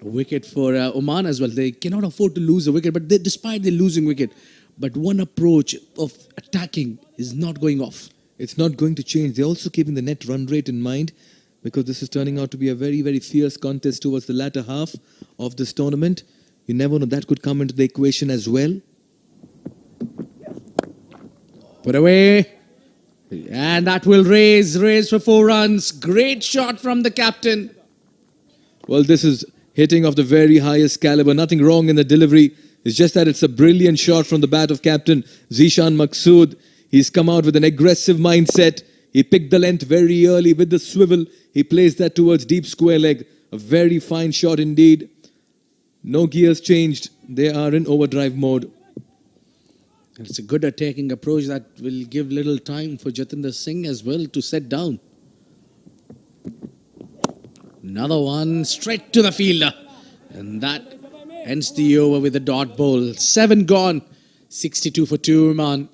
wicket for Oman as well. They cannot afford to lose a wicket, but despite the losing wicket, but one approach of attacking is not going off. It's not going to change. They're also keeping the net run rate in mind, because this is turning out to be a very, very fierce contest towards the latter half of this tournament. You never know, that could come into the equation as well. Put away. And that will raise for 4 runs. Great shot from the captain. Well, this is hitting of the very highest caliber. Nothing wrong in the delivery. It's just that it's a brilliant shot from the bat of captain Zishan Maqsood. He's come out with an aggressive mindset. He picked the length very early with the swivel. He placed that towards deep square leg. A very fine shot indeed. No gears changed. They are in overdrive mode. It's a good attacking approach that will give little time for Jatinder Singh as well to set down. Another one straight to the fielder. And that ends the over with a dot ball. 7 gone. 62 for 2, Oman.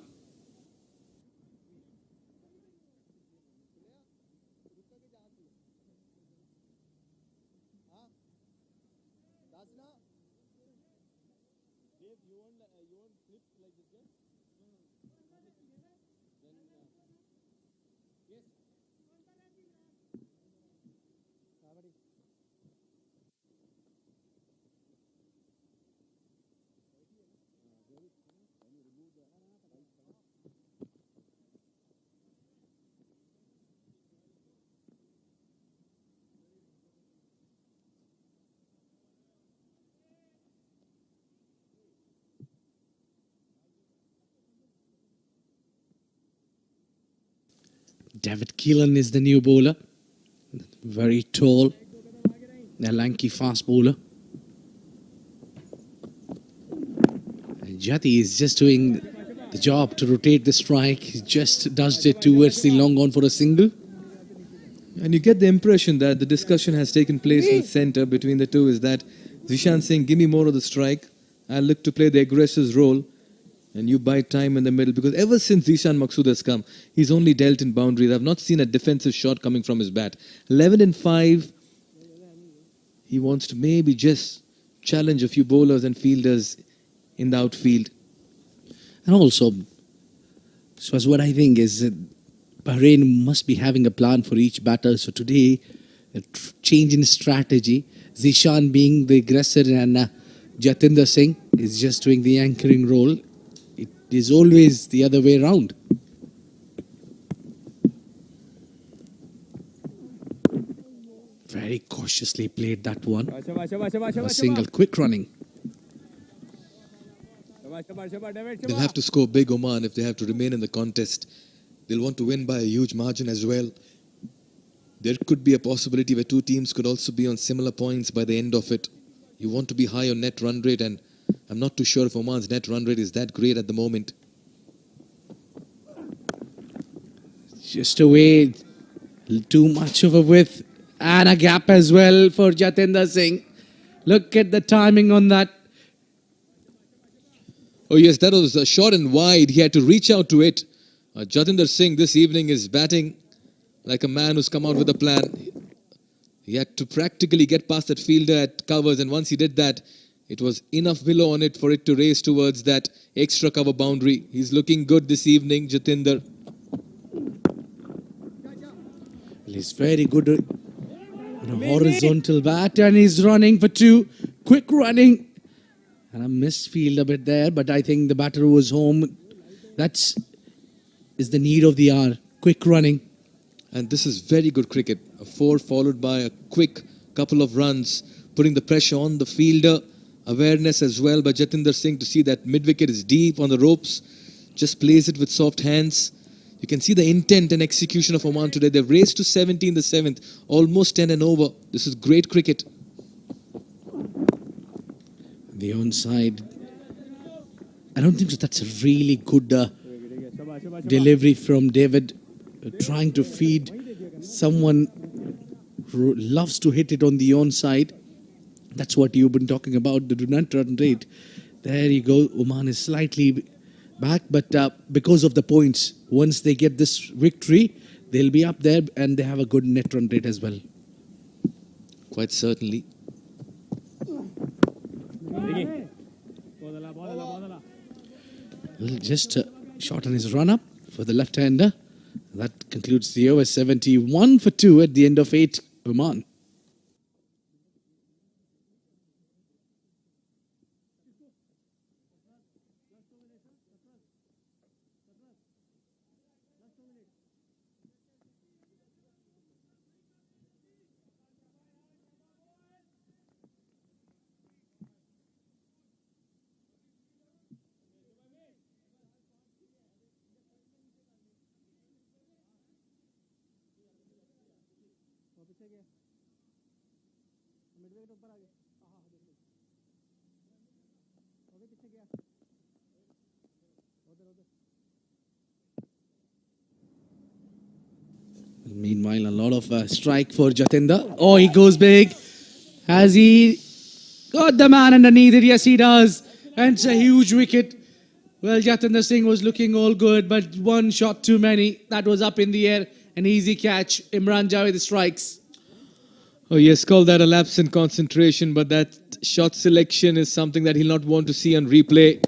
David Keelan is the new bowler. Very tall. A lanky fast bowler. And Jati is just doing the job to rotate the strike. He just dodged it towards the long on for a single. And you get the impression that the discussion has taken place in the centre between the two, is that Zishan saying, give me more of the strike. I'll look to play the aggressor's role. And you buy time in the middle. Because ever since Zishan Maqsood has come, he's only dealt in boundaries. I've not seen a defensive shot coming from his bat. 11 and 5. He wants to maybe just challenge a few bowlers and fielders in the outfield. And also, so as what I think is that Bahrain must be having a plan for each batter. So today, a change in strategy. Zishan being the aggressor and Jatinder Singh is just doing the anchoring role. It is always the other way around. Very cautiously played that one. A single, quick running. They'll have to score big, Oman, if they have to remain in the contest. They'll want to win by a huge margin as well. There could be a possibility where two teams could also be on similar points by the end of it. You want to be high on net run rate, and I'm not too sure if Oman's net run rate is that great at the moment. Just away, too much of a width and a gap as well for Jatinder Singh. Look at the timing on that. Oh yes, that was a short and wide. He had to reach out to it. Jatinder Singh this evening is batting like a man who's come out with a plan. He had to practically get past that fielder at covers, and once he did that, it was enough willow on it for it to race towards that extra cover boundary. He's looking good this evening, Jatinder. He's very good on a horizontal bat, and he's running for 2. Quick running. And a missed field a bit there, but I think the batter was home. That is the need of the hour. Quick running. And this is very good cricket. A 4 followed by a quick couple of runs, putting the pressure on the fielder. Awareness as well by Jatinder Singh to see that mid-wicket is deep on the ropes. Just plays it with soft hands. You can see the intent and execution of Oman today. They've raced to 70 in the 7th, almost 10 and over. This is great cricket. The onside. I don't think so. That's a really good delivery from David. Trying to feed someone who loves to hit it on the onside. That's what you've been talking about, the net run rate. There you go. Oman is slightly back, but because of the points, once they get this victory, they'll be up there and they have a good net run rate as well. Quite certainly. Just a shot on his run-up for the left-hander. That concludes the over. 71 for 2 at the end of 8, Oman. Meanwhile, a lot of strike for Jatinder. Oh, he goes big. Has he got the man underneath it? Yes, he does. And it's a huge wicket. Well, Jatinder Singh was looking all good, but one shot too many. That was up in the air. An easy catch. Imran Javed strikes. Oh yes, call that a lapse in concentration, but that shot selection is something that he'll not want to see on replay.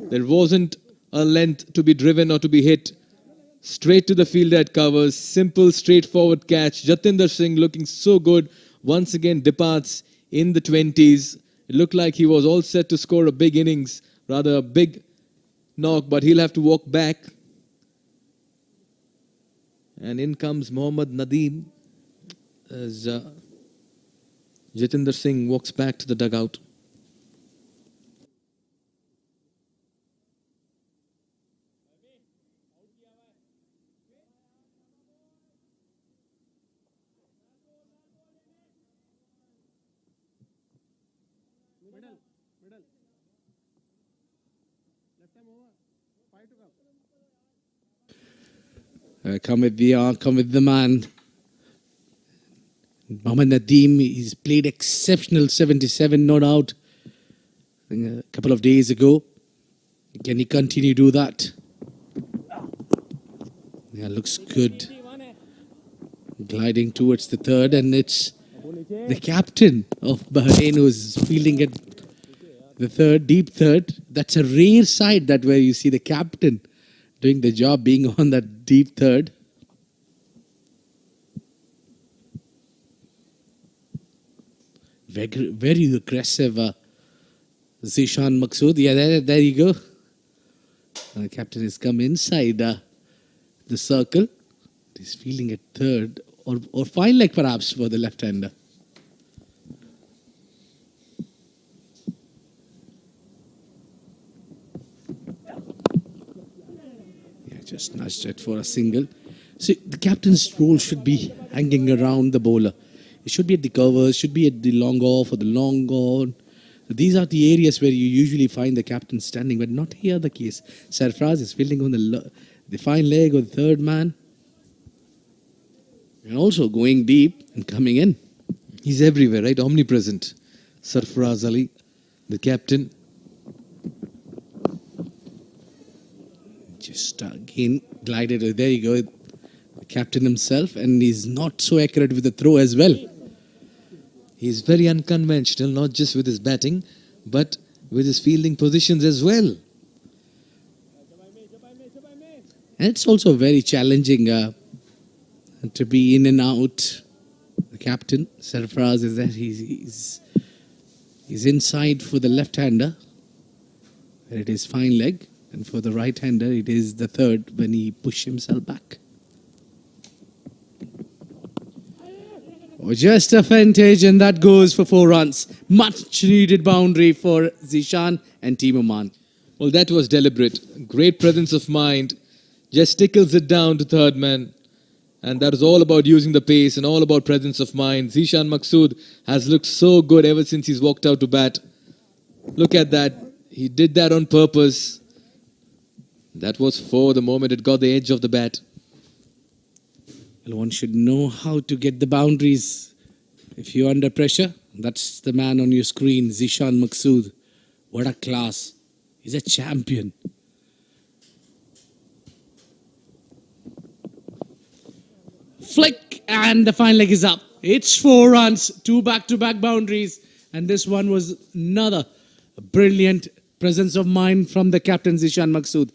There wasn't a length to be driven or to be hit. Straight to the fielder at covers. Simple, straightforward catch. Jatinder Singh looking so good. Once again departs in the 20s. It looked like he was all set to score a big innings, rather a big knock, but he'll have to walk back. And in comes Mohammad Nadeem as Jatinder Singh walks back to the dugout. Come with the man. Mohammad Nadeem, he's played exceptional 77, not out a couple of days ago. Can he continue to do that? Yeah, looks good. Gliding towards the third, and it's the captain of Bahrain who's fielding at the third, deep third. That's a rare sight that where you see the captain doing the job, being on that deep third. Very, very aggressive Zishan Maqsood. Yeah, there you go. The captain has come inside the circle. He's fielding at third or fine leg perhaps for the left-hander. Yeah, just nudged it for a single. See, the captain's role should be hanging around the bowler. It should be at the covers, should be at the long off or the long on. These are the areas where you usually find the captain standing, but not here the case. Sarfraz is fielding on the fine leg of the third man. And also going deep and coming in. He's everywhere, right? Omnipresent. Sarfraz Ali, the captain. Just again glided. There you go. The captain himself, and he's not so accurate with the throw as well. He's very unconventional, not just with his batting, but with his fielding positions as well. And it's also very challenging to be in and out. The captain, Sarfraz, is that he's inside for the left-hander, where it is fine leg, and for the right-hander, it is the third when he pushes himself back. Oh, just a vintage, and that goes for 4 runs. Much needed boundary for Zishan and Team Oman. Well, that was deliberate. Great presence of mind. Just tickles it down to third man. And that is all about using the pace and all about presence of mind. Zishan Maqsood has looked so good ever since he's walked out to bat. Look at that. He did that on purpose. That was 4 the moment it got the edge of the bat. Well, one should know how to get the boundaries. If you're under pressure, that's the man on your screen, Zishan Maqsood. What a class. He's a champion. Flick, and the fine leg is up. It's 4 runs, 2 back-to-back boundaries, and this one was another A brilliant presence of mind from the captain Zishan Maqsood.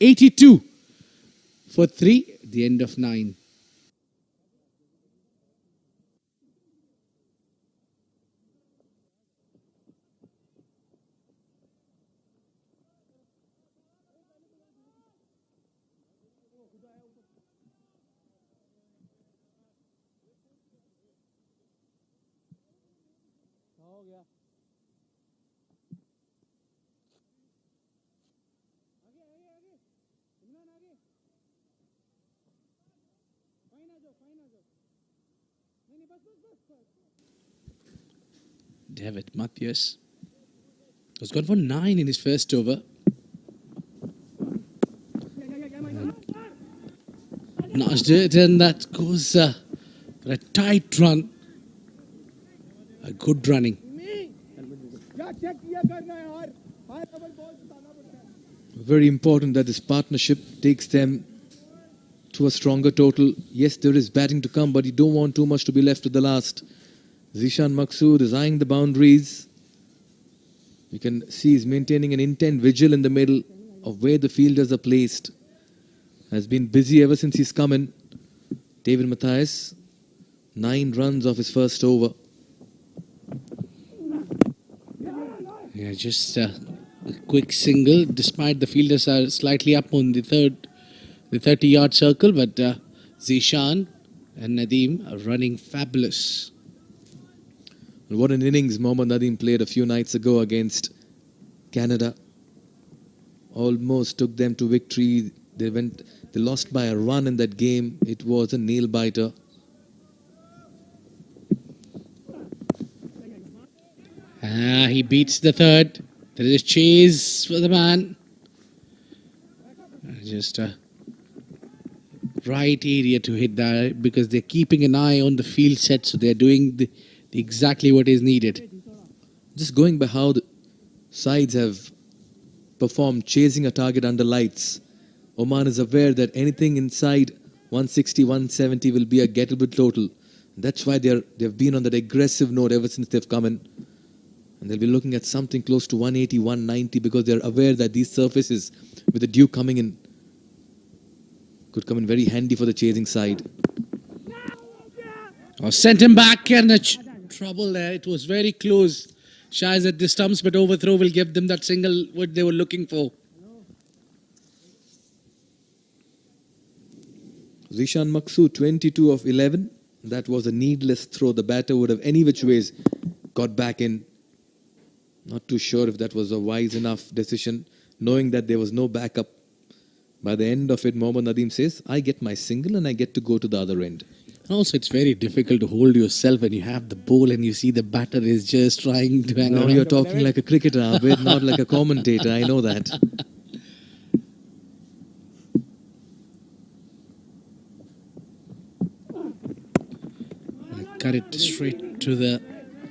82 for 3, the end of 9. David Matthews has gone for 9 in his first over. Nudged it, and that goes for a tight run. A good running. Very important that this partnership takes them to a stronger total. Yes, there is batting to come, but you don't want too much to be left to the last. Zishan Maqsood is eyeing the boundaries. You can see he's maintaining an intent vigil in the middle of where the fielders are placed. Has been busy ever since he's come in. David Mathias, 9 runs off his first over. Yeah, just a quick single, despite the fielders are slightly up on the 30-yard circle, but Zishan and Nadeem are running fabulous. What an innings Mohammad Nadeem played a few nights ago against Canada. Almost took them to victory. They lost by a run in that game. It was a nail-biter. He beats the third. There is a chase for the man. Just a right area to hit that, because they're keeping an eye on the field set, so they're doing exactly what is needed. Just going by how the sides have performed chasing a target under lights, Oman is aware that anything inside 160, 170 will be a gettable total. That's why they've been on that aggressive note ever since they've come in. And they'll be looking at something close to 180, 190, because they're aware that these surfaces, with the dew coming in, could come in very handy for the chasing side. Sent him back, and trouble there. It was very close. Shies at the stumps, but overthrow will give them that single what they were looking for. Zishan Maqsood, 22 of 11. That was a needless throw. The batter would have any which ways got back in. Not too sure if that was a wise enough decision, knowing that there was no backup. By the end of it, Mohammad Nadeem says, I get my single and I get to go to the other end. Also, it's very difficult to hold yourself when you have the ball and you see the batter is just trying to hang Now around. you're talking like a cricketer, Abid, not like a commentator. I know that. Cut it straight to the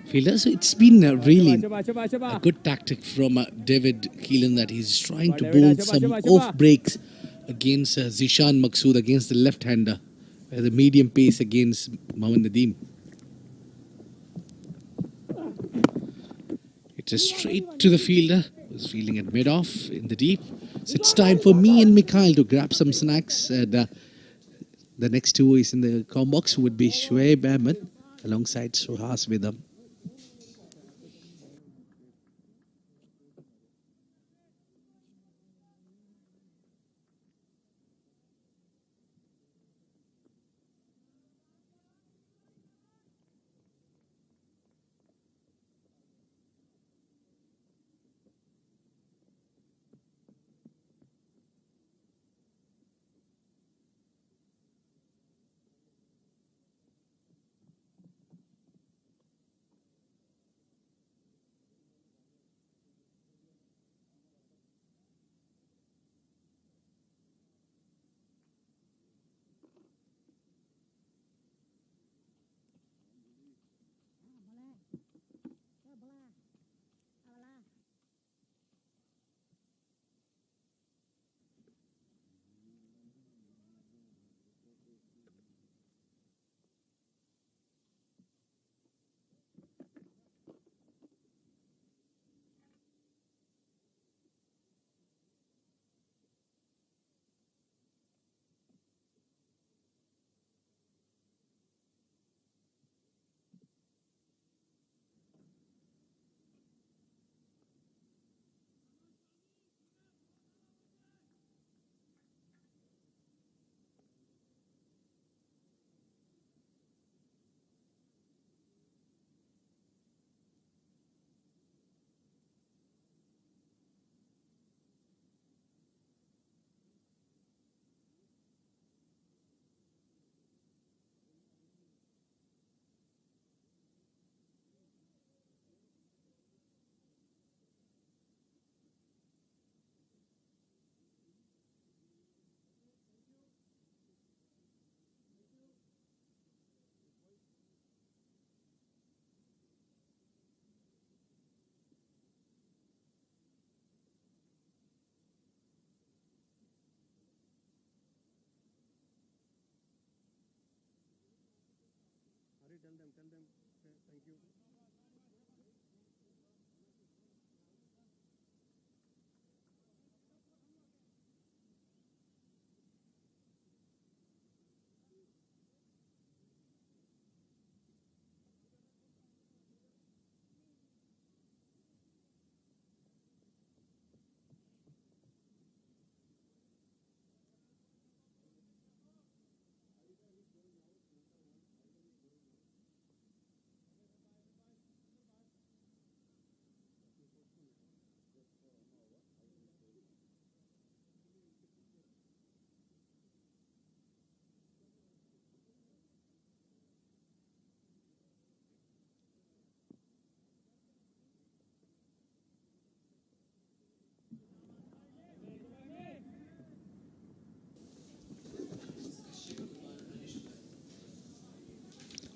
fielder. So it's been really a good tactic from David Keelan, that he's trying to bowl some off breaks against Zishan Maqsood, against the left-hander, the medium pace against Mohammad Nadeem. It is straight to the fielder, who's fielding at mid-off in the deep. So it's time for me and Mikhail to grab some snacks. The next two is in the com box would be Shoaib Ahmed alongside Suhas Vedam.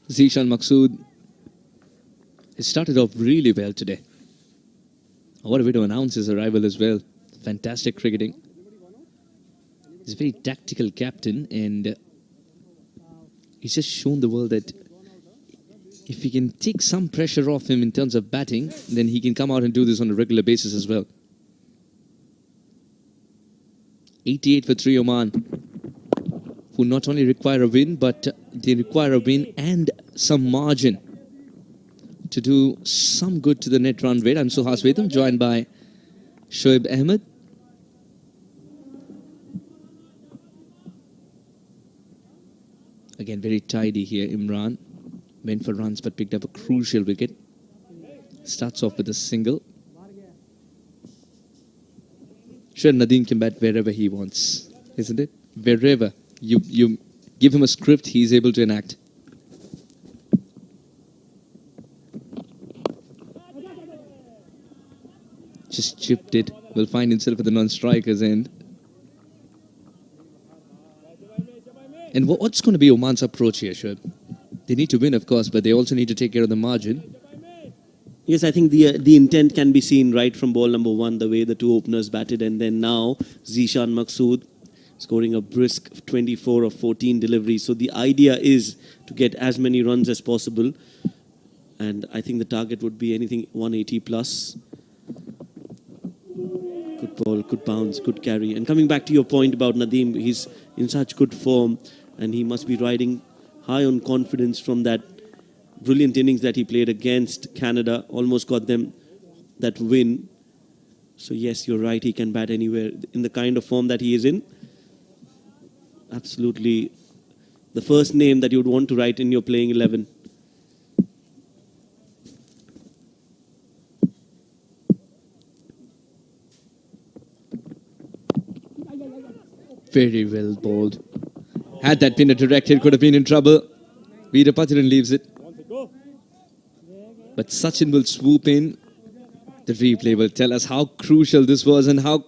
Zishan Maqsood has started off really well today. What a way to announce his arrival as well. Fantastic cricketing. He's a very tactical captain, and he's just shown the world that if he can take some pressure off him in terms of batting, then he can come out and do this on a regular basis as well. 88 for 3 Oman, who not only require a win, but they require a win and some margin to do some good to the net run rate. I'm Suhas Vedam, joined by Shoaib Ahmed. Again, very tidy here. Imran went for runs but picked up a crucial wicket. Starts off with a single. Sure, Nadeem can bat wherever he wants, isn't it? Wherever. You give him a script, he's able to enact. Just chipped it. Will find himself at the non-striker's end. And what's going to be Oman's approach here, Shoaib? They need to win, of course, but they also need to take care of the margin. Yes, I think the intent can be seen right from ball number 1, the way the two openers batted, and then now Zishan Maqsood scoring a brisk 24 of 14 deliveries. So the idea is to get as many runs as possible, and I think the target would be anything 180 plus. Good ball, good bounce, good carry. And coming back to your point about Nadeem, he's in such good form, and he must be riding high on confidence from that brilliant innings that he played against Canada. Almost got them that win. So yes, you're right, he can bat anywhere. In the kind of form that he is in, absolutely the first name that you would want to write in your playing 11. Very well bowled. Had that been a direct hit, could have been in trouble. Veerapatiran leaves it. But Sachin will swoop in. The replay will tell us how crucial this was and how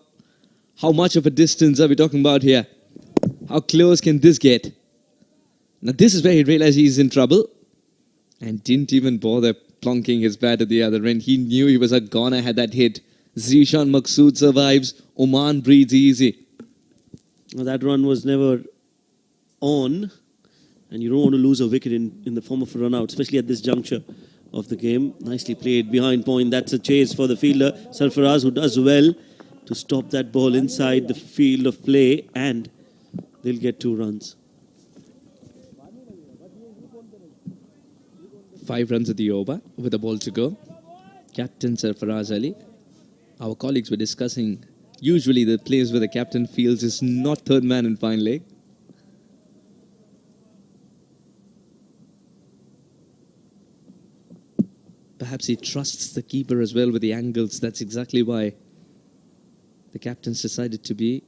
much of a distance are we talking about here. How close can this get? Now this is where he realized he's in trouble and didn't even bother plonking his bat at the other end. He knew he was a goner had that hit. Zishan Maqsood survives. Oman breathes easy. Now that run was never on, and you don't want to lose a wicket in the form of a run out, especially at this juncture of the game. Nicely played behind point. That's a chase for the fielder, Sarfaraz, who does well to stop that ball inside the field of play, and they'll get 2 runs. 5 runs at the over with a ball to go. Captain Sarfaraz Ali. Our colleagues were discussing, usually the place where the captain feels is not third man in fine leg. Perhaps he trusts the keeper as well with the angles. That's exactly why the captain's decided to be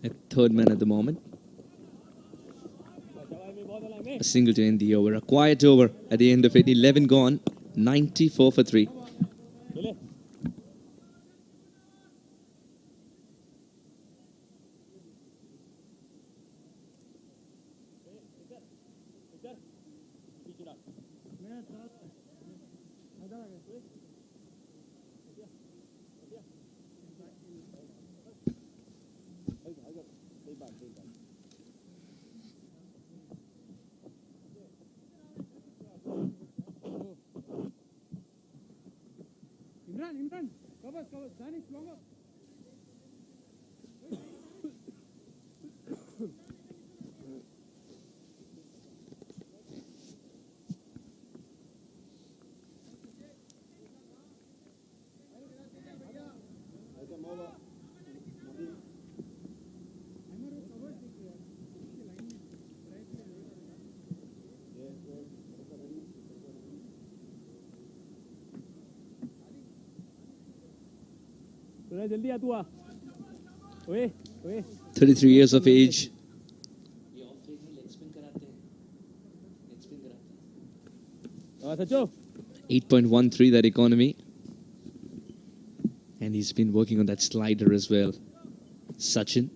a third man at the moment. A single to end the over. A quiet over at the end of it. 11 gone. 94 for 3. 33 years of age. 8.13 that economy. And he's been working on that slider as well. Sachin.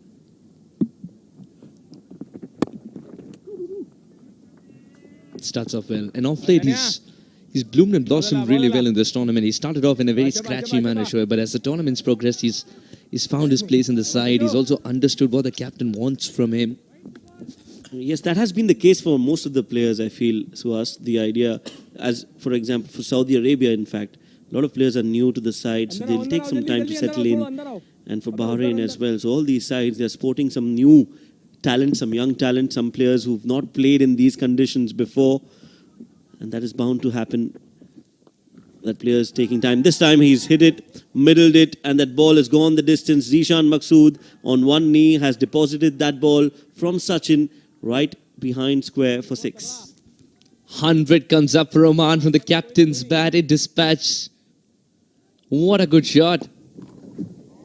Starts off well. And off late, he's bloomed and blossomed really well in this tournament. He started off in a very scratchy manner, sure, but as the tournament's progressed, he's found his place in the side. He's also understood what the captain wants from him. Yes, that has been the case for most of the players, I feel, Suhas. The idea, as for example, for Saudi Arabia, in fact, a lot of players are new to the side, so they'll take some time to settle in. And for Bahrain as well. So all these sides, they're sporting some new talent, some young talent, some players who've not played in these conditions before. And that is bound to happen. That player's taking time. This time he's hit it, middled it, and that ball has gone the distance. Zishan Maqsood on one knee has deposited that ball from Sachin right behind square for 6. 100 comes up for Oman from the captain's bat. It dispatched. What a good shot.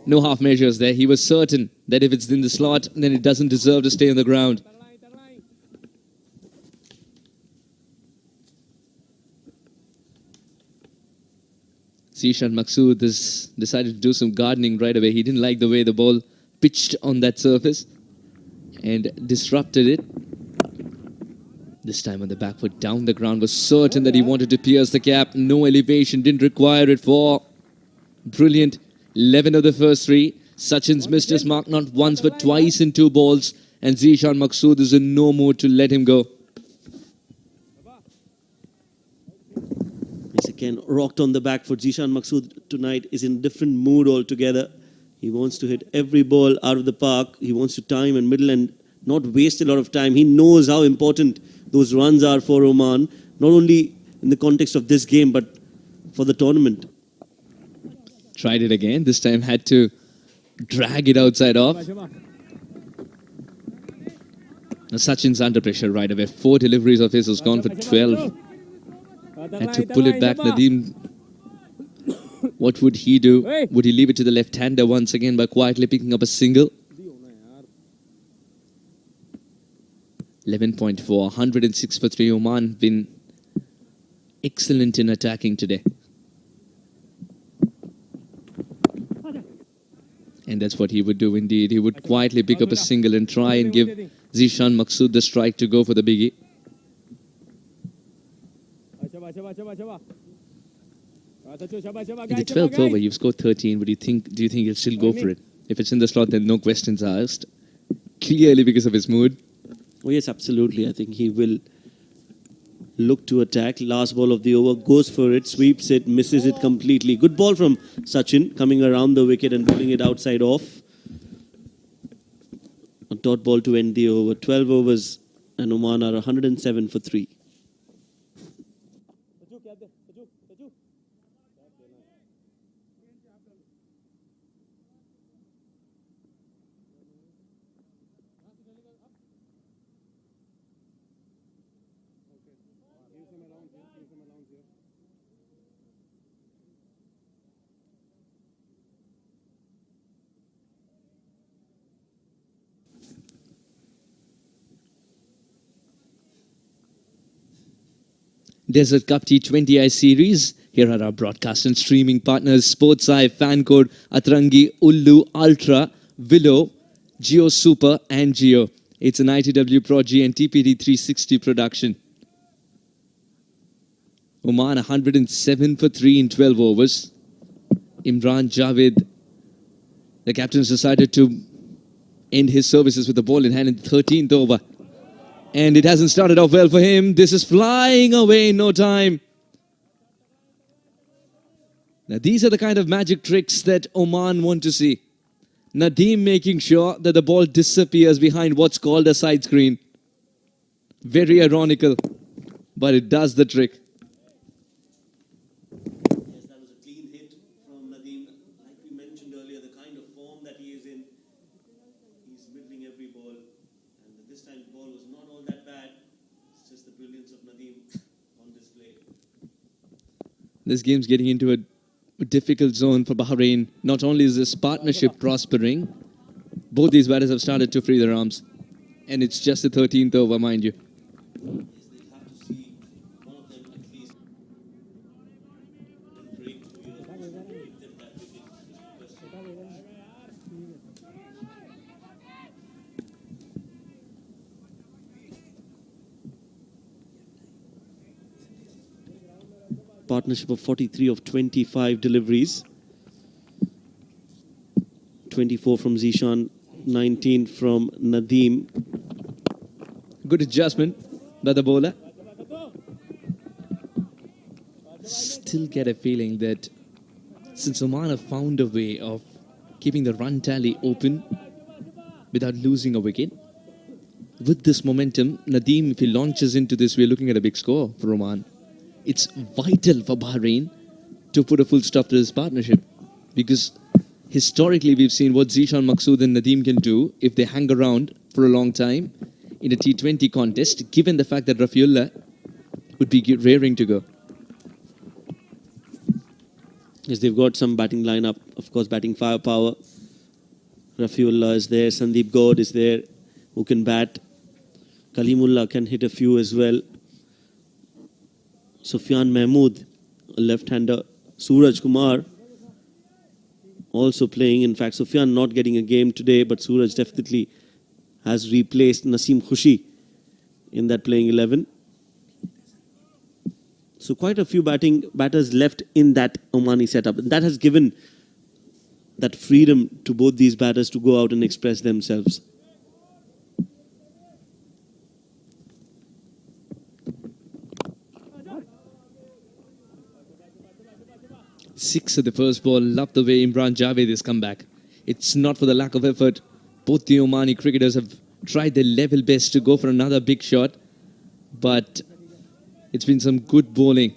No half measures there. He was certain that if it's in the slot, then it doesn't deserve to stay on the ground. Zishan Maqsood has decided to do some gardening right away. He didn't like the way the ball pitched on that surface and disrupted it. This time on the back foot, down the ground, was certain that he wanted to pierce the cap. No elevation, didn't require it for. Brilliant. 11 of the first 3. Sachin's missed his mark not once but twice in 2 balls. And Zishan Maqsood is in no mood to let him go. Yes, again, rocked on the back foot. Zishan Maqsood tonight is in a different mood altogether. He wants to hit every ball out of the park. He wants to time and middle and not waste a lot of time. He knows how important those runs are for Oman, not only in the context of this game, but for the tournament. Tried it again. This time had to drag it outside off. Now Sachin's under pressure right away. 4 deliveries of his has gone for 12. Had to pull it back. Nadeem, what would he do? Would he leave it to the left-hander once again by quietly picking up a single? 11.4, 106 for 3. Oman been excellent in attacking today. And that's what he would do indeed. He would quietly pick up a single and try and give Zishan Maqsood the strike to go for the biggie. In the 12th over, you've scored 13. Do you think he'll still go for it? If it's in the slot, then no questions asked. Clearly because of his mood. Oh yes, absolutely. I think he will look to attack. Last ball of the over, goes for it, sweeps it, misses it completely. Good ball from Sachin, coming around the wicket and pulling it outside off. A dot ball to end the over. 12 overs and Oman are 107 for 3. Desert Cup T20I series. Here are our broadcast and streaming partners: Sportseye, Fancode, Atrangi, Ullu, Ultra, Willow, Geo Super and Geo. It's an ITW Pro G and TPD 360 production. Oman 107 for 3 in 12 overs. Imran Javed, the captain's decided to end his services with the ball in hand in the 13th over. And it hasn't started off well for him. This is flying away in no time. Now, these are the kind of magic tricks that Oman want to see. Nadeem making sure that the ball disappears behind what's called a side screen. Very ironical, but it does the trick. Yes, that was a clean hit from Nadeem. Like we mentioned earlier, the kind of form that he is in, he's middling every ball. And this time the ball was not all that bad. It's just the brilliance of Nadeem on display. This game's getting into a difficult zone for Bahrain. Not only is this partnership prospering, both these batters have started to free their arms. And it's just the 13th over, mind you. Yes, they have to see one of them at least break through here. Give them that wicket. Partnership of 43 of 25 deliveries. 24 from Zishan, 19 from Nadeem. Good adjustment by the bowler. Still get a feeling that since Oman have found a way of keeping the run tally open without losing a wicket, with this momentum, Nadeem, if he launches into this, we're looking at a big score for Oman. It's vital for Bahrain to put a full stop to this partnership, because historically we've seen what Zishan Maqsood and Nadeem can do if they hang around for a long time in a T20 contest, given the fact that Rafiullah would be raring to go. Yes, they've got some batting lineup, of course, batting firepower. Rafiullah is there, Sandeep Gaud is there, who can bat. Kalimullah can hit a few as well. Sufyan Mahmood, a left-hander. Suraj Kumar also playing. In fact, Sufyan not getting a game today, but Suraj definitely has replaced Naseem Khushi in that playing 11. So quite a few batters left in that Omani setup. And that has given that freedom to both these batters to go out and express themselves. Six at the first ball. Love the way Imran Javed has come back. It's not for the lack of effort. Both the Omani cricketers have tried their level best to go for another big shot, but it's been some good bowling.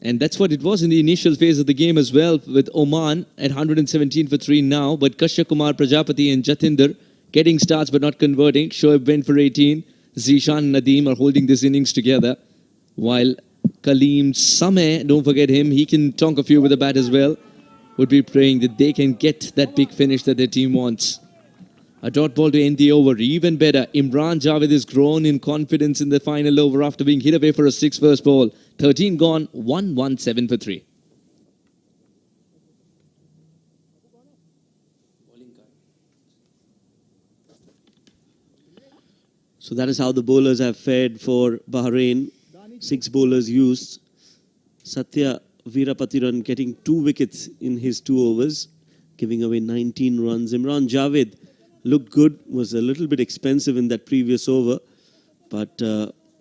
And that's what it was in the initial phase of the game as well, with Oman at 117 for 3 now, but Kashya Kumar, Prajapati and Jatinder getting starts but not converting. Shoaib went for 18. Zishan and Nadeem are holding this innings together, while Kaleem Sameh, don't forget him, he can tonk a few with the bat as well, would be praying that they can get that big finish that their team wants. A dot ball to end the over. Even better, Imran Javed has grown in confidence in the final over after being hit away for a 6 first ball. 13 gone, 117 for 3. So that is how the bowlers have fared for Bahrain. 6 bowlers used. Satya Veerapatiran getting 2 wickets in his 2 overs, giving away 19 runs. Imran Javed looked good, was a little bit expensive in that previous over, but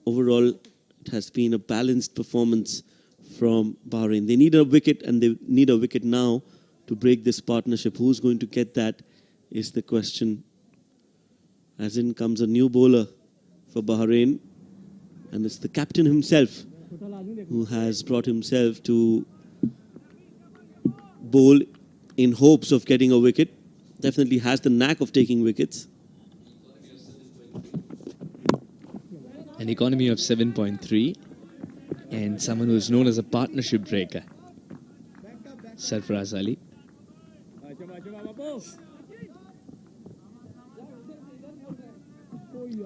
overall it has been a balanced performance from Bahrain. They need a wicket, and they need a wicket now to break this partnership. Who's going to get that is the question. As in comes a new bowler for Bahrain, and it's the captain himself who has brought himself to bowl in hopes of getting a wicket. Definitely has the knack of taking wickets. An economy of 7.3, and someone who is known as a partnership breaker, Sarfaraz Ali.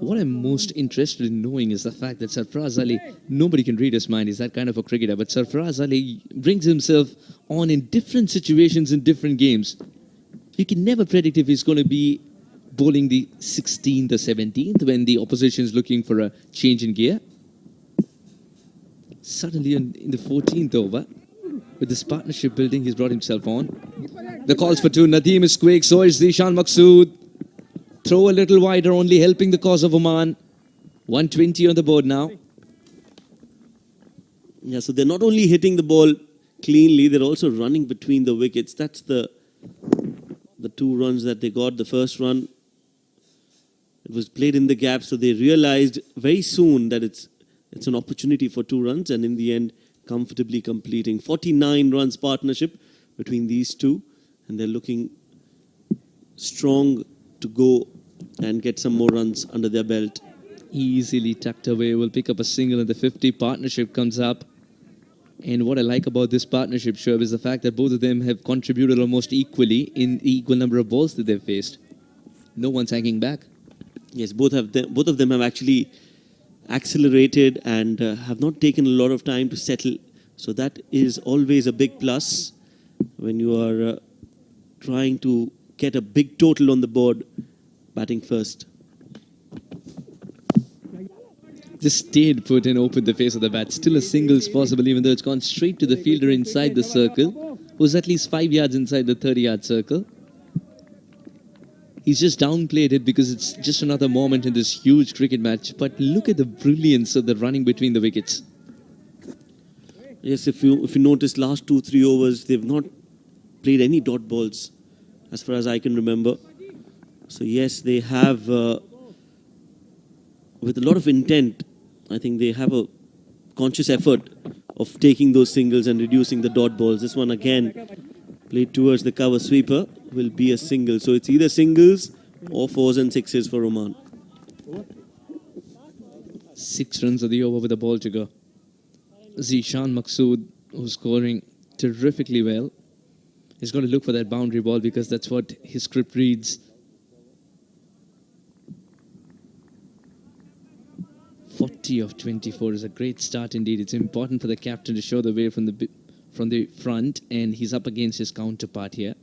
What I'm most interested in knowing is the fact that Sarfaraz Ali, nobody can read his mind, he's that kind of a cricketer, but Sarfaraz Ali brings himself on in different situations in different games. You can never predict if he's going to be bowling the 16th or 17th when the opposition is looking for a change in gear. Suddenly in the 14th over, with this partnership building, he's brought himself on. The calls for 2. Nadeem is quick, so is Zishan Maqsood. Throw a little wider, only helping the cause of Oman. 120 on the board now. Yeah, so they're not only hitting the ball cleanly. They're also running between the wickets. That's the 2 runs that they got. The first run, it was played in the gap, so they realized very soon that it's an opportunity for 2 runs, and in the end, comfortably completing 49 runs partnership between these two, and they're looking strong to go and get some more runs under their belt. Easily tucked away, will pick up a single, and the 50 partnership comes up. And what I like about this partnership, Shoaib, is the fact that both of them have contributed almost equally in the equal number of balls that they've faced. No one's hanging back. Yes, both of them have actually accelerated and have not taken a lot of time to settle. So that is always a big plus when you are trying to get a big total on the board, batting first. Just stayed put and opened the face of the bat. Still a single's possible, even though it's gone straight to the fielder inside the circle, who's at least 5 yards inside the 30-yard circle. He's just downplayed it because it's just another moment in this huge cricket match. But look at the brilliance of the running between the wickets. Yes, if you notice, last 2-3 overs, they've not played any dot balls, as far as I can remember. So yes, they have, with a lot of intent, I think they have a conscious effort of taking those singles and reducing the dot balls. This one again, played towards the cover sweeper, will be a single. So it's either singles or 4s and 6s for Oman. 6 runs of the over with the ball to go. Zishan Maqsood, who's scoring terrifically well, he's got to look for that boundary ball because that's what his script reads. 40 of 24 is a great start indeed. It's important for the captain to show the way from the front, and he's up against his counterpart here.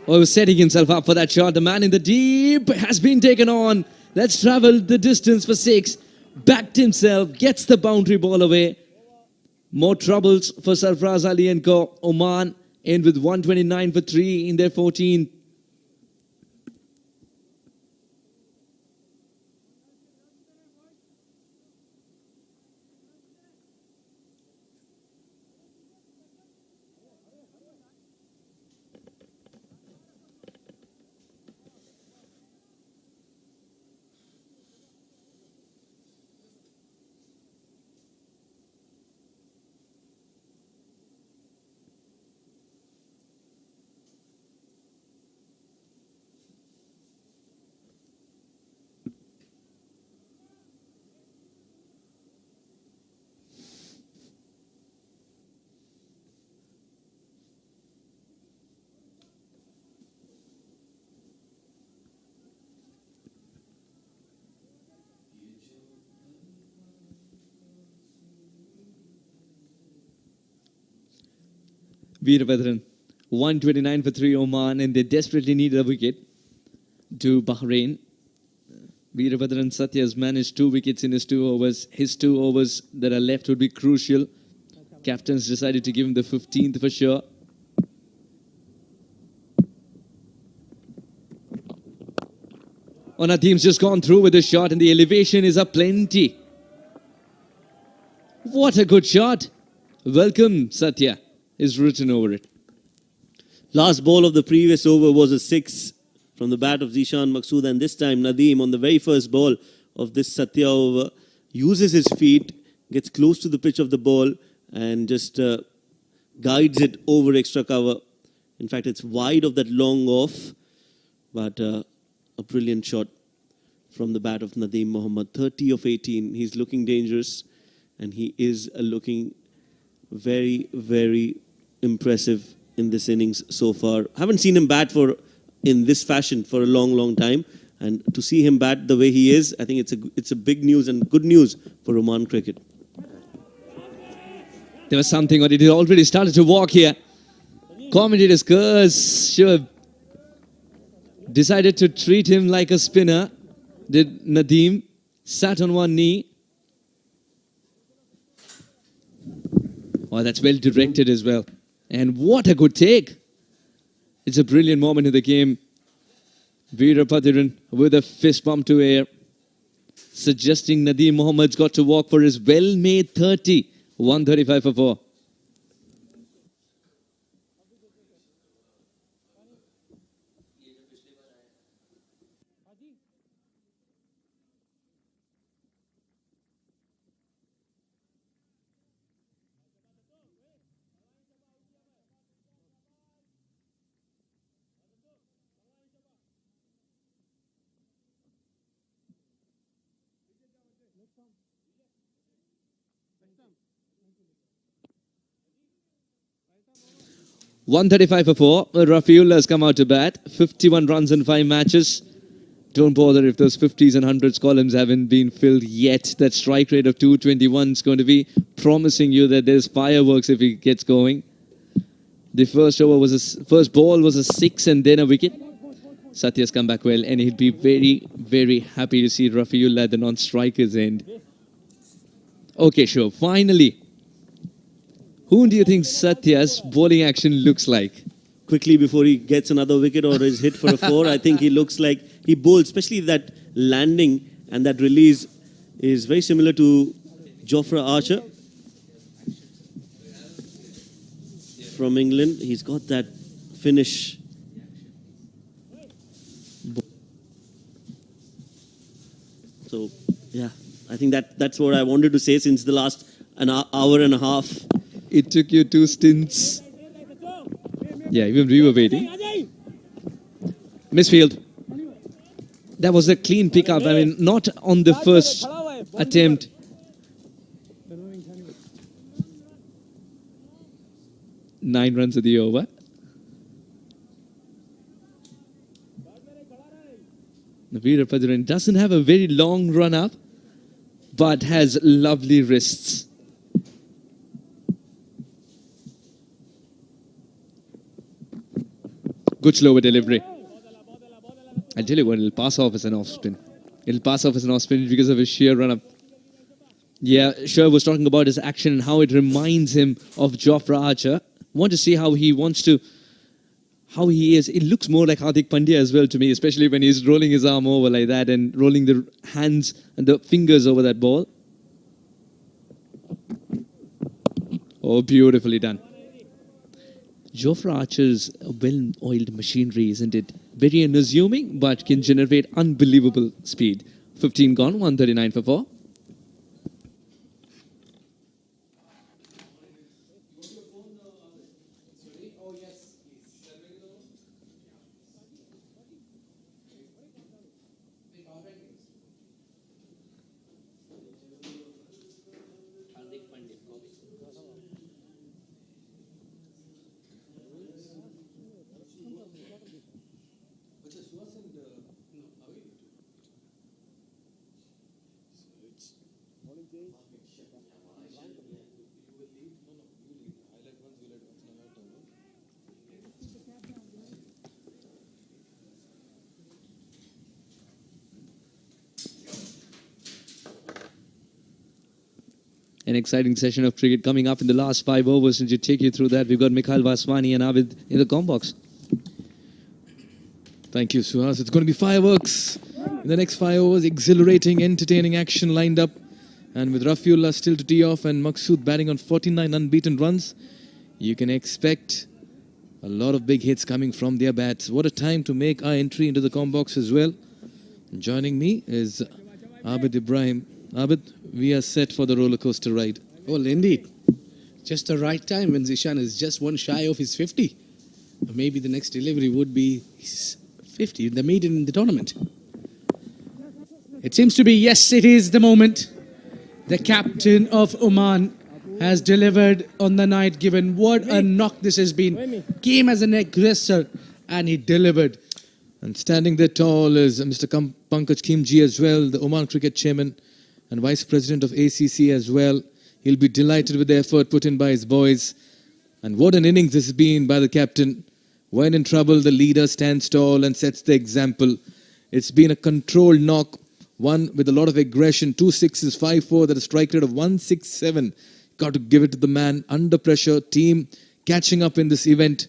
Oh, he was setting himself up for that shot. The man in the deep has been taken on. Let's travel the distance for 6. Backed himself, gets the boundary ball away. More troubles for Sarfraz Ali and co. Oman end with 129 for 3 in their 14th. Veerabhadran, 129 for 3 Oman, and they desperately needed a wicket to Bahrain. Veerabhadran Satya has managed 2 wickets in his 2 overs. His 2 overs that are left would be crucial. Captains decided to give him the 15th for sure. Nadeem's just gone through with a shot, and the elevation is up plenty. What a good shot. Welcome, Satya, is written over it. Last ball of the previous over was a 6 from the bat of Zishan Maqsood, and this time Nadeem, on the very first ball of this Satya over, uses his feet, gets close to the pitch of the ball, and just guides it over extra cover. In fact, it's wide of that long off, but a brilliant shot from the bat of Nadeem Mohammad. 30 of 18. He's looking dangerous, and he is looking very, very impressive in this innings so far. Haven't seen him bat in this fashion for a long, long time, and to see him bat the way he is, I think it's a big news and good news for Oman cricket. There was something, or it had already started to walk here. Commentators curse. Sure. Decided to treat him like a spinner. Did Nadeem. Sat on one knee. Oh, that's well directed as well. And what a good take. It's a brilliant moment in the game. Veerabhadran with a fist bump to air, suggesting Nadeem Mohammad's got to walk for his well-made 30 135 for 4. $135 for 4. Rafiul has come out to bat. 51 runs in 5 matches. Don't bother if those 50s and 100s columns haven't been filled yet. That strike rate of 221 is going to be promising you that there's fireworks if he gets going. The first ball was a 6 and then a wicket. Satya's come back well, and he'd be very, very happy to see Rafiul at the non-striker's end. Okay, sure. Finally, who do you think Satya's bowling action looks like? Quickly before he gets another wicket or is hit for a 4, I think he looks like he bowls, especially that landing and that release is very similar to Jofra Archer from England. He's got that finish. So, yeah, I think that's what I wanted to say since the last an hour and a half. It took you 2 stints. Yeah, even we were waiting. Misfield. That was a clean pickup. I mean, not on the first attempt. Nine runs of the over. Veeraphadran doesn't have a very long run up, but has lovely wrists. Good slower delivery. I'll tell you what, it'll pass off as an off spin. It'll pass off as an off spin because of his sheer run up. Yeah, Sher was talking about his action and how it reminds him of Jofra Archer. Want to see how he is. It looks more like Hardik Pandya as well to me, especially when he's rolling his arm over like that and rolling the hands and the fingers over that ball. Oh, beautifully done. Jofra Archer's a well-oiled machinery, isn't it? Very unassuming, but can generate unbelievable speed. 15 gone, 139 for 4. An exciting session of cricket coming up in the last 5 overs. And to take you through that, we've got Mikhail Vaswani and Abid in the com box. Thank you, Suhas. It's going to be fireworks in the next 5 overs. Exhilarating, entertaining action lined up. And with Rafiullah still to tee off and Maqsood batting on 49 unbeaten runs, you can expect a lot of big hits coming from their bats. What a time to make our entry into the com box as well. And joining me is Abid Ibrahim. Abid, we are set for the roller coaster ride. Well, indeed. Just the right time when Zishan is just one shy of his 50. Or maybe the next delivery would be his 50, the maiden in the tournament. It seems to be, yes, it is the moment. The captain of Oman has delivered on the night given. What a knock this has been. Came as an aggressor and he delivered. And standing there tall is Mr. Pankaj Khimji as well, the Oman cricket chairman and vice president of ACC as well. He'll be delighted with the effort put in by his boys. And what an innings this has been by the captain. When in trouble, the leader stands tall and sets the example. It's been a controlled knock, one with a lot of aggression. 2 sixes, 5-4, that a strike rate of 167. Got to give it to the man. Under pressure, team catching up in this event.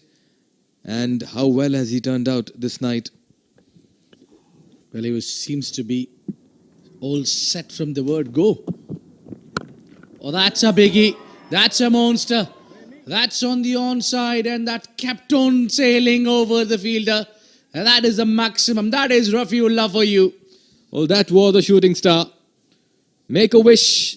And how well has he turned out this night? Well, he seems to be all set from the word go. Oh, that's a biggie. That's a monster. That's on the onside, and that kept on sailing over the fielder. And that is the maximum. That is Rafiullah for you. Well, that was a shooting star. Make a wish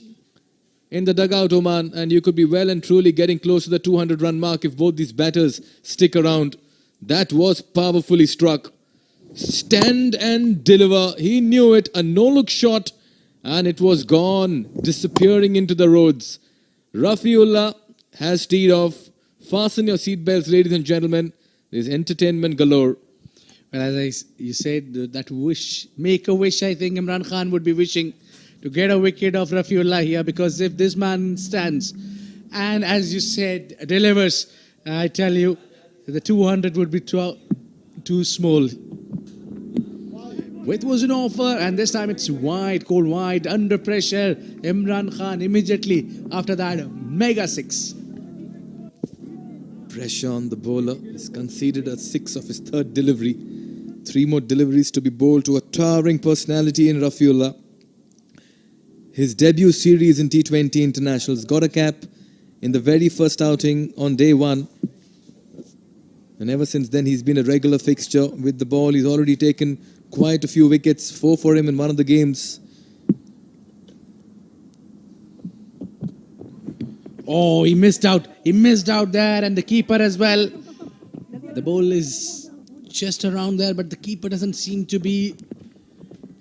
in the dugout, Oman, and you could be well and truly getting close to the 200-run mark if both these batters stick around. That was powerfully struck. Stand and deliver. He knew it. A no-look shot, and it was gone, disappearing into the roads. Rafiullah has teed off. Fasten your seatbelts, ladies and gentlemen. There's entertainment galore. Well, as you said, that wish, make a wish, I think Imran Khan would be wishing to get a wicket of Rafiullah here, because if this man stands and, as you said, delivers, I tell you, the 200 would be too small. Width was an offer, and this time it's wide, cold wide, under pressure. Imran Khan immediately after that, mega six. Pressure on the bowler. He's conceded a 6 of his third delivery. 3 more deliveries to be bowled to a towering personality in Rafiullah. His debut series in T20 internationals, got a cap in the very first outing on day 1. And ever since then, he's been a regular fixture with the ball. He's already taken quite a few wickets, 4 for him in one of the games. Oh, he missed out. He missed out there, and the keeper as well. The ball is just around there, but the keeper doesn't seem to be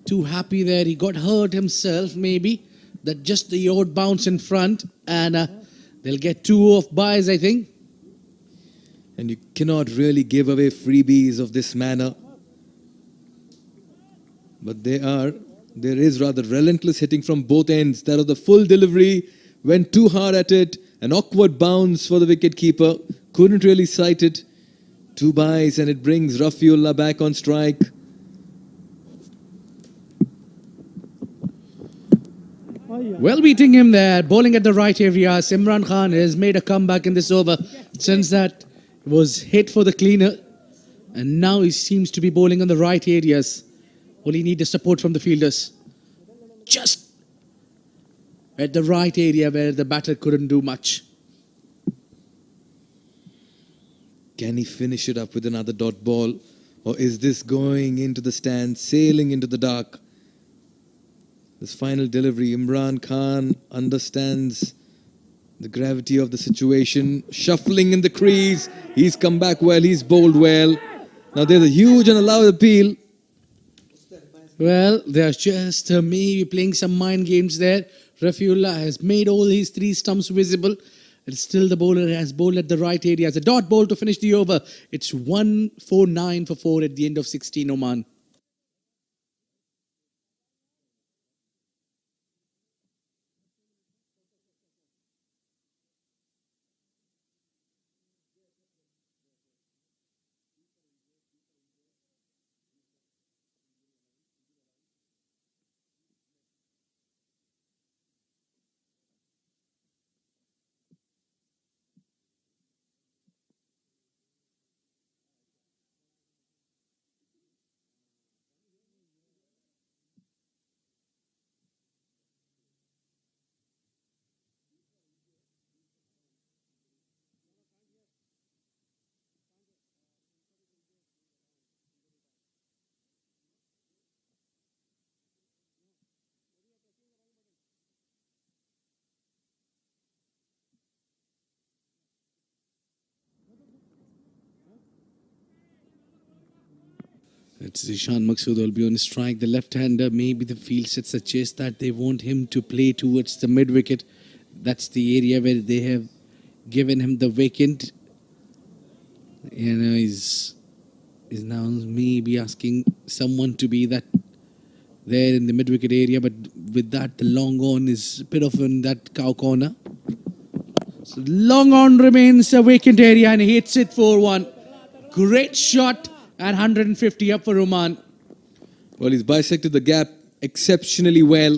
too happy there. He got hurt himself, maybe. That just the odd bounce in front, and they'll get 2 of buys, I think. And you cannot really give away freebies of this manner. But there is rather relentless hitting from both ends. That was the full delivery, went too hard at it. An awkward bounce for the wicket keeper. Couldn't really sight it. 2 buys, and it brings Rafiullah back on strike. Well beating him there, bowling at the right areas. Imran Khan has made a comeback in this over. Since that was hit for the cleaner, and now he seems to be bowling on the right areas. All he needs is support from the fielders. Just at the right area where the batter couldn't do much. Can he finish it up with another dot ball? Or is this going into the stands, sailing into the dark? This final delivery, Imran Khan understands the gravity of the situation. Shuffling in the crease. He's come back well, he's bowled well. Now there's a huge and allowed appeal. Well, they're just maybe playing some mind games there. Rafiullah has made all his 3 stumps visible. And still the bowler has bowled at the right area. As a dot ball to finish the over. It's 149 for 4 at the end of 16, Oman. It's Zishan Maqsood will be on strike. The left-hander, maybe the field sets a chase that they want him to play towards the mid-wicket. That's the area where they have given him the vacant. You know, he's now maybe asking someone to be that there in the mid-wicket area. But with that, the long on is a bit of in that cow corner. So long on remains a vacant area, and he hits it for 1. Great shot. And 150 up for Oman. Well, he's bisected the gap exceptionally well.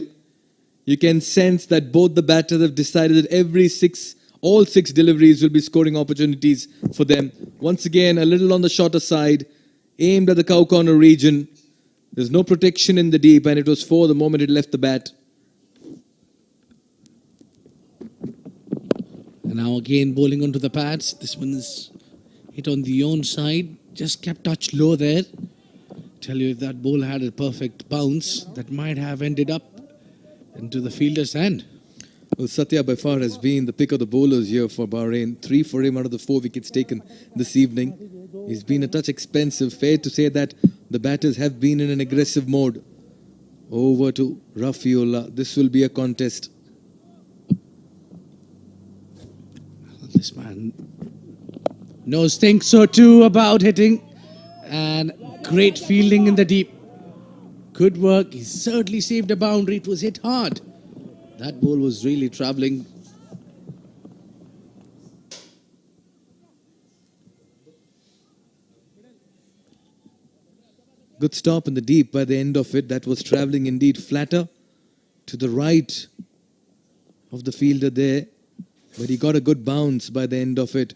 You can sense that both the batters have decided that all 6 deliveries will be scoring opportunities for them. Once again, a little on the shorter side, aimed at the cow corner region. There's no protection in the deep, and it was 4 the moment it left the bat. And now again bowling onto the pads. This one is hit on the own side. Just kept touch low there. Tell you, if that ball had a perfect bounce, that might have ended up into the fielder's hand. Well, Satya by far has been the pick of the bowlers here for Bahrain. 3 for him out of the 4 wickets taken this evening. He's been a touch expensive. Fair to say that the batters have been in an aggressive mode. Over to Rafiullah. This will be a contest. This man thinks so too about hitting. And great fielding in the deep. Good work. He certainly saved a boundary. It was hit hard. That ball was really travelling. Good stop in the deep by the end of it. That was travelling indeed flatter to the right of the fielder there. But he got a good bounce by the end of it.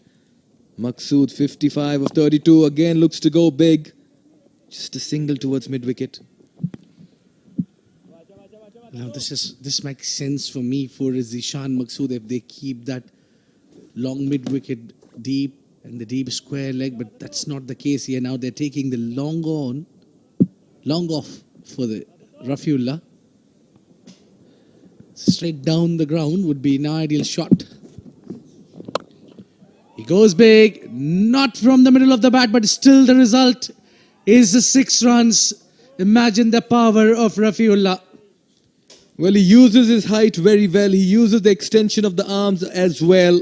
Maqsood, 55 of 32, again looks to go big. Just a single towards mid-wicket. Now this makes sense for me for Zishan Maqsood if they keep that long mid-wicket deep and the deep square leg, but that's not the case here. Now they're taking the long off for the Rafiullah. Straight down the ground would be an ideal shot. He goes big, not from the middle of the bat, but still the result is the 6 runs. Imagine the power of Rafiullah. Well, he uses his height very well. He uses the extension of the arms as well.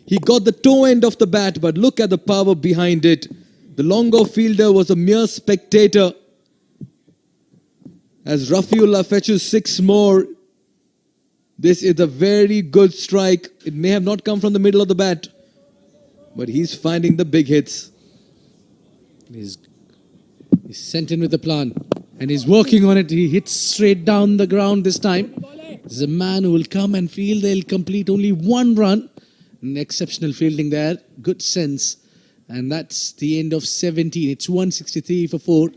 He got the toe end of the bat, but look at the power behind it. The long off fielder was a mere spectator. As Rafiullah fetches 6 more, this is a very good strike. It may have not come from the middle of the bat, but he's finding the big hits. He's sent in with a plan and he's working on it. He hits straight down the ground this time. This is a man who will come and feel they'll complete only 1 run. An exceptional fielding there. Good sense. And that's the end of 17. It's 163 for 4.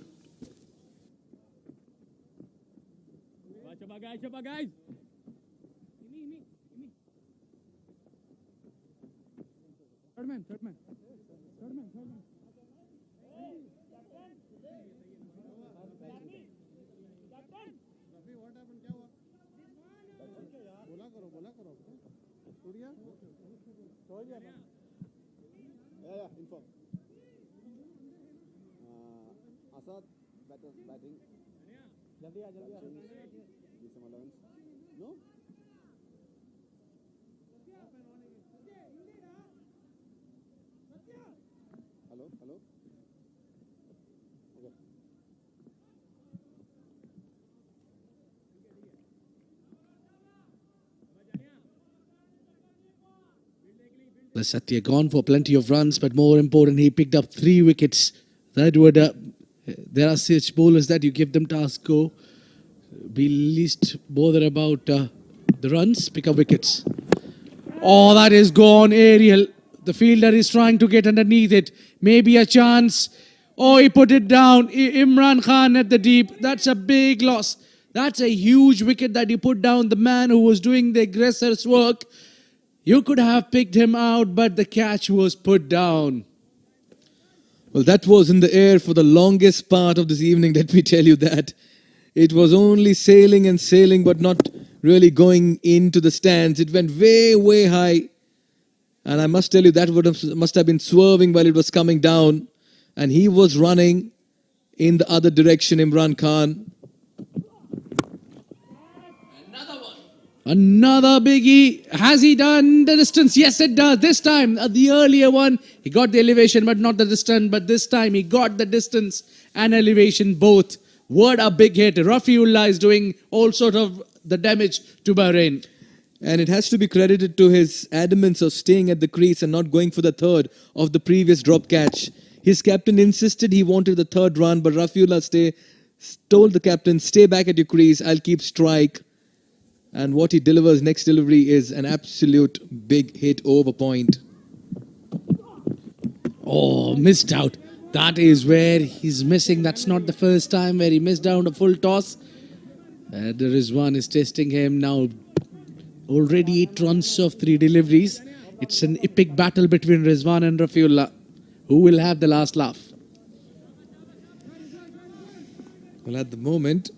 Asad batting. Jaldi aa. Give some allowance. No? Hello? Okay. Satya gone for plenty of runs, but more important, he picked up 3 wickets. That would there are such bowlers that you give them task, go, be least bothered about the runs, pick up wickets. Oh, that is gone aerial. The fielder is trying to get underneath it. Maybe a chance. Oh, he put it down. Imran Khan at the deep. That's a big loss. That's a huge wicket that he put down. The man who was doing the aggressor's work. You could have picked him out, but the catch was put down. Well, that was in the air for the longest part of this evening, let me tell you that. It was only sailing and sailing, but not really going into the stands. It went way, way high. And I must tell you, that must have been swerving while it was coming down. And he was running in the other direction, Imran Khan. Another biggie. Has he done the distance? Yes, it does. This time, the earlier one, he got the elevation, but not the distance. But this time, he got the distance and elevation both. What a big hit. Rafiullah is doing all sort of the damage to Bahrain. And it has to be credited to his adamance of staying at the crease and not going for the third of the previous drop catch. His captain insisted he wanted the 3rd run, but Rafiullah told the captain, stay back at your crease, I'll keep strike. And what he delivers, next delivery, is an absolute big hit over point. Oh, missed out. That is where he's missing. That's not the first time where he missed out a full toss. Rizwan is testing him now. Already 8 runs of 3 deliveries. It's an epic battle between Rizwan and Rafiullah. Who will have the last laugh? Well, at the moment,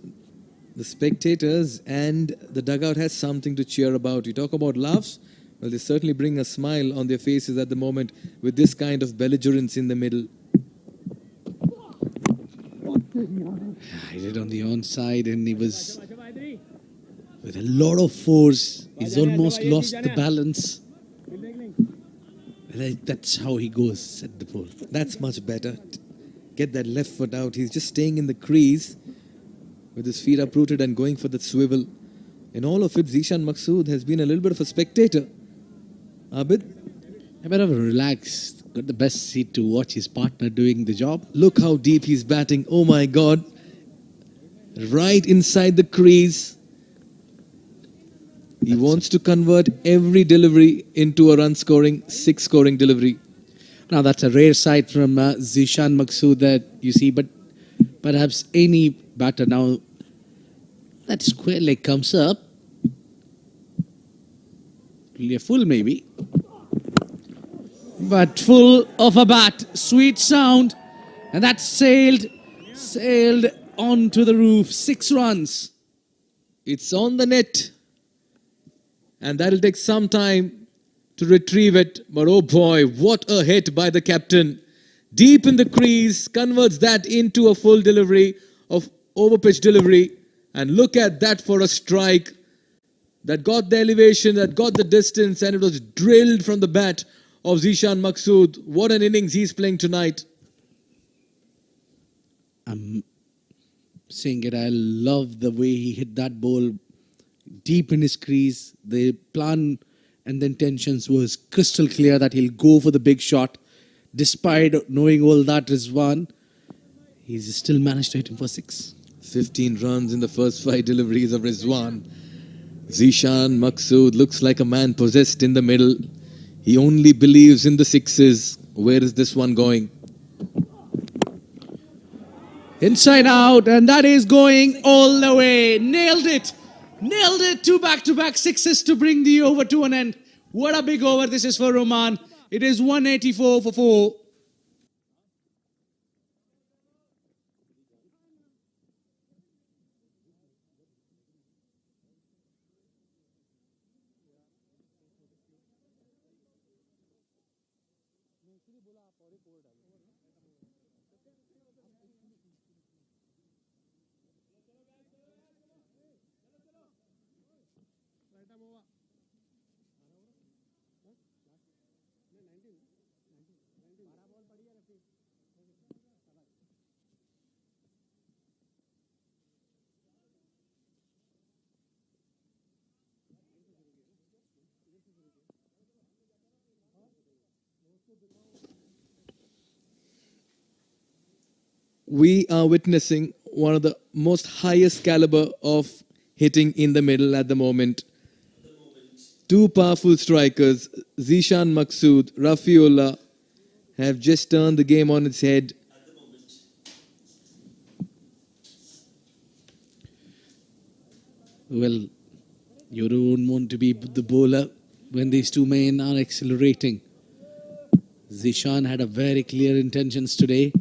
the spectators and the dugout has something to cheer about. You talk about laughs, well, they certainly bring a smile on their faces at the moment with this kind of belligerence in the middle. He did on the onside and he was with a lot of force. He's almost lost the balance. That's how he goes at the pole. That's much better. Get that left foot out. He's just staying in the crease with his feet uprooted and going for the swivel. In all of it, Zishan Maqsood has been a little bit of a spectator. Abid? A bit of a relax. Got the best seat to watch his partner doing the job. Look how deep he's batting. Oh my God. Right inside the crease. He wants to convert every delivery into a run-scoring, six-scoring delivery. Now that's a rare sight from Zishan Maqsood that you see, but perhaps any batter now, that square leg comes up. Only a full maybe. But full of a bat, sweet sound, and that sailed onto the roof. 6 runs. It's on the net. And that'll take some time to retrieve it. But oh boy, what a hit by the captain. Deep in the crease, converts that into a full delivery of overpitch delivery. And look at that for a strike. That got the elevation, that got the distance, and it was drilled from the bat of Zishan Maqsood. What an innings he's playing tonight. I'm saying it, I love the way he hit that ball deep in his crease. The plan and the intentions was crystal clear that he'll go for the big shot. Despite knowing all that, Rizwan, he's still managed to hit him for 6. 15 runs in the first 5 deliveries of Rizwan. Zishan Maqsood looks like a man possessed in the middle. He only believes in the sixes. Where is this one going? Inside out, and that is going all the way. Nailed it. Nailed it. 2 back-to-back sixes to bring the over to an end. What a big over this is for Oman. It is 184 for 4. We are witnessing one of the most highest caliber of hitting in the middle at the moment. 2 powerful strikers, Zishan Maqsood, Rafiullah, have just turned the game on its head. Well, you don't want to be the bowler when these two men are accelerating. Zishan had a very clear intentions today.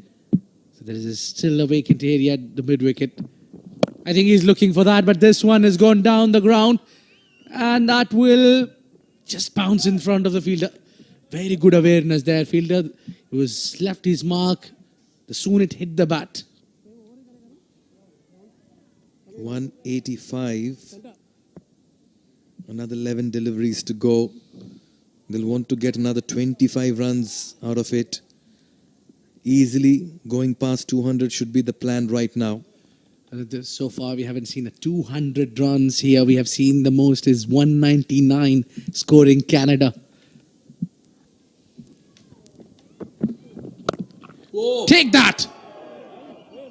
So there is still a vacant area at the mid-wicket. I think he's looking for that, but this one has gone down the ground. And that will just bounce in front of the fielder. Very good awareness there, fielder. He was left his mark the soon it hit the bat. 185. Another 11 deliveries to go. They'll want to get another 25 runs out of it. Easily going past 200 should be the plan right now. So far, we haven't seen a 200 runs here. We have seen the most is 199 scoring Canada. Whoa. Take that!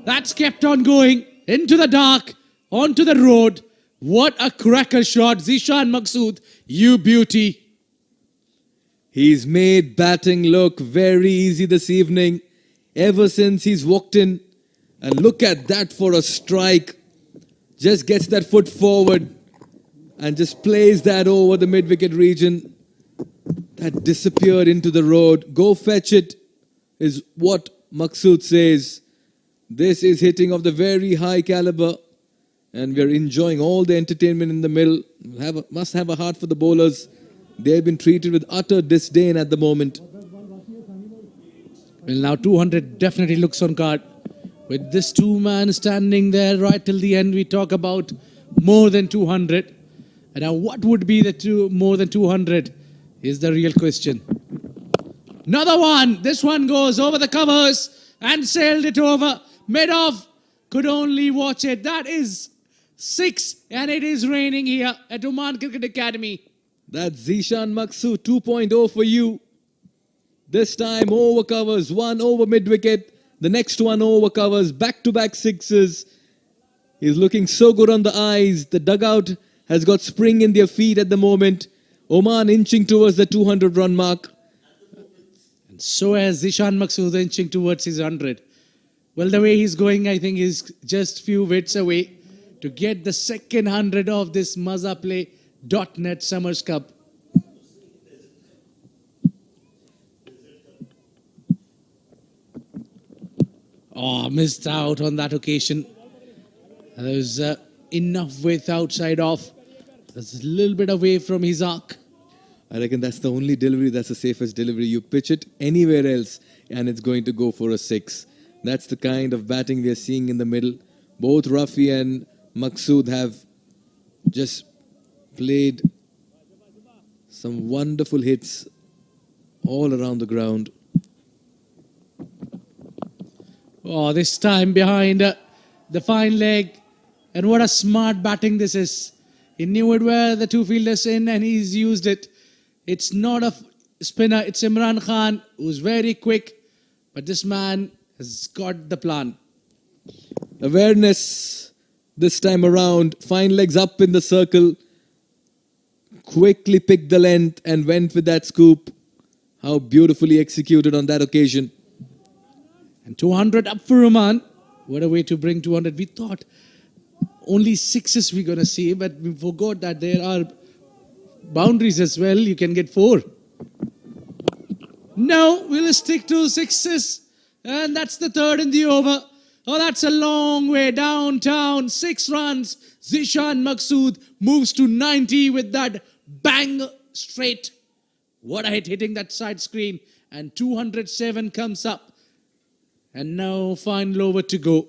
That's kept on going into the dark, onto the road. What a cracker shot. Zishan Maqsood, you beauty. He's made batting look very easy this evening. Ever since he's walked in. And look at that for a strike. Just gets that foot forward and just plays that over the mid-wicket region. That disappeared into the road. Go fetch it is what Maqsood says. This is hitting of the very high caliber, and we're enjoying all the entertainment in the middle. Must have a heart for the bowlers. They've been treated with utter disdain at the moment. Well, now 200 definitely looks on card. With this two-man standing there right till the end, we talk about more than 200. And now what would be the more than 200 is the real question. Another one. This one goes over the covers and sailed it over. Mid-off could only watch it. That is 6, and it is raining here at Oman Cricket Academy. That's Zishan Maqsood 2.0 for you. This time over covers, one over mid-wicket. The next one over covers, back-to-back sixes. He's looking so good on the eyes. The dugout has got spring in their feet at the moment. Oman inching towards the 200-run mark. And so has Zishan Maqsood inching towards his 100. Well, the way he's going, I think he's just few wickets away to get the second 100 of this Mazaplay.net Summers Cup. Oh, missed out on that occasion. There was enough width outside off. That's a little bit away from his arc. I reckon that's the only delivery that's the safest delivery. You pitch it anywhere else and it's going to go for a 6. That's the kind of batting we are seeing in the middle. Both Rafi and Maqsood have just played some wonderful hits all around the ground. Oh, this time behind the fine leg. And what a smart batting this is. He knew it where the two fielders in and he's used it. It's not a spinner, it's Imran Khan who's very quick. But this man has got the plan. Awareness this time around. Fine legs up in the circle. Quickly picked the length and went with that scoop. How beautifully executed on that occasion. And 200 up for Oman. What a way to bring 200. We thought only 6s we're going to see, but we forgot that there are boundaries as well. You can get 4. No, we'll stick to 6s. And that's the third in the over. Oh, that's a long way downtown. 6 runs. Zishan Maqsood moves to 90 with that bang straight. What a hit hitting that side screen. And 207 comes up. And now final over to go.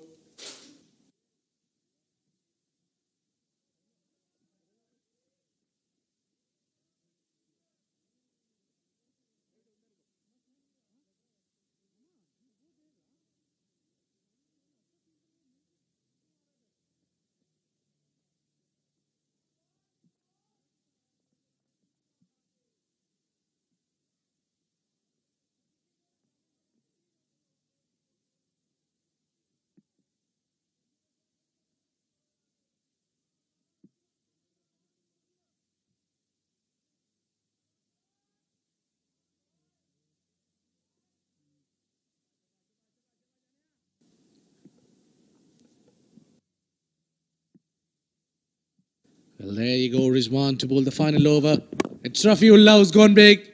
Well, there you go, Rizwan to bowl the final over. It's Rafiullah who's gone big.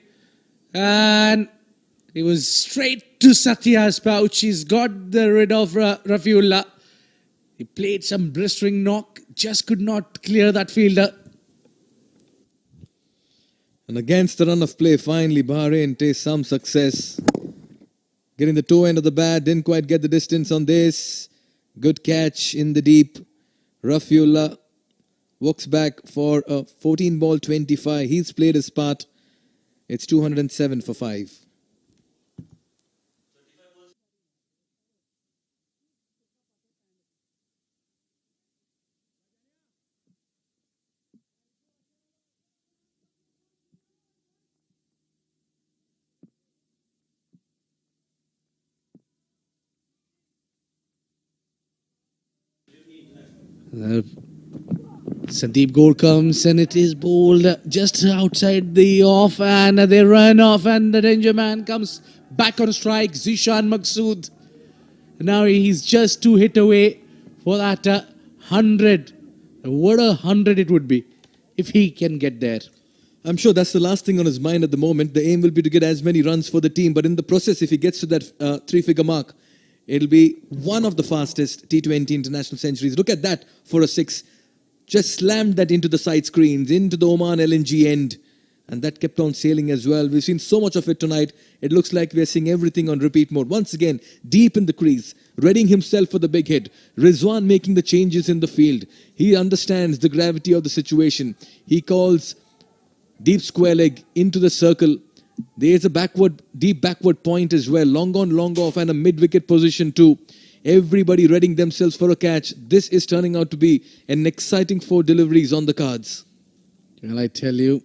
And it was straight to Satya's pouch. He's got rid of Rafiullah. He played some blistering knock. Just could not clear that fielder. And against the run of play, finally Bahrain tastes some success. Getting the toe end of the bat, didn't quite get the distance on this. Good catch in the deep. Rafiullah walks back for a 14 ball 25. He's played his part. It's 207 for 5. Sandeep Gaur comes and it is bowled just outside the off and they run off and the danger man comes back on strike. Zishan Maqsood. Now he's just 2 hit away for that 100. What a 100 it would be if he can get there. I'm sure that's the last thing on his mind at the moment. The aim will be to get as many runs for the team. But in the process, if he gets to that three-figure mark, it'll be one of the fastest T20 international centuries. Look at that for a 6. Just slammed that into the side screens, into the Oman LNG end. And that kept on sailing as well. We've seen so much of it tonight. It looks like we're seeing everything on repeat mode. Once again, deep in the crease, readying himself for the big hit. Rizwan making the changes in the field. He understands the gravity of the situation. He calls deep square leg into the circle. There's a deep backward point as well. Long on, long off, and a mid-wicket position too. Everybody readying themselves for a catch. This is turning out to be an exciting 4 deliveries on the cards. Well, I tell you,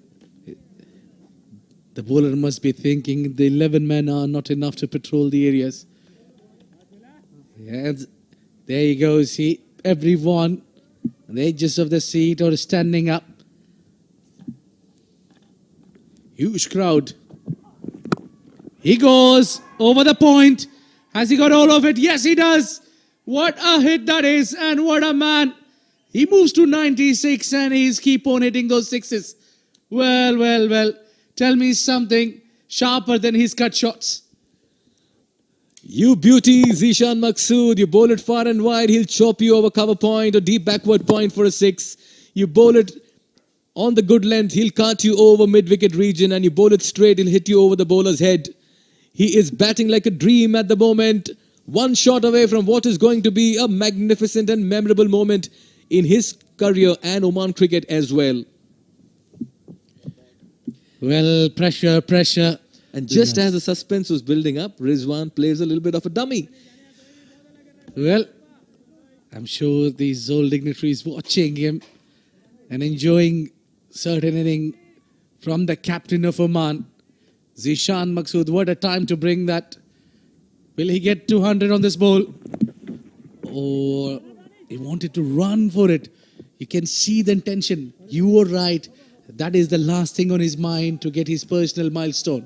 the bowler must be thinking the 11 men are not enough to patrol the areas. And there you go. See, everyone on the edges of the seat or standing up. Huge crowd. He goes over the point. Has he got all of it? Yes, he does. What a hit that is, and what a man. He moves to 96 and he's keep on hitting those 6s. Well. Tell me something sharper than his cut shots. You beauty, Zishan Maqsood. You bowl it far and wide, he'll chop you over cover point or deep backward point for a 6. You bowl it on the good length, he'll cut you over mid-wicket region, and you bowl it straight, he'll hit you over the bowler's head. He is batting like a dream at the moment. One shot away from what is going to be a magnificent and memorable moment in his career and Oman cricket as well. Well, pressure. And just as the suspense was building up, Rizwan plays a little bit of a dummy. Well, I'm sure these old dignitaries watching him and enjoying certain inning from the captain of Oman, Zishan Maqsood. What a time to bring that. Will he get 200 on this ball? Or he wanted to run for it. You can see the intention. You were right. That is the last thing on his mind to get his personal milestone.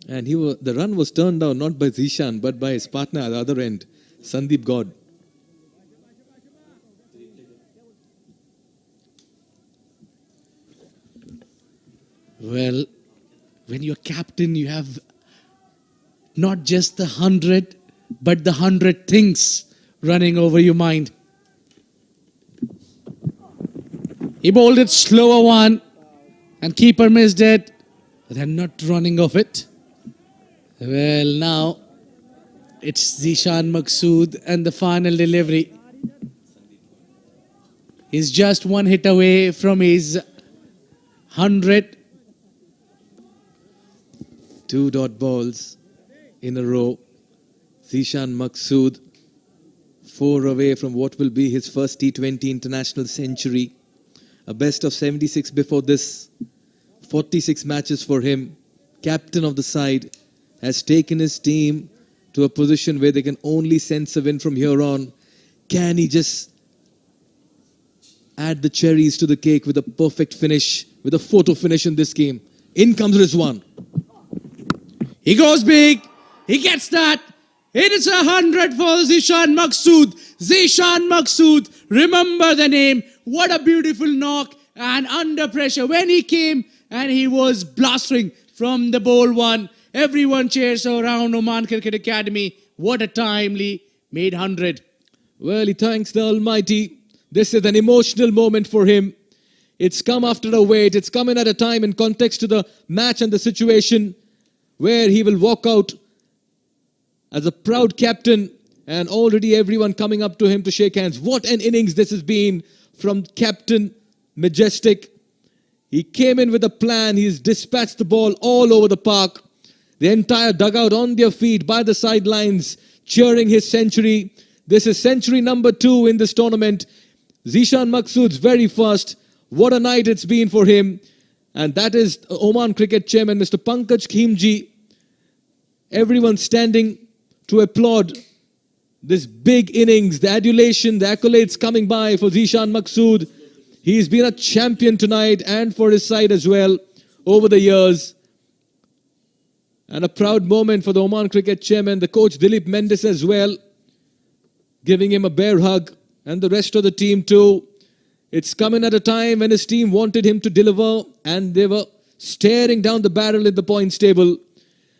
And the run was turned down not by Zishan but by his partner at the other end, Sandeep God. Well, when you're captain, you have not just the 100, but the 100 things running over your mind. He bowled it slower one, and keeper missed it. They're not running off it. Well, now it's Zishan Maqsood and the final delivery. He's just one hit away from his 100. 2 dot balls in a row. Zishan Maqsood 4 away from what will be his first T20 international century. A best of 76 before this. 46 matches for him. Captain of the side. Has taken his team to a position where they can only sense a win from here on. Can he just add the cherries to the cake with a perfect finish, with a photo finish in this game? In comes Rizwan. He goes big. He gets that. It is 100 for Zishan Maqsood. Zishan Maqsood. Remember the name. What a beautiful knock. And under pressure when he came and he was blastering from the ball one. Everyone cheers around Oman Cricket Academy. What a timely made 100. Well, he thanks the Almighty. This is an emotional moment for him. It's come after a wait. It's come in at a time in context to the match and the situation where he will walk out as a proud captain, and already everyone coming up to him to shake hands. What an innings this has been from Captain Majestic. He came in with a plan. He's dispatched the ball all over the park. The entire dugout on their feet by the sidelines, cheering his century. This is century number 2 in this tournament. Zishan Maqsood's very first. What a night it's been for him. And that is Oman Cricket Chairman, Mr. Pankaj Khimji. Everyone standing to applaud this big innings, the adulation, the accolades coming by for Zishan Maqsood. He's been a champion tonight and for his side as well over the years. And a proud moment for the Oman Cricket Chairman, the coach Dilip Mendes as well, giving him a bear hug, and the rest of the team too. It's coming at a time when his team wanted him to deliver and they were staring down the barrel in the points table.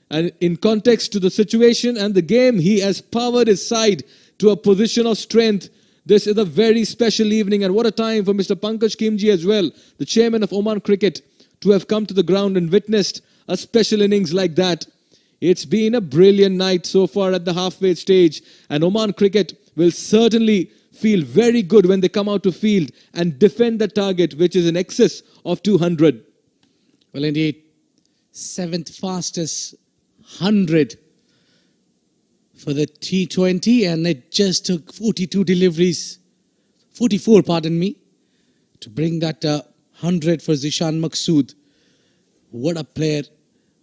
And in context to the situation and the game, he has powered his side to a position of strength. This is a very special evening, and what a time for Mr. Pankaj Kimji as well, the chairman of Oman Cricket, to have come to the ground and witnessed a special innings like that. It's been a brilliant night so far at the halfway stage, and Oman Cricket will certainly feel very good when they come out to field and defend the target, which is in excess of 200. Well, indeed, seventh fastest 100 for the T20, and it just took 44, pardon me, to bring that 100 for Zishan Maqsood. What a player.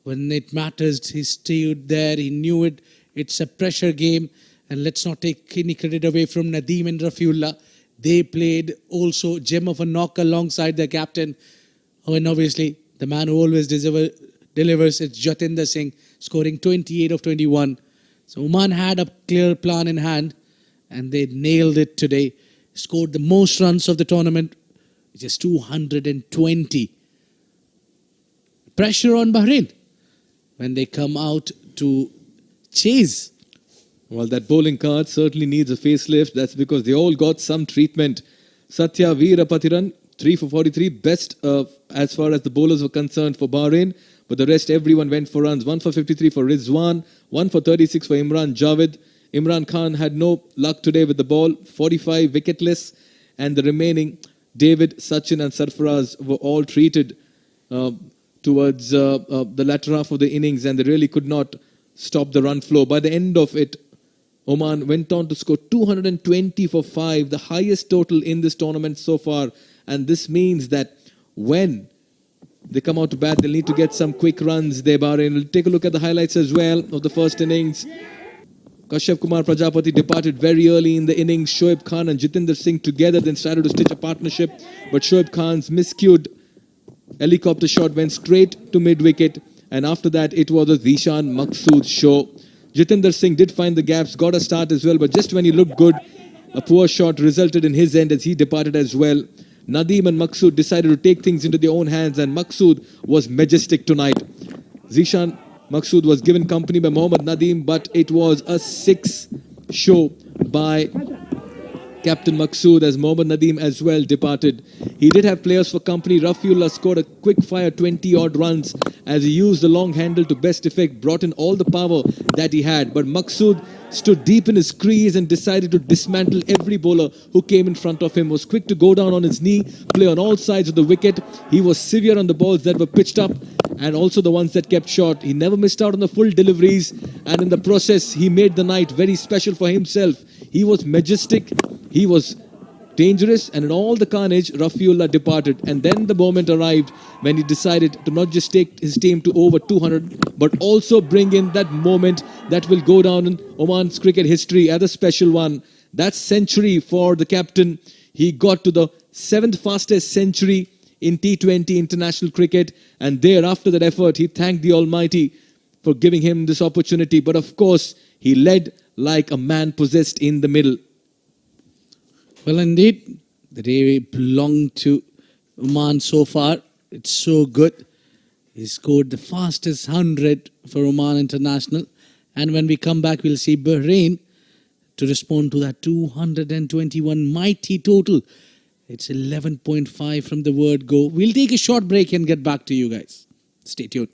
When it matters, he stayed there, he knew it. It's a pressure game, and let's not take any credit away from Nadeem and Rafiullah. They played also gem of a knock alongside their captain. Oh, and obviously, the man who always delivers, it's Jatinder Singh, scoring 28 of 21. So Oman had a clear plan in hand, and they nailed it today. Scored the most runs of the tournament, which is 220. Pressure on Bahrain when they come out to chase. Well, that bowling card certainly needs a facelift. That's because they all got some treatment. Satya Veerapathiran, 3 for 43, best as far as the bowlers were concerned for Bahrain. But the rest, everyone went for runs. 1 for 53 for Rizwan, 1 for 36 for Imran Javed. Imran Khan had no luck today with the ball, 45 wicketless. And the remaining, David, Sachin and Sarfaraz were all treated towards the latter half of the innings, and they really could not stop the run flow. By the end of it, Oman went on to score 220 for 5, the highest total in this tournament so far. And this means that when they come out to bat, they'll need to get some quick runs there, Bahrain. We'll take a look at the highlights as well of the first innings. Kashyap Kumar Prajapati departed very early in the innings. Shoaib Khan and Jitinder Singh together then started to stitch a partnership. But Shoaib Khan's miscued helicopter shot went straight to mid-wicket. And after that, it was a Zishan Maqsood show. Jitinder Singh did find the gaps, got a start as well. But just when he looked good, a poor shot resulted in his end as he departed as well. Nadeem and Maqsood decided to take things into their own hands, and Maqsood was majestic tonight. Zishan Maqsood was given company by Mohammad Nadeem, but it was a 6 show by Captain Maqsood as Mohammad Nadeem as well departed. He did have players for company. Rafiullah scored a quick fire 20-odd runs as he used the long handle to best effect, brought in all the power that he had. But Maqsood stood deep in his crease and decided to dismantle every bowler who came in front of him. Was quick to go down on his knee, play on all sides of the wicket. He was severe on the balls that were pitched up and also the ones that kept short. He never missed out on the full deliveries, and in the process, he made the night very special for himself. He was majestic, he was dangerous, and in all the carnage, Rafiullah departed. And then the moment arrived when he decided to not just take his team to over 200, but also bring in that moment that will go down in Oman's cricket history as a special one. That century for the captain. He got to the 7th fastest century in T20 international cricket, and there, after that effort, he thanked the Almighty for giving him this opportunity. But of course, he led like a man possessed in the middle. Well, indeed, the day belonged to Oman so far. It's so good. He scored the fastest 100 for Oman International. And when we come back, we'll see Bahrain to respond to that 221 mighty total. It's 11.5 from the word go. We'll take a short break and get back to you guys. Stay tuned.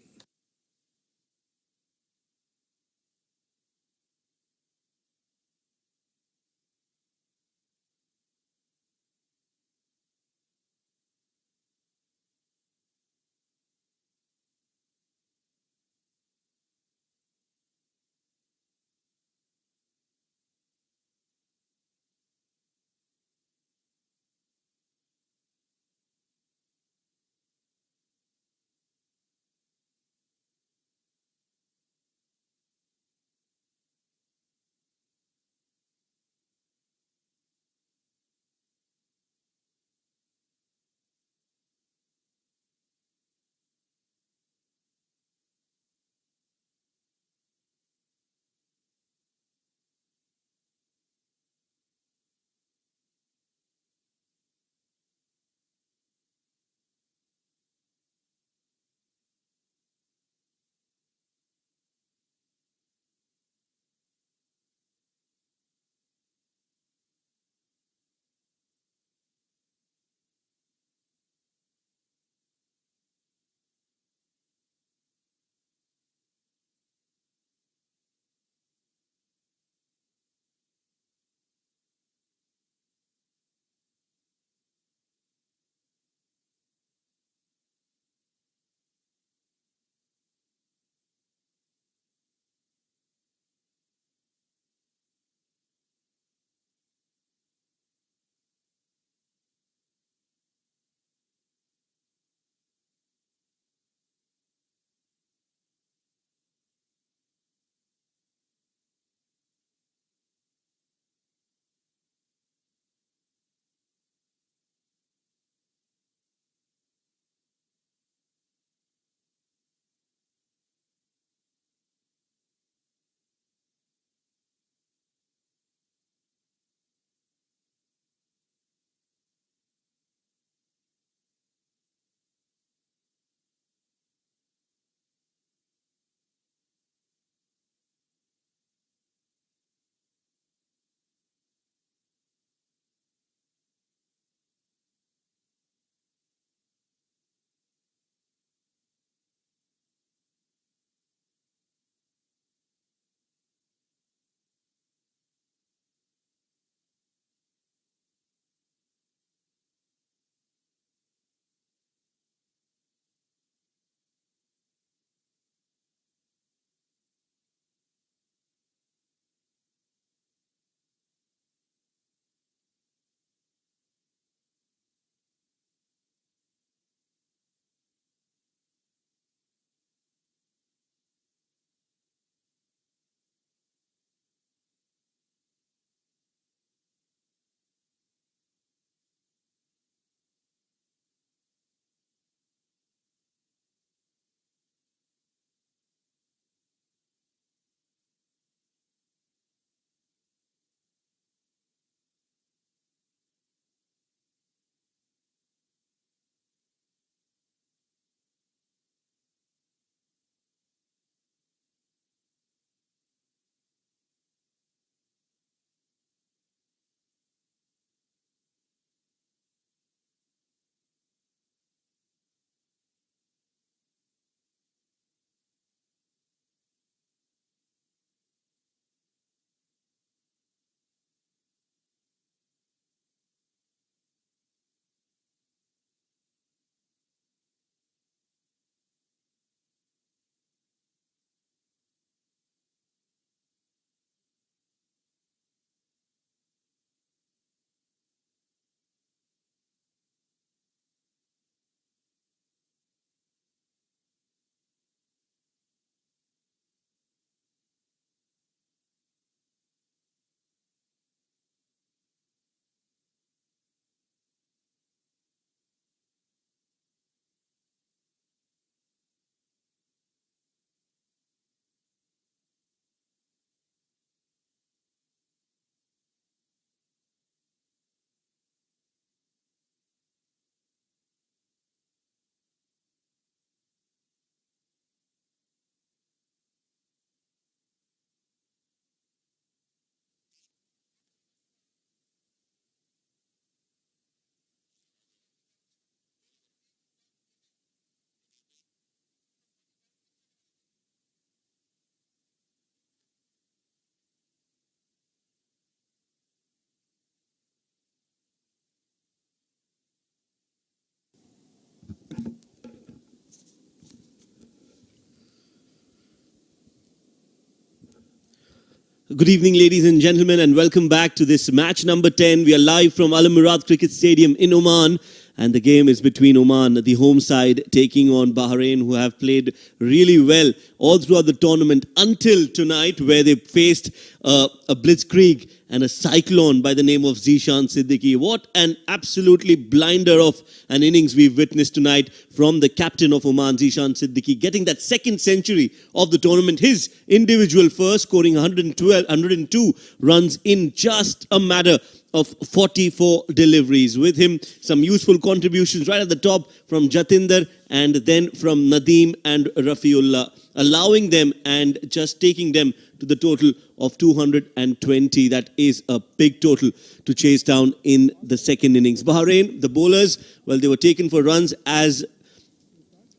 Good evening, ladies and gentlemen, and welcome back to this match number 10. We are live from Al Murad Cricket Stadium in Oman, and the game is between Oman, the home side, taking on Bahrain, who have played really well all throughout the tournament until tonight, where they faced a blitzkrieg and a cyclone by the name of Zishan Siddiqui. What an absolutely blinder of an innings we've witnessed tonight from the captain of Oman, Zishan Siddiqui, getting that second century of the tournament, his individual first, scoring 102 runs in just a matter of 44 deliveries. With him, some useful contributions right at the top from Jatinder and then from Nadeem and Rafiullah, allowing them and just taking them to the total of 220. That is a big total to chase down in the second innings. Bahrain, the bowlers, well, they were taken for runs as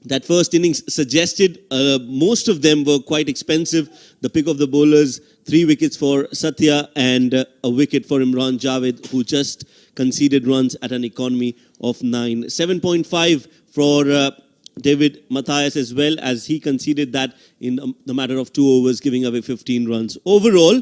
that first innings suggested. Most of them were quite expensive. The pick of the bowlers, 3 wickets for Satya and a wicket for Imran Javed, who just conceded runs at an economy of 9. 7.5 for David Matthias as well, as he conceded that in the matter of 2 overs, giving away 15 runs. Overall,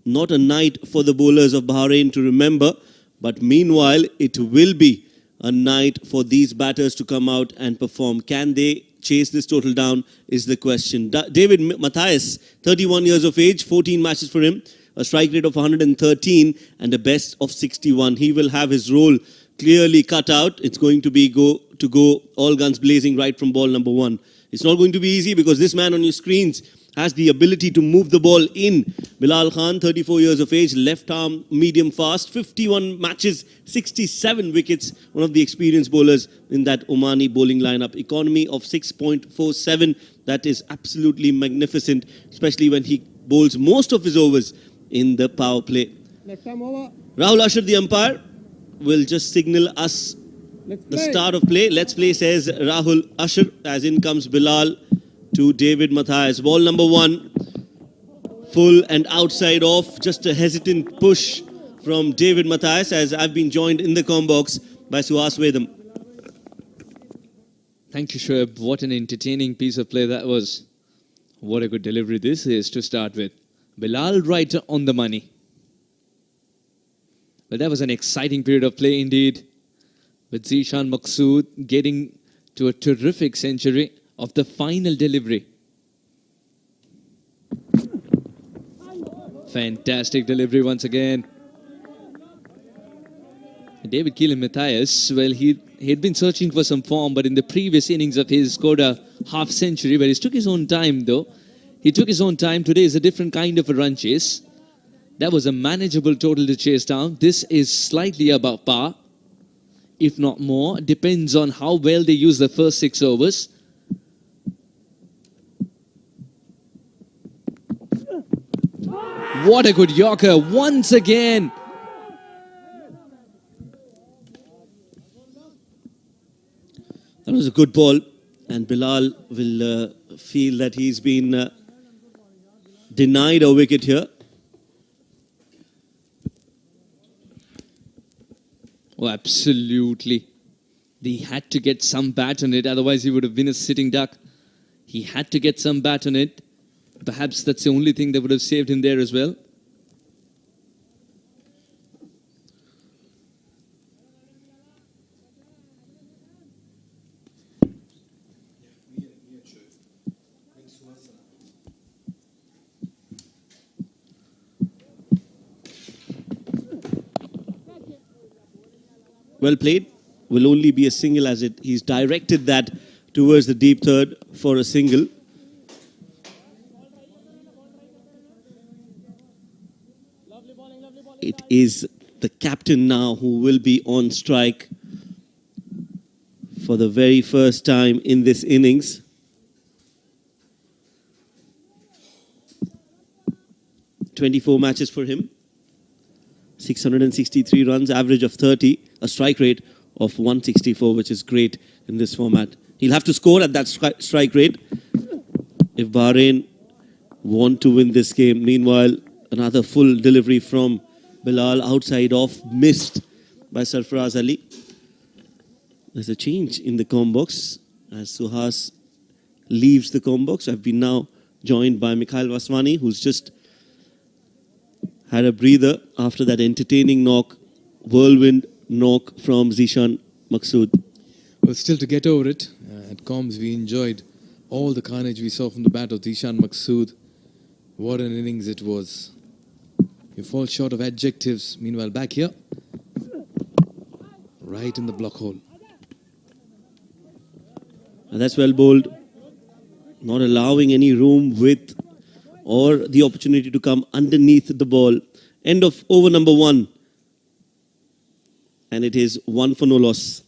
not a night for the bowlers of Bahrain to remember, but meanwhile, it will be a night for these batters to come out and perform. Can they chase this total down is the question. David Matthias, 31 years of age, 14 matches for him, a strike rate of 113 and a best of 61. He will have his role clearly cut out. It's going to be go all guns blazing right from ball number 1. It's not going to be easy because this man on your screens has the ability to move the ball in. Bilal Khan, 34 years of age, left arm, medium fast, 51 matches, 67 wickets, one of the experienced bowlers in that Omani bowling lineup. Economy of 6.47, that is absolutely magnificent, especially when he bowls most of his overs in the power play. Rahul Ashar, the umpire, will just signal us the start of play. Let's play, says Rahul Ashar, as in comes Bilal to David Matthias. Ball number 1, full and outside off. Just a hesitant push from David Matthias, as I've been joined in the comm box by Suhas Vedam. Thank you, Shoaib. What an entertaining piece of play that was. What a good delivery this is to start with. Bilal right on the money. Well, that was an exciting period of play indeed, with Zishan Maqsood getting to a terrific century of the final delivery. Fantastic delivery once again. David Keelan Matthias, well, he'd been searching for some form, but in the previous innings of his scored a half century, where he took his own time though. He took his own time. Today is a different kind of a run chase. That was a manageable total to chase down. This is slightly above par, if not more. Depends on how well they use the first 6 overs. What a good Yorker once again. That was a good ball, and Bilal will feel that he's been denied a wicket here. Oh, absolutely. He had to get some bat on it, otherwise he would have been a sitting duck. He had to get some bat on it. Perhaps that's the only thing that would have saved him there as well. Well played. Will only be a single, as he's directed that towards the deep third for a single. It is the captain now who will be on strike for the very first time in this innings. "24 matches for him, 663 runs, average of 30, a strike rate of 164, which is great in this format. He'll have to score at that strike rate if Bahrain want to win this game. Meanwhile, another full delivery from Bilal, outside off, missed by Sarfaraz Ali. There's a change in the comm box as Suhas leaves the comm box. I've been now joined by Mikhail Vaswani, who's just had a breather after that entertaining knock, whirlwind knock from Zishan Maqsood. Well, still to get over it, at Coms we enjoyed all the carnage we saw from the bat of Zishan Maqsood. What an innings it was. You fall short of adjectives. Meanwhile, back here, right in the block hole. And that's well bowled. Not allowing any room width or the opportunity to come underneath the ball. End of over number 1. And it is 1 for no loss.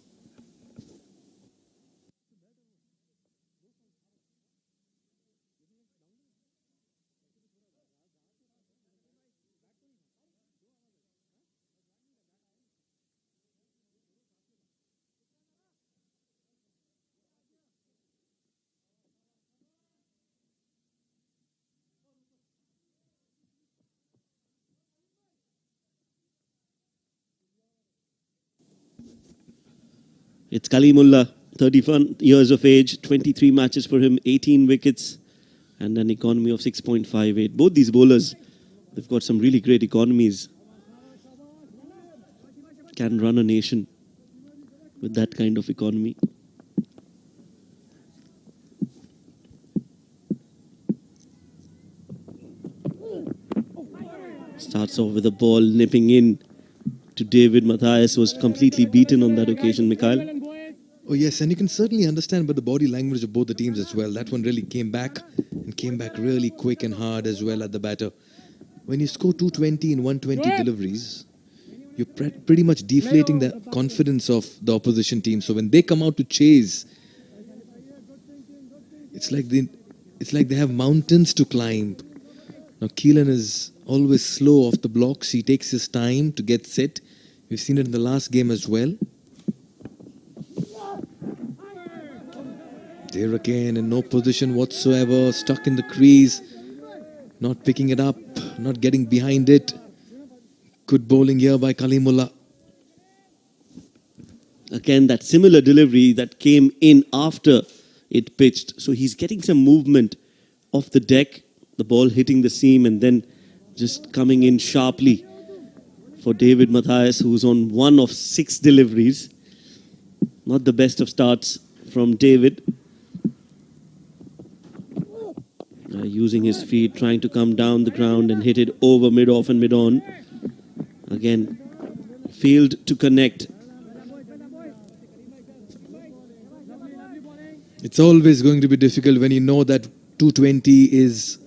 It's Kalimullah, 31 years of age, 23 matches for him, 18 wickets, and an economy of 6.58. Both these bowlers, they've got some really great economies. Can run a nation with that kind of economy. Starts off with a ball nipping in to David Matthias, who was completely beaten on that occasion, Mikhail. Oh yes, and you can certainly understand by the body language of both the teams as well. That one really came back really quick and hard as well at the batter. When you score 220 in 120 deliveries, you're pretty much deflating the confidence of the opposition team. So when they come out to chase, it's like they have mountains to climb. Now Keelan is always slow off the blocks. He takes his time to get set. We've seen it in the last game as well. There again, in no position whatsoever, stuck in the crease, not picking it up, not getting behind it. Good bowling here by Kalimullah. Again, that similar delivery that came in after it pitched. So he's getting some movement off the deck, the ball hitting the seam and then just coming in sharply for David Matthias, who's on 1 of 6 deliveries. Not the best of starts from David. Using his feet, trying to come down the ground and hit it over mid-off and mid-on. Again, failed to connect. It's always going to be difficult when you know that 220 is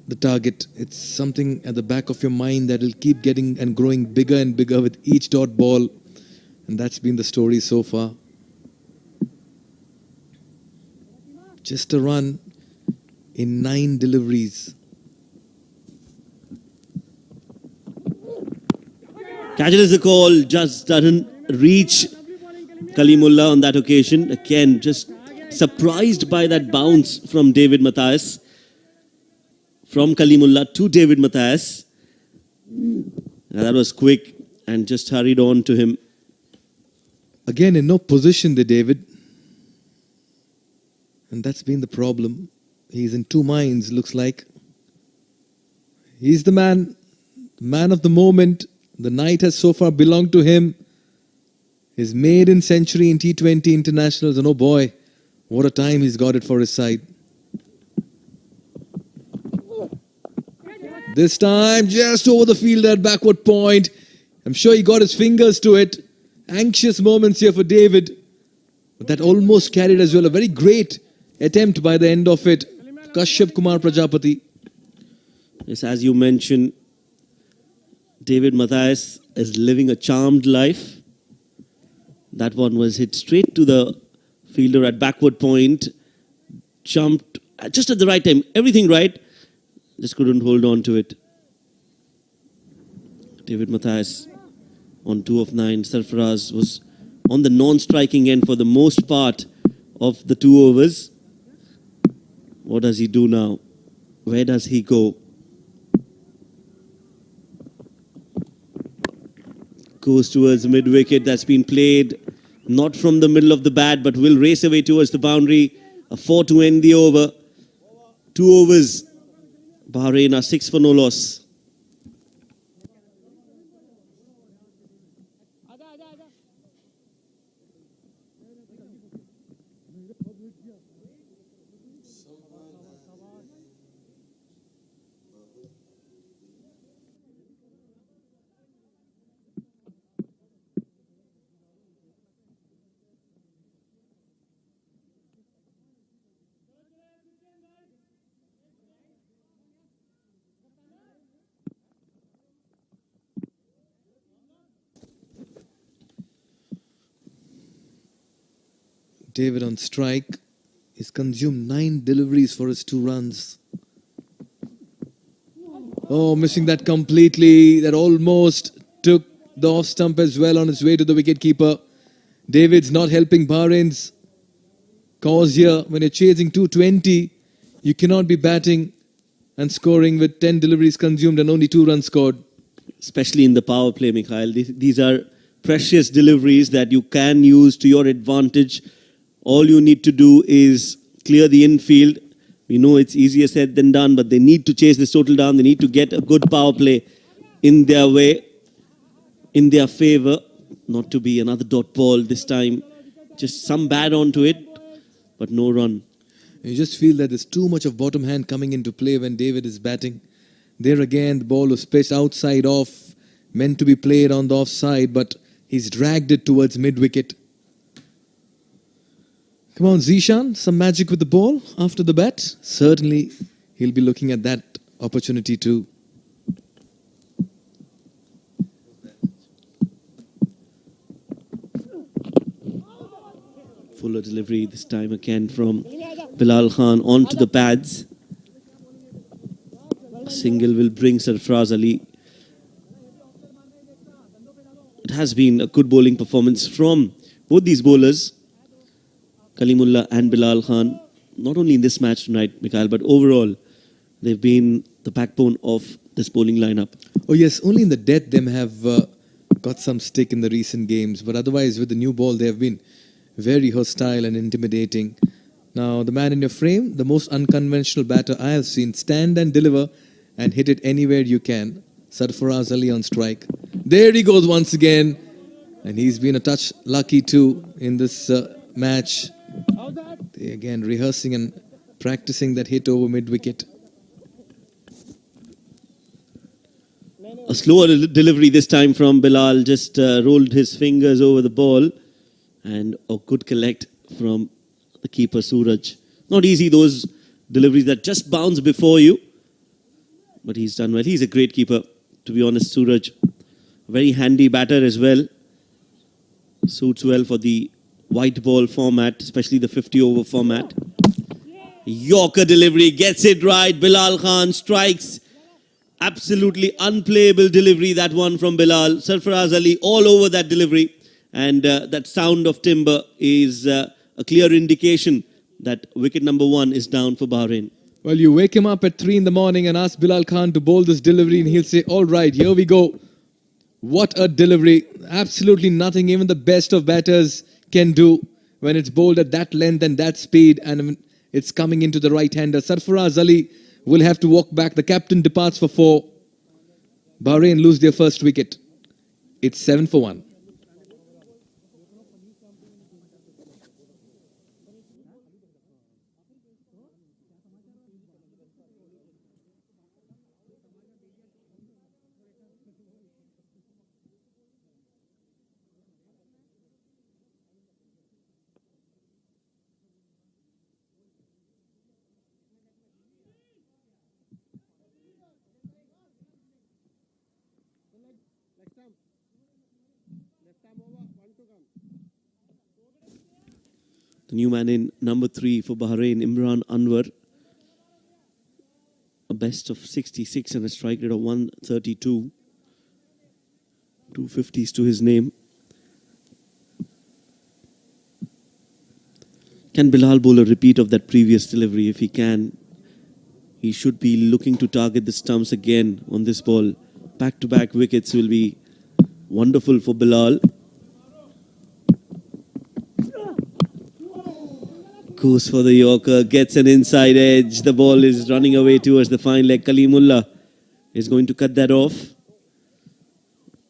the target. It's something at the back of your mind that will keep getting and growing bigger and bigger with each dot ball. And that's been the story so far. Just a run in 9 deliveries. Catches the call, just doesn't reach Kalimullah on that occasion. Again, just surprised by that bounce from David Matthias. From Kalimullah to David Matthias. That was quick and just hurried on to him. Again, in no position there, David. And that's been the problem. He's in 2 minds, looks like. He's the man of the moment. The night has so far belonged to him. His maiden century in T20 internationals. And oh boy, what a time he's got it for his side. This time, just over the field at backward point. I'm sure he got his fingers to it. Anxious moments here for David. But that almost carried as well. A very great attempt by the end of it. Kashyap Kumar Prajapati. Yes, as you mentioned, David Matthias is living a charmed life. That one was hit straight to the fielder at backward point. Jumped just at the right time. Everything right. Just couldn't hold on to it. David Matthias on 2 of 9. Sarfaraz was on the non-striking end for the most part of the 2 overs. What does he do now? Where does he go? Goes towards mid-wicket. That's been played not from the middle of the bat, but will race away towards the boundary. A 4 to end the over. 2 overs Bahrain are 6 for no loss. David on strike. He's consumed 9 deliveries for his 2 runs. Oh, missing that completely. That almost took the off stump as well on its way to the wicketkeeper. David's not helping Bahrain's cause here. When you're chasing 220, you cannot be batting and scoring with 10 deliveries consumed and only 2 runs scored. Especially in the power play, Mikhail. These are precious deliveries that you can use to your advantage. All you need to do is clear the infield. We know it's easier said than done, but they need to chase this total down. They need to get a good power play in their way, in their favour. Not to be another dot ball this time. Just some bat onto it, but no run. You just feel that there's too much of bottom hand coming into play when David is batting. There again, the ball was pitched outside off, meant to be played on the offside, but he's dragged it towards mid-wicket. Come on, Zishan, some magic with the ball after the bat. Certainly, he'll be looking at that opportunity too. Fuller delivery this time again from Bilal Khan onto the pads. A single will bring Sarfraz Ali. It has been a good bowling performance from both these bowlers, Kalimullah and Bilal Khan. Not only in this match tonight, Mikhail, but overall, they've been the backbone of this bowling lineup. Oh yes, only in the death them have got some stick in the recent games, but otherwise with the new ball they have been very hostile and intimidating. Now the man in your frame, the most unconventional batter I have seen, stand and deliver and hit it anywhere you can. Sarfaraz Ali on strike. There he goes once again, and he's been a touch lucky too in this match. They again rehearsing and practicing that hit over mid-wicket. A slower delivery this time from Bilal, just rolled his fingers over the ball, and a good collect from the keeper Suraj. Not easy, those deliveries that just bounce before you, but he's done well. He's a great keeper, to be honest, Suraj. A very handy batter as well. Suits well for the white ball format, especially the 50 over format. Yorker delivery, gets it right. Bilal Khan strikes. Absolutely unplayable delivery, that one from Bilal. Sarfaraz Ali all over that delivery. And that sound of timber is a clear indication that wicket number 1 is down for Bahrain. Well, you wake him up at 3 in the morning and ask Bilal Khan to bowl this delivery and he'll say, all right, here we go. What a delivery. Absolutely nothing even the best of batters can do when it's bowled at that length and that speed and it's coming into the right-hander. Sarfaraz Ali will have to walk back. The captain departs for 4. Bahrain lose their first wicket. It's 7 for 1. The new man in number 3 for Bahrain, Imran Anwar. A best of 66 and a strike rate of 132. 250s to his name. Can Bilal bowl a repeat of that previous delivery? If he can, he should be looking to target the stumps again on this ball. Back-to-back wickets will be wonderful for Bilal. Goes for the Yorker, gets an inside edge. The ball is running away towards the fine leg. Kalimullah is going to cut that off.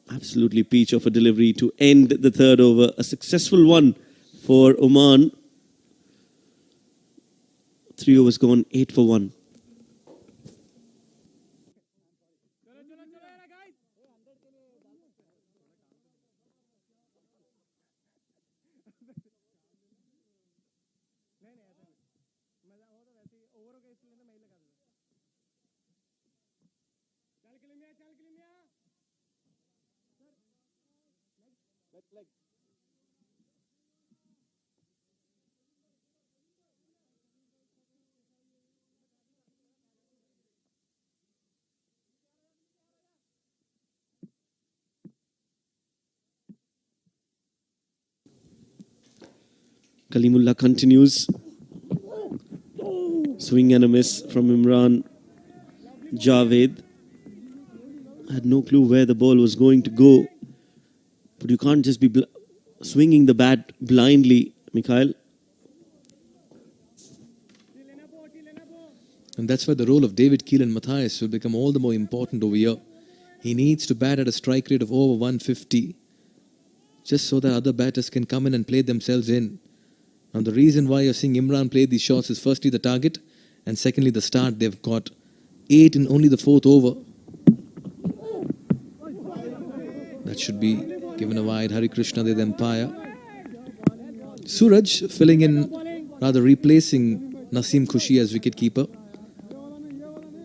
Absolutely peach of a delivery to end the third over. A successful one for Oman. 3 overs gone, 8 for 1. Kalimullah continues. Swing and a miss from Imran Javed. Had no clue where the ball was going to go. But you can't just be swinging the bat blindly, Mikhail. And that's why the role of David Keelan Matthias will become all the more important over here. He needs to bat at a strike rate of over 150, just so that other batters can come in and play themselves in. Now the reason why you're seeing Imran play these shots is firstly the target, and secondly the start. They've got 8 in only the 4th over. That should be given a wide. Hari Krishna, the umpire. Suraj filling in, rather replacing Naseem Khushi as wicketkeeper.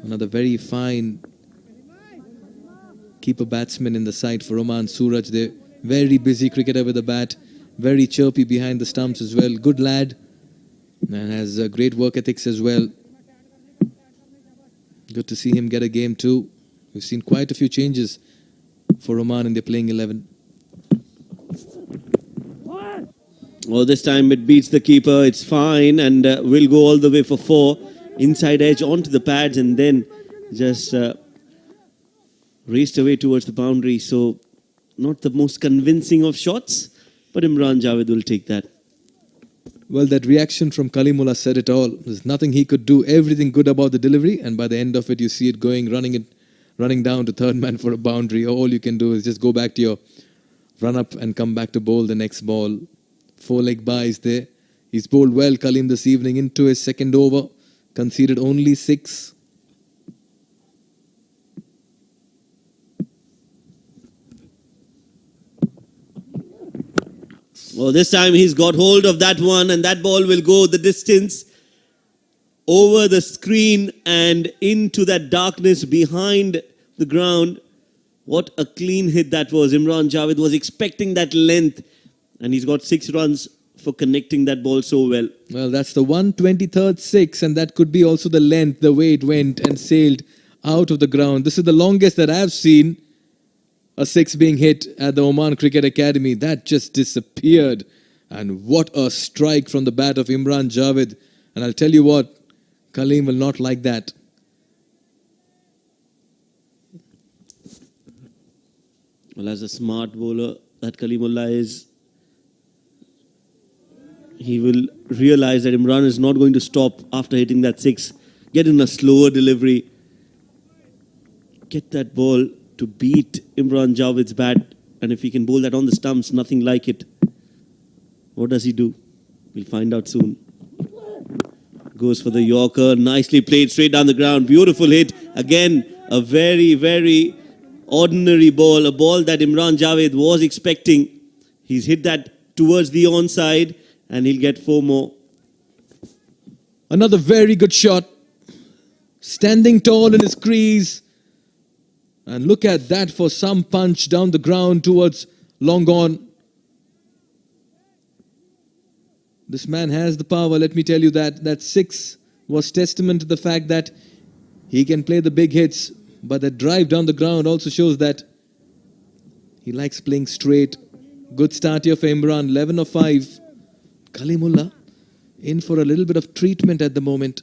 Another very fine keeper batsman in the side for Oman. Suraj, the very busy cricketer with the bat. Very chirpy behind the stumps as well. Good lad. And has great work ethics as well. Good to see him get a game too. We've seen quite a few changes for Oman in their playing 11. Well, this time it beats the keeper. It's fine, and we'll go all the way for 4. Inside edge onto the pads, and then just raced away towards the boundary. So not the most convincing of shots, but Imran Javed will take that. Well, that reaction from Kalimullah said it all. There's nothing he could do. Everything good about the delivery, and by the end of it, you see it going, running down to third man for a boundary. All you can do is just go back to your run up and come back to bowl the next ball. 4-leg buys there. He's bowled well, Kalim, this evening into his second over. Conceded only 6. Well, this time he's got hold of that one, and that ball will go the distance over the screen and into that darkness behind the ground. What a clean hit that was. Imran Javed was expecting that length, and he's got 6 runs for connecting that ball so well. Well, that's the 123rd 6, and that could be also the length, the way it went and sailed out of the ground. This is the longest that I've seen a 6 being hit at the Oman Cricket Academy. That just disappeared. And what a strike from the bat of Imran Javed. And I'll tell you what, Kalim will not like that. Well, as a smart bowler that Kalimullah is, he will realize that Imran is not going to stop after hitting that 6. Get in a slower delivery. Get that ball to beat Imran Javed's bat. And if he can bowl that on the stumps, nothing like it. What does he do? We'll find out soon. Goes for the Yorker. Nicely played straight down the ground. Beautiful hit. Again, a very, very ordinary ball. A ball that Imran Javed was expecting. He's hit that towards the onside, and he'll get 4 more. Another very good shot. Standing tall in his crease. And look at that for some punch down the ground towards long on. This man has the power, let me tell you that. That 6 was testament to the fact that he can play the big hits. But that drive down the ground also shows that he likes playing straight. Good start here for Imran, 11 of 5. Kalimullah in for a little bit of treatment at the moment.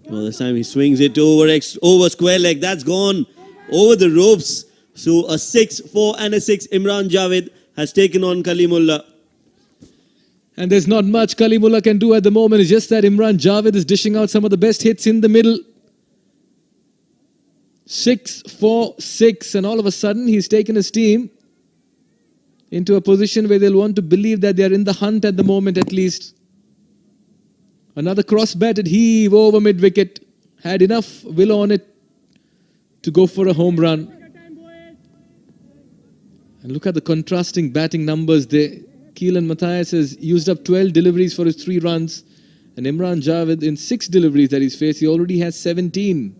Well, this time he swings it over square leg. That's gone over the ropes. So a 6, 4 and a 6. Imran Javed has taken on Kalimullah. And there's not much Kalimullah can do at the moment. It's just that Imran Javed is dishing out some of the best hits in the middle. 6, 4, 6. And all of a sudden, he's taken his team into a position where they'll want to believe that they're in the hunt at the moment at least. Another cross-batted heave over mid-wicket. Had enough will on it to go for a home run. And look at the contrasting batting numbers there. Keelan Matthias has used up 12 deliveries for his 3 runs. And Imran Javed, in 6 deliveries that he's faced, he already has 17.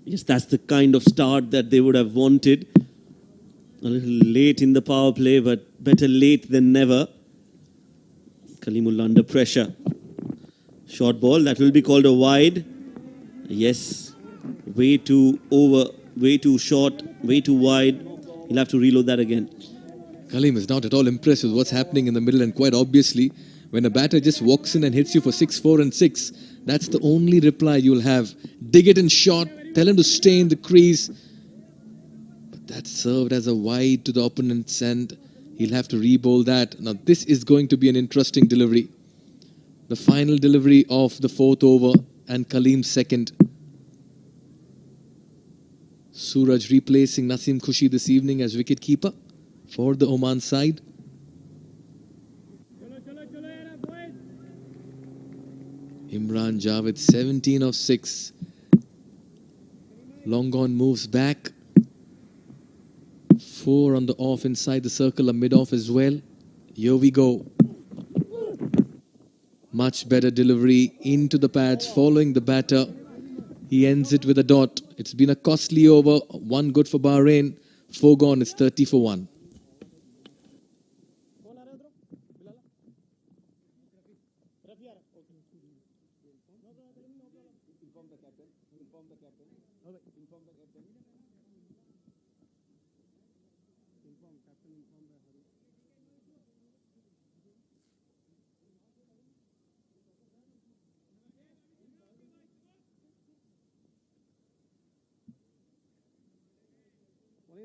Yes, that's the kind of start that they would have wanted. A little late in the power play, but better late than never. Kalimullah under pressure. Short ball, that will be called a wide. Yes, way too over, way too short, way too wide. He'll have to reload that again. Kaleem is not at all impressed with what's happening in the middle, and quite obviously, when a batter just walks in and hits you for 6, 4 and 6, that's the only reply you'll have. Dig it in short, tell him to stay in the crease. But that's served as a wide to the opponent's end. He'll have to re-bowl that. Now this is going to be an interesting delivery. The final delivery of the 4th over and Kaleem's 2nd. Suraj replacing Naseem Khushi this evening as wicketkeeper for the Oman side. Imran Javed 17 of 6. Long on moves back. 4 on the off inside the circle, a mid-off as well. Here we go. Much better delivery into the pads following the batter. He ends it with a dot. It's been a costly over. 1 good for Bahrain. 4 gone. It's 30 for 1.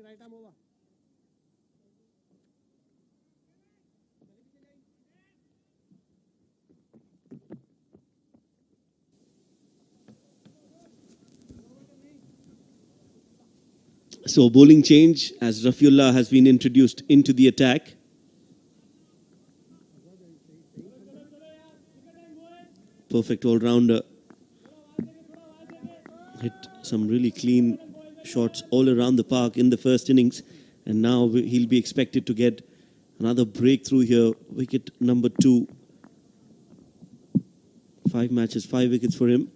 Right arm over. So bowling change as Rafiullah has been introduced into the attack. Perfect all-rounder. Hit some really clean shots all around the park in the first innings, and now he'll be expected to get another breakthrough here. Wicket number 2. 5 matches, 5 wickets for him.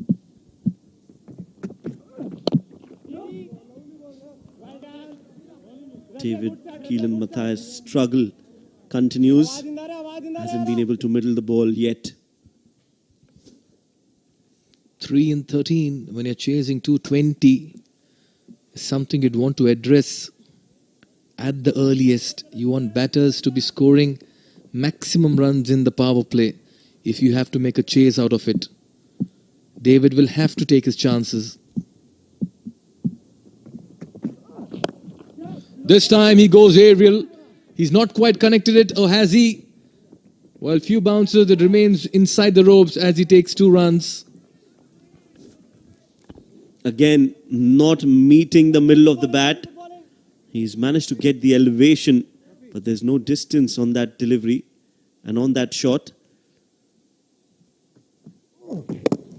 David Keelan Matthias' struggle continues. Hasn't been able to middle the ball yet. 3 in 13 when you're chasing 220 is something you'd want to address at the earliest. You want batters to be scoring maximum runs in the power play if you have to make a chase out of it. David will have to take his chances. This time he goes aerial. He's not quite connected it, or has he? Well, few bounces, it remains inside the ropes as he takes 2 runs. Again, not meeting the middle of the bat. He's managed to get the elevation, but there's no distance on that delivery and on that shot.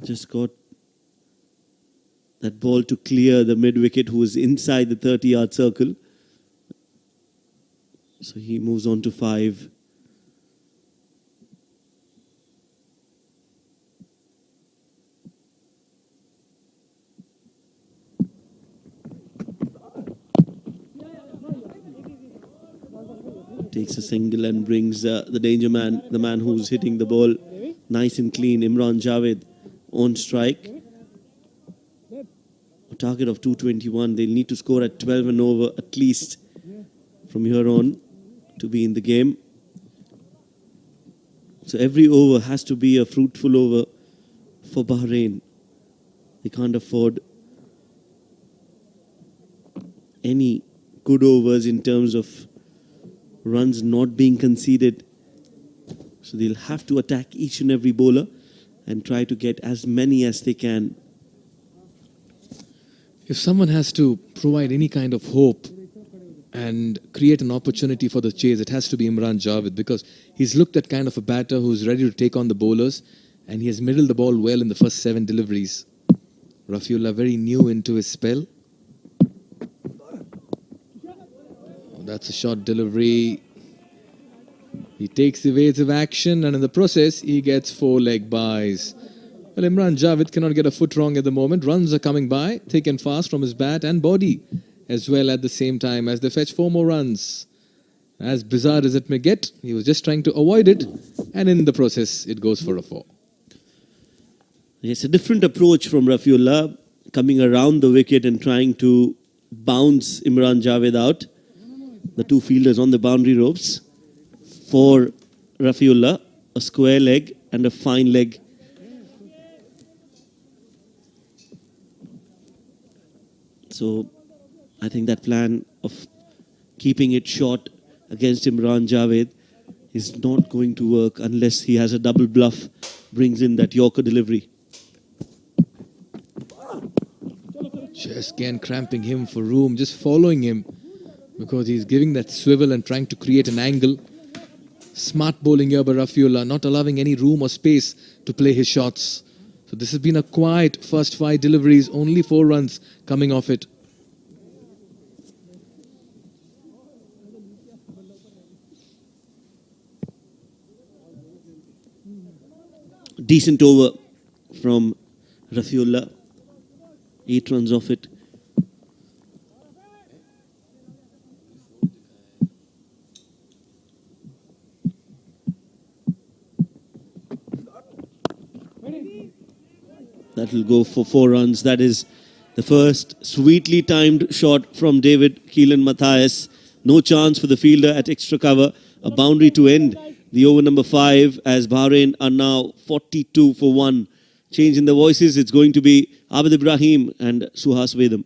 Just got that ball to clear the mid-wicket who is inside the 30-yard circle. So he moves on to 5. Takes a single and brings the danger man, the man who's hitting the ball nice and clean, Imran Javed, on strike. A target of 221. They'll need to score at 12 and over at least from here on to be in the game. So every over has to be a fruitful over for Bahrain. They can't afford any good overs in terms of runs not being conceded. So they'll have to attack each and every bowler and try to get as many as they can. If someone has to provide any kind of hope and create an opportunity for the chase, it has to be Imran Javed, because he's looked at kind of a batter who's ready to take on the bowlers, and he has middled the ball well in the first 7 deliveries. Rafiullah very new into his spell. Oh, that's a short delivery. He takes evasive action, and in the process, he gets 4 leg byes. Well, Imran Javed cannot get a foot wrong at the moment. Runs are coming by, thick and fast from his bat and body, as well at the same time as they fetch 4 more runs. As bizarre as it may get, he was just trying to avoid it, and in the process, it goes for a 4. It's a different approach from Rafiullah, coming around the wicket and trying to bounce Imran Javed out. The 2 fielders on the boundary ropes. For Rafiullah, a square leg and a fine leg. So I think that plan of keeping it short against Imran Javed is not going to work unless he has a double bluff, brings in that Yorker delivery. Just again cramping him for room, just following him, because he's giving that swivel and trying to create an angle. Smart bowling here by Rafiullah, not allowing any room or space to play his shots. So this has been a quiet first 5 deliveries, only 4 runs coming off it. Decent over from Rafiullah. 8 runs off it. That will go for 4 runs. That is the first sweetly timed shot from David Keelan Mathias. No chance for the fielder at extra cover. A boundary to end the over number 5 as Bahrain are now 42 for 1. Change in the voices. It's going to be Abid Ibrahim and Suhas Vedam.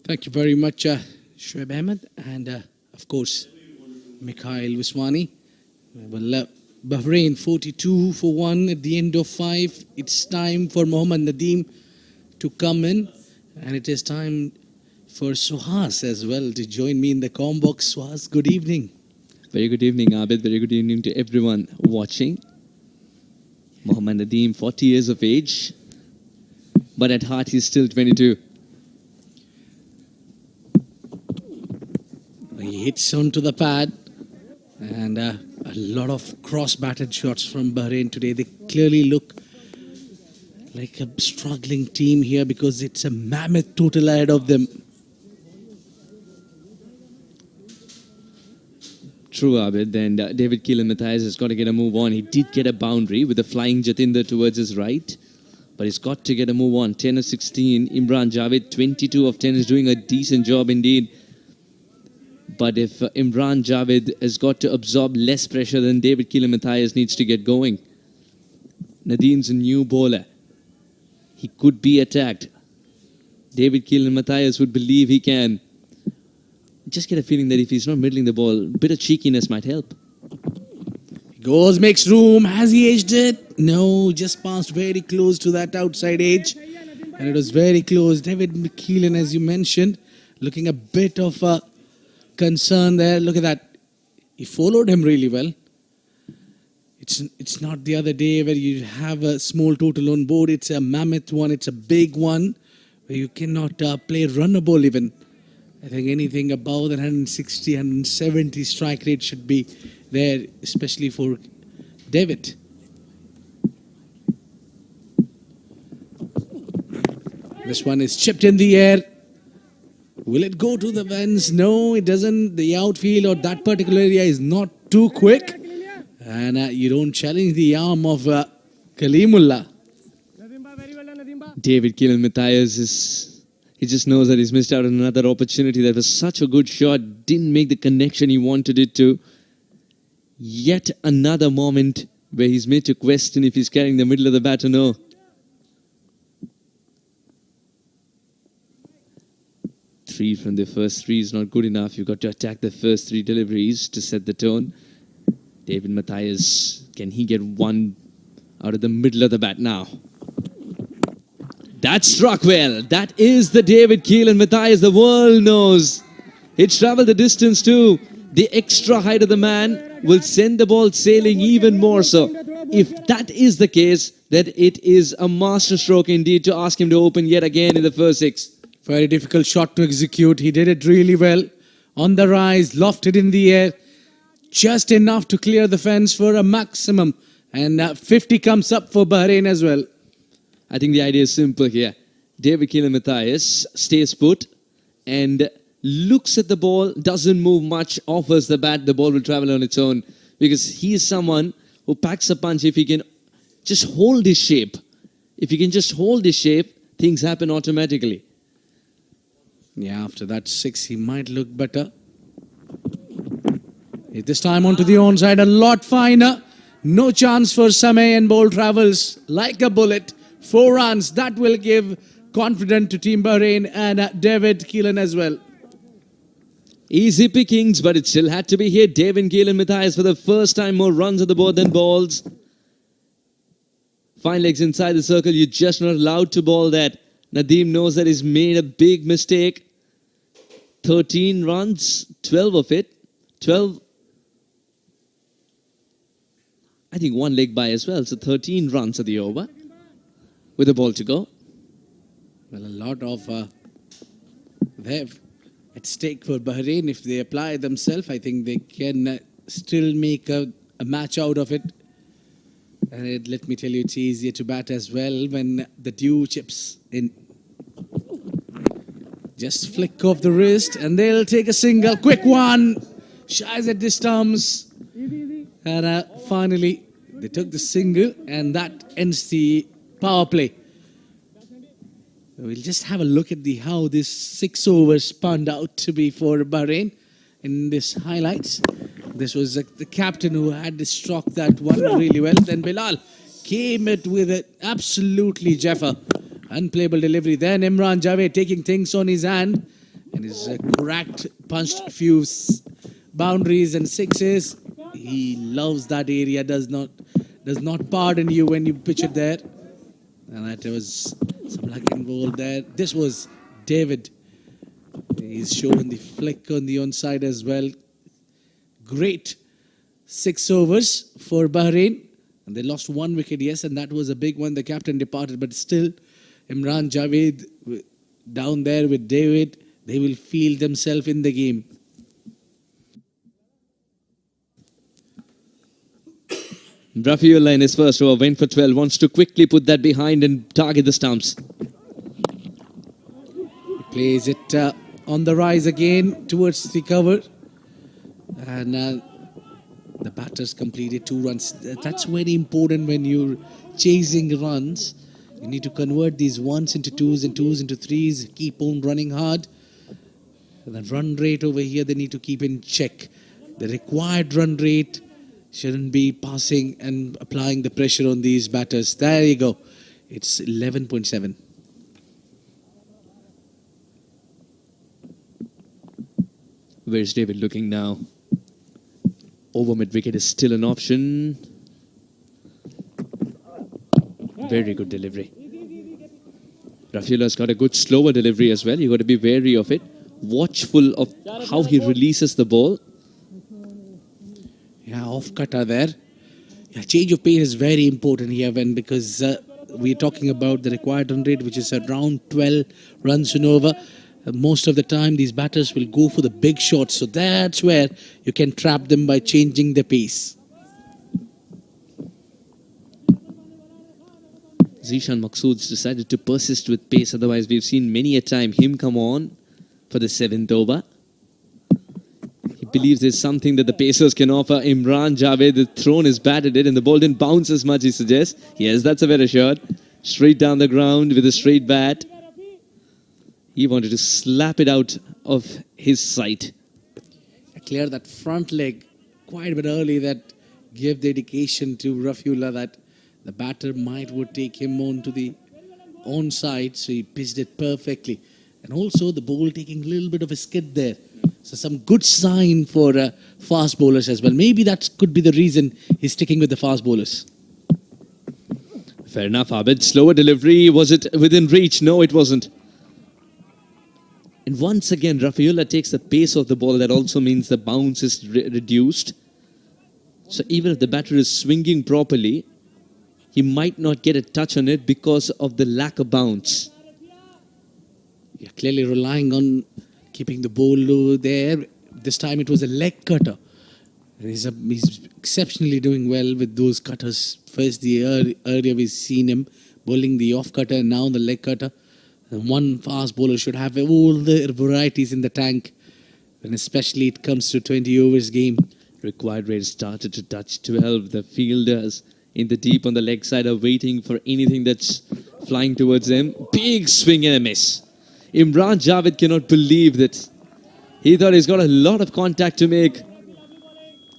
Thank you very much, Shoaib Ahmed, and of course, Mikhail Viswani. Well, Bahrain 42 for 1 at the end of 5. It's time for Mohammad Nadeem to come in, and it is time for Suhas as well to join me in the comm box. Suhas, good evening. Very good evening, Abid. Very good evening to everyone watching. Mohammad Nadeem, 40 years of age, but at heart he's still 22. He hits onto the pad, and a lot of cross-batted shots from Bahrain today. They clearly look like a struggling team here because it's a mammoth total ahead of them. True, Abid. And David Keelan Mathias has got to get a move on. He did get a boundary with a flying Jatinder towards his right, but he's got to get a move on. 10 of 16. Imran Javed, 22 of 10, is doing a decent job indeed. But if Imran Javed has got to absorb less pressure, then David Keelan Mathias needs to get going. Nadeem's a new bowler. He could be attacked. David Keelan Mathias would believe he can. Just get a feeling that if he's not middling the ball, a bit of cheekiness might help. He goes, makes room. Has he edged it? No, just passed very close to that outside edge. And it was very close. David Keelan, as you mentioned, looking a bit of a concern there. Look at that. He followed him really well. It's not the other day where you have a small total on board. It's a mammoth one. It's a big one where you cannot play runner ball even. I think anything above the 160, 170 strike rate should be there, especially for David. This one is chipped in the air. Will it go to the fence? No, it doesn't. The outfield or that particular area is not too quick. And you don't challenge the arm of Kalimullah. David Keelan Matthias he just knows that he's missed out on another opportunity. That was such a good shot. Didn't make the connection he wanted it to. Yet another moment where he's made to question if he's carrying the middle of the bat or no. Three from the first three is not good enough. You've got to attack the first three deliveries to set the tone. David Matthias, can he get one out of the middle of the bat now? That struck well. That is the David Keelan Matthias the world knows. It's travelled the distance too. The extra height of the man will send the ball sailing even more so. If that is the case, then it is a masterstroke indeed to ask him to open yet again in the first six. Very difficult shot to execute. He did it really well. On the rise, lofted in the air. Just enough to clear the fence for a maximum. And 50 comes up for Bahrain as well. I think the idea is simple here. David Keelan Matthias stays put and looks at the ball, doesn't move much, offers the bat, the ball will travel on its own. Because he is someone who packs a punch if he can just hold his shape. If he can just hold his shape, things happen automatically. Yeah, after that six, he might look better. This time onto the onside, a lot finer. No chance for Samay, and ball travels like a bullet. 4 runs, that will give confidence to Team Bahrain and David Keelan as well. Easy pickings, but it still had to be hit. David Keelan Matthias for the first time more runs on the board than balls. Fine legs inside the circle, you're just not allowed to ball that. Nadeem knows that he's made a big mistake. 13 runs, 12 of it. 12. I think one leg by as well. So 13 runs at the over with a ball to go. Well, a lot of there at stake for Bahrain. If they apply themselves, I think they can still make a match out of it. And let me tell you, it's easier to bat as well when the dew chips in. Just flick off the wrist and they'll take a single. Quick one. Shies at distance. And finally, they took the single and that ends the power play. We'll just have a look at how this 6 overs spun out to be for Bahrain in this highlights. This was the captain who had struck that one really well. Then Bilal came it with it absolutely Jaffa. Unplayable delivery. Then Imran Javed taking things on his hand and is cracked, punched a few boundaries and sixes. He loves that area. Does not pardon you when you pitch it there. And that was some luck involved there. This was David. He's shown the flick on the onside as well. Great 6 overs for Bahrain. And they lost 1 wicket, yes, and that was a big one. The captain departed, but still, Imran Javed down there with David, they will feel themselves in the game. Rafiullah in his first over went for 12, wants to quickly put that behind and target the stumps. He plays it on the rise again towards the cover. And the batters completed 2 runs. That's very important when you're chasing runs. You need to convert these 1s into 2s and 2s into 3s. Keep on running hard. And the run rate over here, they need to keep in check. The required run rate shouldn't be passing and applying the pressure on these batters. There you go. It's 11.7. Where's David looking now? Over mid-wicket is still an option. Very good delivery. Rafiullah's got a good slower delivery as well. You've got to be wary of it. Watchful of how he releases the ball. Yeah, off cutter there. Yeah, change of pace is very important here because we're talking about the required run rate, which is around 12 runs and over. Most of the time, these batters will go for the big shots. So that's where you can trap them by changing the pace. Zishan Maqsood's decided to persist with pace. Otherwise, we've seen many a time him come on for the 7th over. He believes there's something that the Pacers can offer. Imran Javed has thrown his bat at it and the ball didn't bounce as much, he suggests. Yes, that's a better shot. Straight down the ground with a straight bat. He wanted to slap it out of his sight. Clear that front leg quite a bit early. That gave the indication to Rafiullah that the batter would take him on to the onside. So he pitched it perfectly. And also the ball taking a little bit of a skid there. So some good sign for fast bowlers as well. Maybe that could be the reason he's sticking with the fast bowlers. Fair enough, Abid. Slower delivery. Was it within reach? No, it wasn't. And once again, Rafiullah takes the pace of the ball. That also means the bounce is reduced. So even if the batter is swinging properly, he might not get a touch on it because of the lack of bounce. Yeah, clearly relying on keeping the ball low there. This time it was a leg cutter. He's exceptionally doing well with those cutters. First, earlier we've seen him bowling the off cutter, and now the leg cutter. And one fast bowler should have all the varieties in the tank, and especially it comes to 20 overs game. Required rate started to touch 12. The fielders in the deep on the leg side are waiting for anything that's flying towards them. Big swing and a miss. Imran Javed cannot believe that. He thought he's got a lot of contact to make.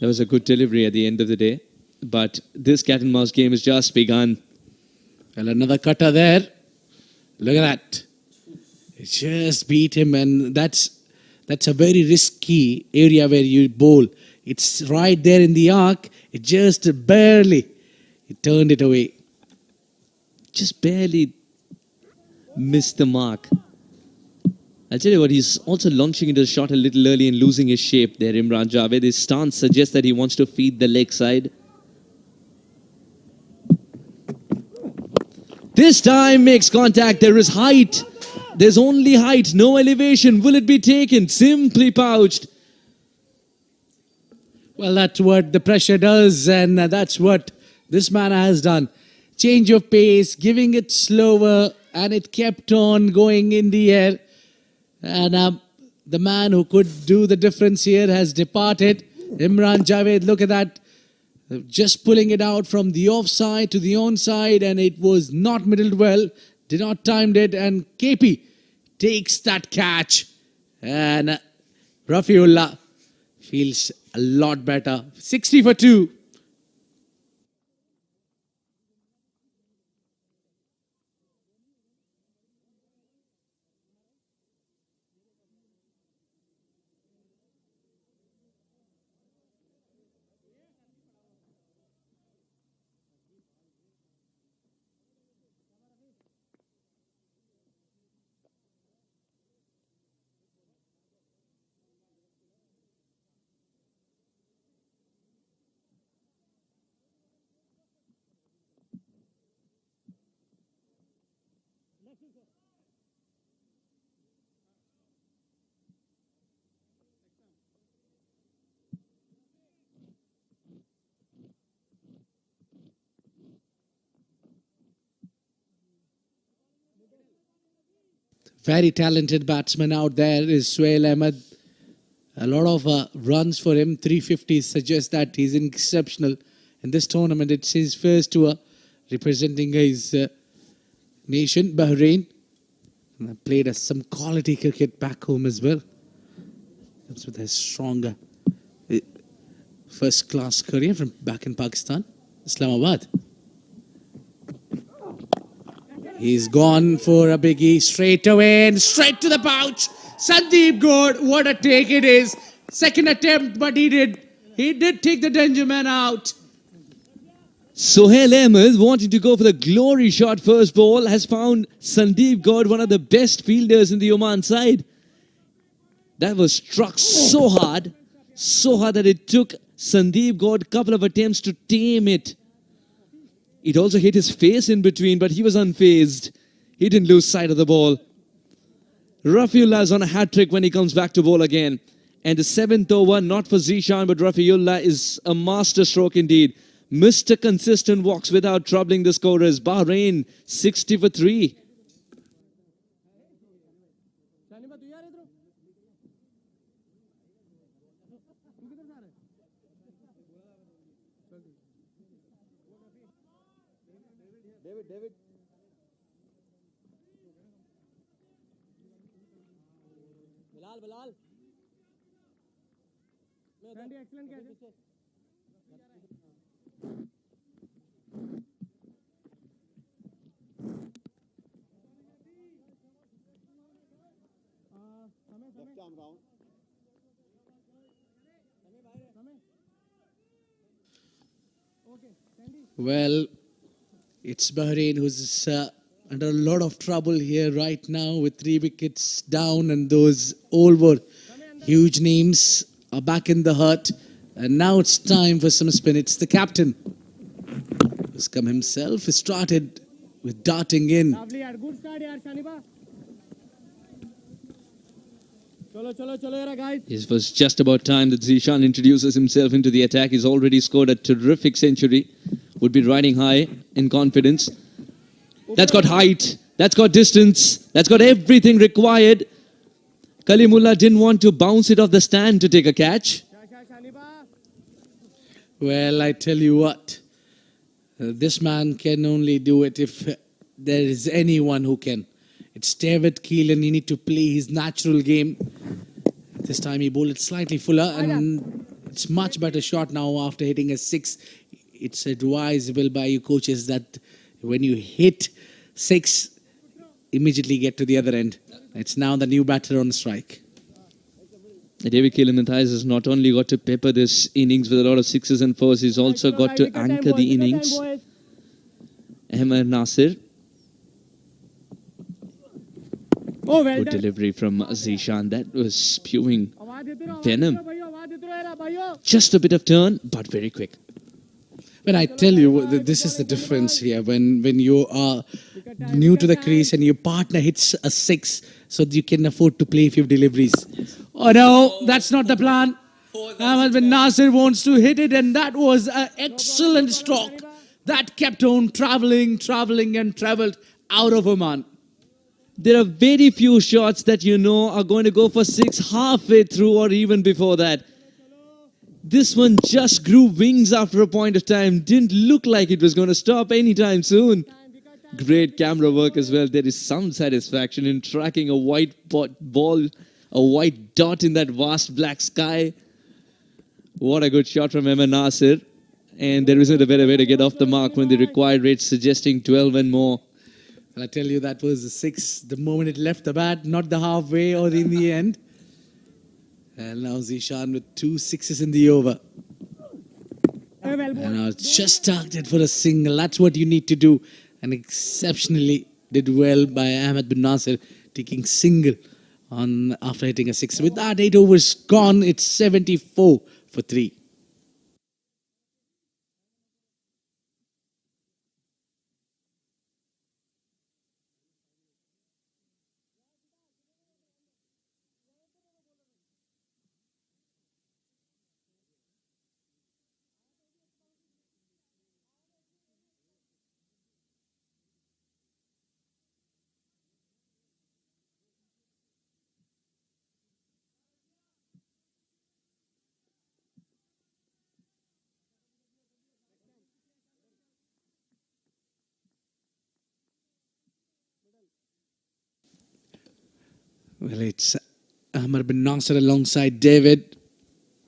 That was a good delivery at the end of the day. But this cat and mouse game has just begun. Well, another cutter there. Look at that. It just beat him, and that's a very risky area where you bowl. It's right there in the arc. It just barely turned it away. Just barely missed the mark. I'll tell you what, he's also launching into the shot a little early and losing his shape there, Imran Javed. His stance suggests that he wants to feed the leg side. This time makes contact. There is height. There's only height, no elevation. Will it be taken? Simply pouched. Well, that's what the pressure does, and that's what this man has done. Change of pace, giving it slower, and it kept on going in the air. And the man who could do the difference here has departed. Imran Javed, look at that. Just pulling it out from the offside to the onside, and it was not middled well. Did not timed it, and KP takes that catch. And Rafiullah feels a lot better. 60 for 2. Very talented batsman out there is Suhail Ahmed. A lot of runs for him. 350 suggests that he's exceptional in this tournament. It's his first tour representing his nation, Bahrain. And played some quality cricket back home as well. Comes with a stronger first-class career from back in Pakistan, Islamabad. He's gone for a biggie straight away and straight to the pouch. Sandeep Gaur, what a take it is. Second attempt, but he did take the danger man out. Suhail Ahmed, wanting to go for the glory shot first ball, has found Sandeep Gaur, one of the best fielders in the Oman side. That was struck so hard that it took Sandeep Gaur a couple of attempts to tame it. It also hit his face in between, but he was unfazed. He didn't lose sight of the ball. Rafiullah's on a hat-trick when he comes back to bowl again. And the 7th over, not for Zishan, but Rafiullah is a master stroke indeed. Mr. Consistent walks without troubling the scorers. Bahrain, 60 for 3. David. Bilal. Excellent catch. Left arm round. Well, it's Bahrain who's under a lot of trouble here right now with 3 wickets down, and those all were huge names are back in the hut. And now it's time for some spin. It's the captain who's come himself. He started with darting in. Lovely, good start, Shaniba. Chalo, guys. It was just about time that Zishan introduces himself into the attack. He's already scored a terrific century. Would be riding high in confidence. That's got height. That's got distance. That's got everything required. Kalimullah didn't want to bounce it off the stand to take a catch. Well, I tell you what. This man can only do it if there is anyone who can. It's David Keelan. He need to play his natural game. This time he bowled it slightly fuller, and it's much better shot now after hitting a 6. It's advisable by you coaches that when you hit 6, immediately get to the other end. It's now the new batter on strike. David Keelan has not only got to pepper this innings with a lot of 6s and 4s, he's also got to anchor the innings. Ahmed Nasir. Oh, well Good done. delivery from Zishan. That was spewing venom. Just a bit of turn, but very quick. But I tell you, this is the difference here. When you are new to the crease and your partner hits a 6, so that you can afford to play a few deliveries. Oh no, that's not the plan. Ahmed bin Nasir wants to hit it, and that was an excellent stroke. That kept on travelling and travelled out of Oman. There are very few shots that you know are going to go for 6 halfway through or even before that. This one just grew wings after a point of time. Didn't look like it was going to stop anytime soon. Great camera work as well. There is some satisfaction in tracking a white ball, a white dot in that vast black sky. What a good shot from Ahmed Nasir. And there isn't a better way to get off the mark when the required rate's suggesting 12 and more. I tell you, that was the 6 the moment it left the bat, not the halfway or in the end. And now Zishan with 2 6s in the over. And now it's just targeted for a single. That's what you need to do. And exceptionally did well by Ahmed bin Nasir, taking single on after hitting a 6. With that, 8 overs gone, it's 74 for 3. Well, it's Ahmed bin Nasir alongside David.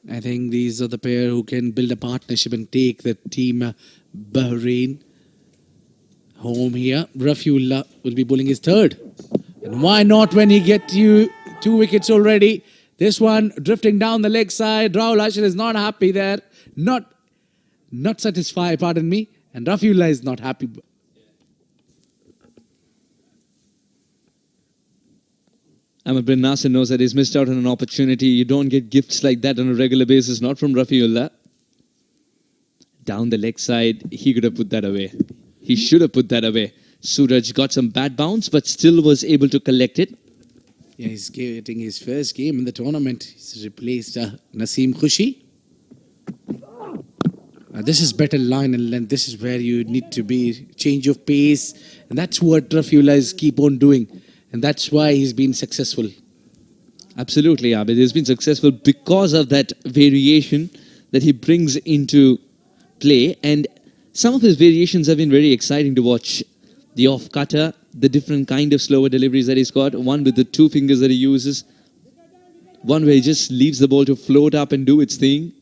I think these are the pair who can build a partnership and take the team Bahrain home here. Rafiullah will be bowling his 3rd. And why not when he gets you 2 wickets already? This one drifting down the leg side. Rahul Ashar is not happy there. Not satisfied, pardon me. And Rafiullah is not happy. Ahmed bin Nasir knows that he's missed out on an opportunity. You don't get gifts like that on a regular basis, not from Rafiullah. Down the leg side, he could have put that away. He should have put that away. Suraj got some bad bounce, but still was able to collect it. Yeah, he's getting his first game in the tournament. He's replaced Naseem Khushi. This is better line and length. This is where you need to be. Change of pace. And that's what Rafiullah is keep on doing. And that's why he's been successful. Absolutely, Abid. He's been successful because of that variation that he brings into play. And some of his variations have been very exciting to watch. The off-cutter, the different kind of slower deliveries that he's got. One with the two fingers that he uses. One where he just leaves the ball to float up and do its thing.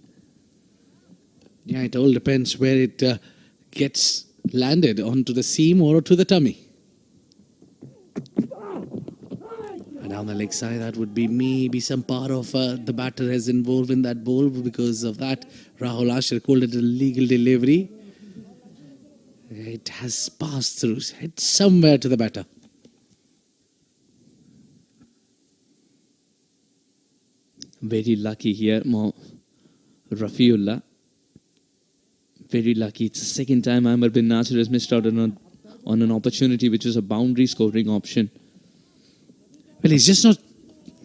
Yeah, it all depends where it gets landed, onto the seam or to the tummy. And down the leg side, that would be maybe some part of the batter is involved in that ball. Because of that, Rahul Asher called it a legal delivery. It has passed through, hit somewhere to the batter. Very lucky here, Rafiullah. Very lucky. It's the second time Amar bin Nasir has missed out on an opportunity which was a boundary scoring option. Well, he's just not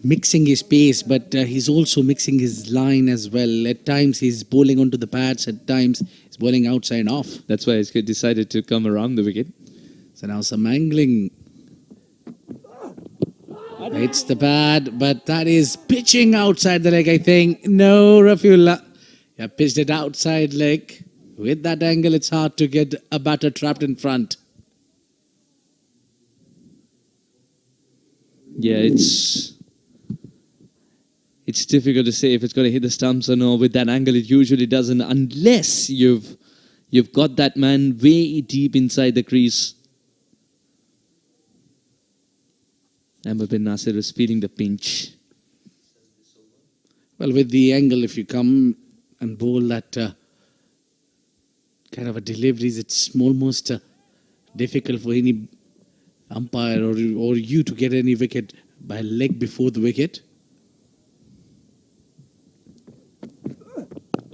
mixing his pace, but he's also mixing his line as well. At times he's bowling onto the pads, at times he's bowling outside off. That's why he's decided to come around the wicket. So now some angling. It's the pad, but that is pitching outside the leg, I think. No, Rafiullah. Yeah, pitched it outside leg. With that angle, it's hard to get a batter trapped in front. Yeah, it's difficult to say if it's going to hit the stumps or no. With that angle, it usually doesn't, unless you've got that man way deep inside the crease. Amar bin Nasir is feeling the pinch. Well, with the angle, if you come and bowl that kind of a deliveries, it's almost difficult for any umpire or you to get any wicket by leg before the wicket.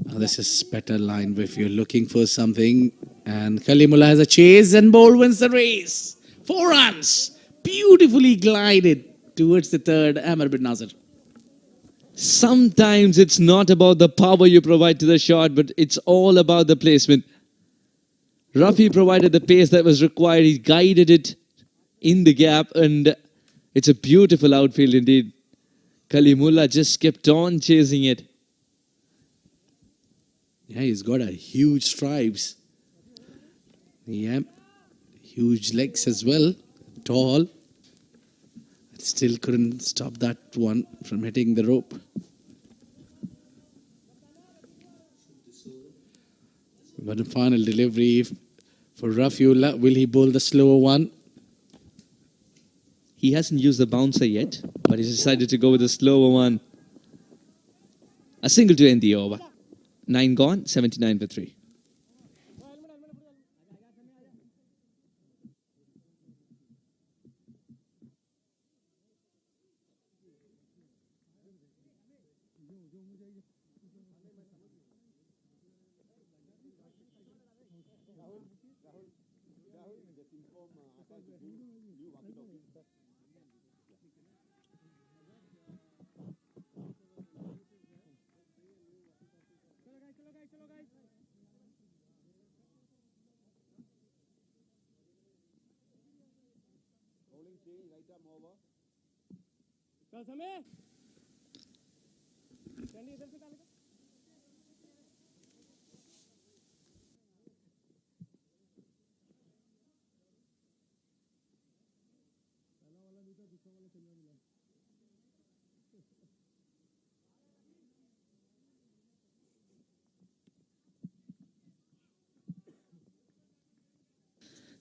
Now this is better line if you're looking for something. And Kalimullah has a chase and ball wins the race. 4 runs. Beautifully glided towards the third, Amar bin Nasir. Sometimes it's not about the power you provide to the shot, but it's all about the placement. Rafi provided the pace that was required. He guided it in the gap, and it's a beautiful outfield indeed. Kalimullah just kept on chasing it. Yeah, he's got a huge stripes. Yeah, huge legs as well. Tall. Still couldn't stop that one from hitting the rope. But the final delivery for Rafiullah. Will he bowl the slower one? He hasn't used the bouncer yet, but he's decided to go with the slower one. A single to end the over. 9 gone, 79 for 3.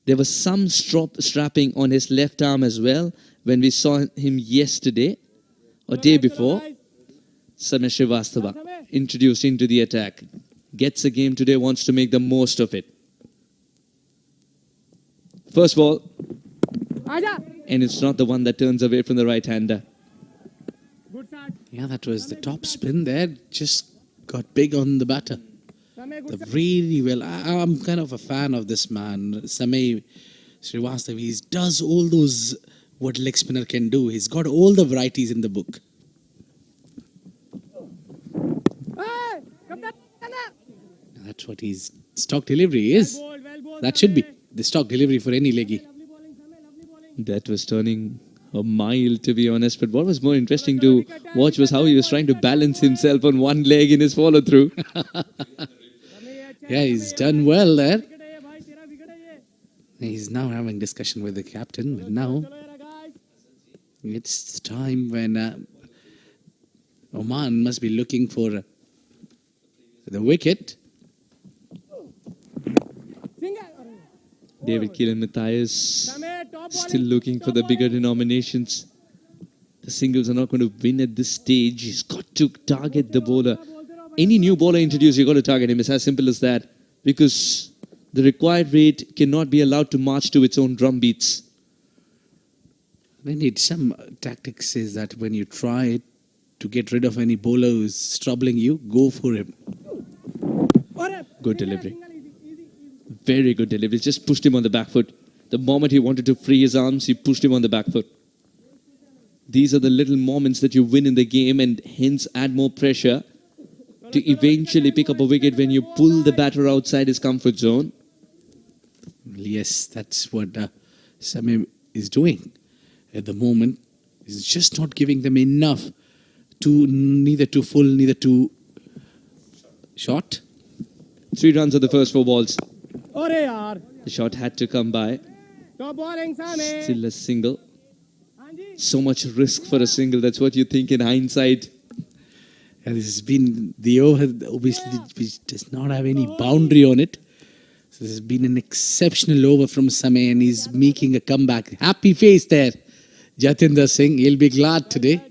There was some strapping on his left arm as well when we saw him yesterday or day before. Sana Srivastava introduced into the attack. Gets a game today, wants to make the most of it. First ball. And it's not the one that turns away from the right-hander. Yeah, that was the top spin there. Just got big on the batter. Really well. I'm kind of a fan of this man, Samay Srivastava. He does all those what leg spinner can do. He's got all the varieties in the book. That's what his stock delivery is. That should be the stock delivery for any leggy. That was turning a mile, to be honest. But what was more interesting to watch was how he was trying to balance himself on one leg in his follow-through. Yeah, he's done well there. He's now having discussion with the captain, but now it's time when Oman must be looking for the wicket. David Keelan Matthias still looking for the bigger denominations. The singles are not going to win at this stage. He's got to target the bowler. Any new bowler introduced, you've got to target him. It's as simple as that. Because the required rate cannot be allowed to march to its own drum beats. They need some tactics is that when you try to get rid of any bowler who's troubling you, go for him. Good delivery. Very good delivery. Just pushed him on the back foot. The moment he wanted to free his arms, he pushed him on the back foot. These are the little moments that you win in the game and hence add more pressure to eventually pick up a wicket when you pull the batter outside his comfort zone. Yes, that's what Samim is doing at the moment. He's just not giving them enough to neither too full, neither too short. 3 runs on the first 4 balls. The shot had to come by. Still a single. So much risk for a single. That's what you think in hindsight. And this has been the over, obviously, which does not have any boundary on it. So this has been an exceptional over from Samay, and he's making a comeback. Happy face there, Jatinder Singh. He'll be glad today.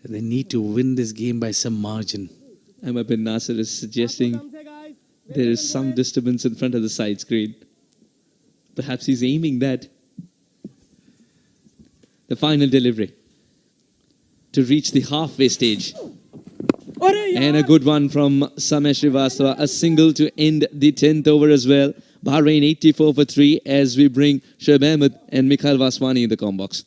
They need to win this game by some margin. Ahmed bin Nasser is suggesting there is some disturbance in front of the side screen. Perhaps he's aiming that. The final delivery to reach the halfway stage. And a good one from Samay Srivastava. A single to end the 10th over as well. Bahrain 84 for 3 as we bring Shoaib Ahmed and Mikhail Vaswani in the com box.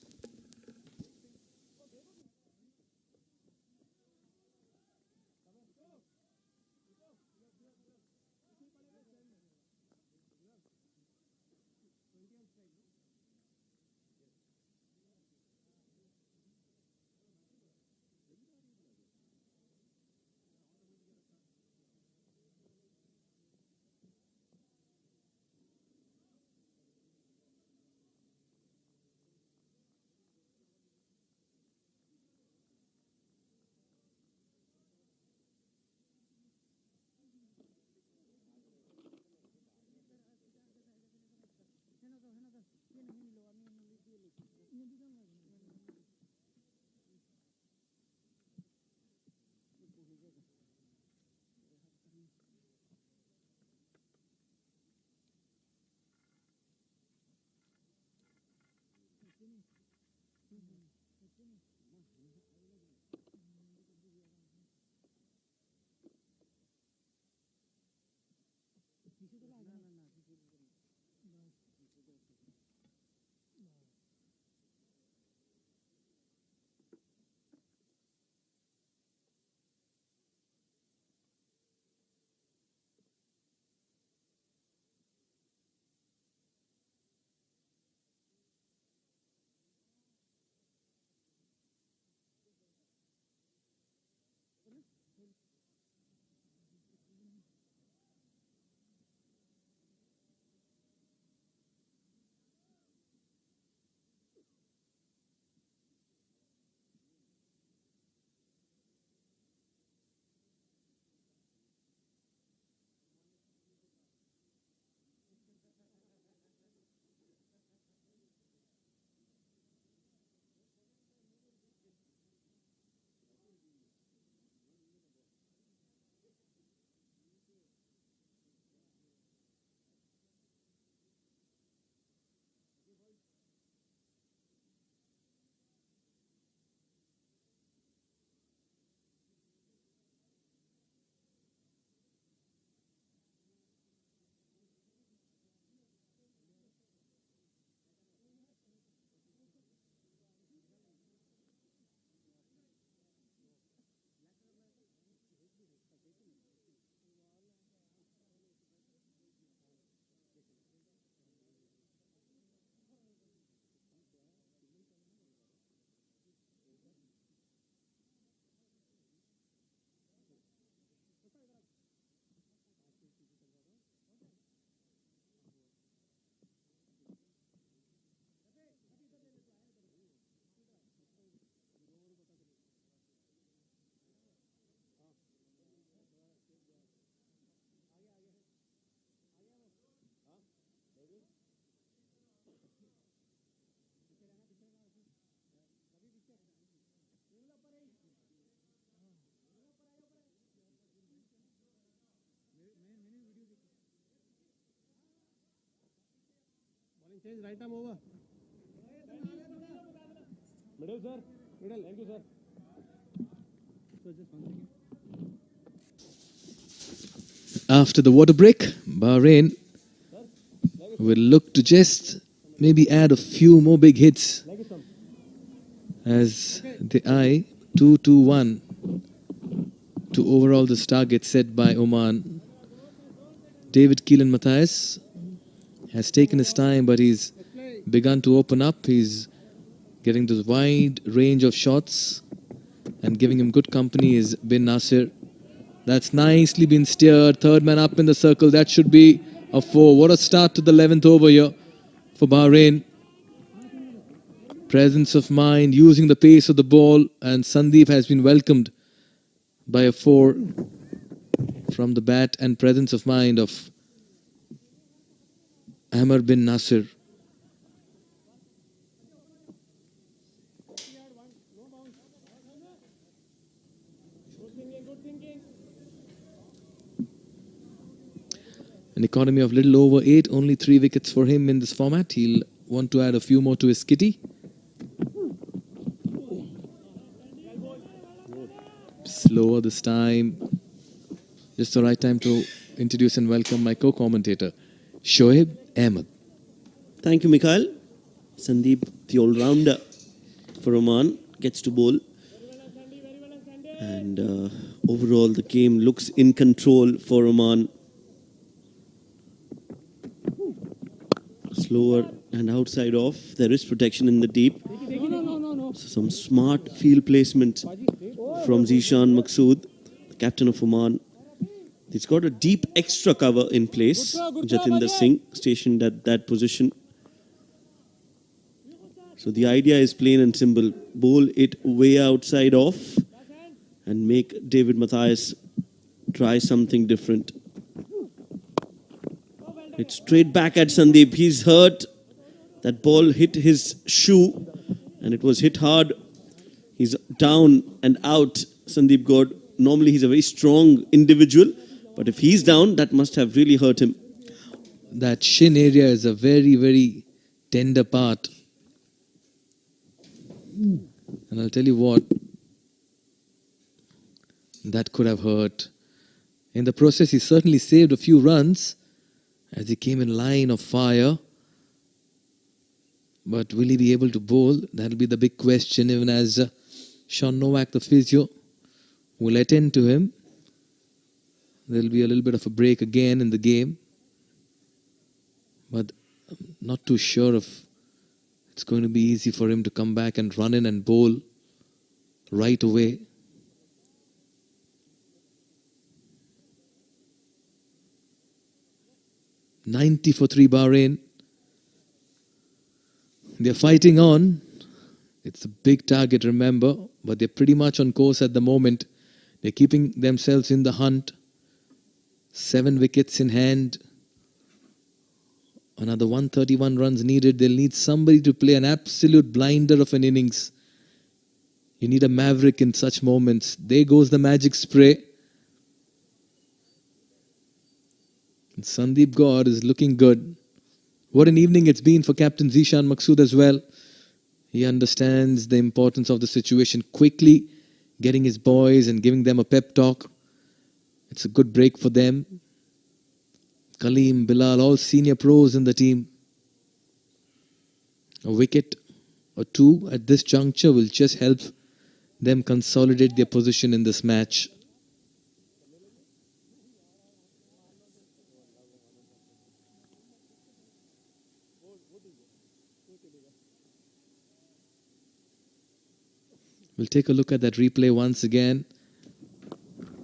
After the water break, Bahrain will look to just maybe add a few more big hits as they eye 2-2-1 to overall this target set by Oman. David Keelan Matthias has taken his time, but he's begun to open up. He's getting this wide range of shots, and giving him good company is Bin Nasir. That's nicely been steered. Third man up in the circle. That should be a 4. What a start to the 11th over here for Bahrain. Presence of mind, using the pace of the ball, and Sandeep has been welcomed by a 4 from the bat and presence of mind of Amr bin Nasir. An economy of little over 8, only 3 wickets for him in this format. He'll want to add a few more to his kitty. Slower this time. Just the right time to introduce and welcome my co-commentator, Shoaib Ahmed. Thank you, Mikhail. Sandeep, the all-rounder for Oman, gets to bowl. And overall, the game looks in control for Oman. Slower and outside off. There is protection in the deep. So some smart field placement from Zishan Maqsood, the captain of Oman. He's got a deep extra cover in place. Jatinder Singh stationed at that position. So the idea is plain and simple. Bowl it way outside off and make David Matthias try something different. It's straight back at Sandeep. He's hurt. That ball hit his shoe and it was hit hard. He's down and out, Sandeep Gaur. Normally he's a very strong individual, but if he's down, that must have really hurt him. That shin area is a very, very tender part. And I'll tell you what, that could have hurt. In the process, he certainly saved a few runs as he came in line of fire. But will he be able to bowl? That'll be the big question, even as Sean Novak, the physio, will attend to him. There'll be a little bit of a break again in the game. But I'm not too sure if it's going to be easy for him to come back and run in and bowl right away. $90 for 3 Bahrain. They're fighting on. It's a big target, remember, but they're pretty much on course at the moment. They're keeping themselves in the hunt. 7 wickets in hand. Another 131 runs needed. They'll need somebody to play an absolute blinder of an innings. You need a maverick in such moments. There goes the magic spray. And Sandeep Gaur is looking good. What an evening it's been for Captain Zishan Maqsood as well. He understands the importance of the situation, quickly getting his boys and giving them a pep talk. It's a good break for them. Kaleem, Bilal, all senior pros in the team. A wicket or 2 at this juncture will just help them consolidate their position in this match. We'll take a look at that replay once again.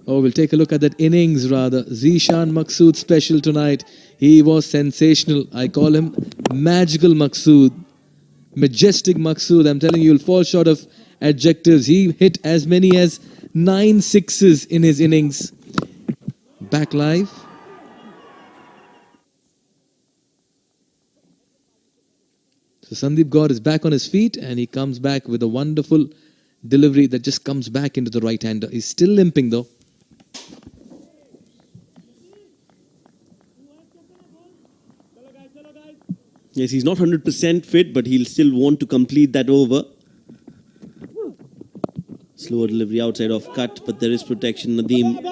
Oh, we'll take a look at that innings rather. Zishan Maqsood special tonight. He was sensational. I call him Magical Maqsood. Majestic Maqsood. I'm telling you, you'll fall short of adjectives. He hit as many as 9 sixes in his innings. Back live. So Sandeep Gaur is back on his feet and he comes back with a wonderful delivery that just comes back into the right-hander. He's still limping though. Yes, he's not 100% fit, but he'll still want to complete that over. Slower delivery outside of cut, but there is protection. Nadeem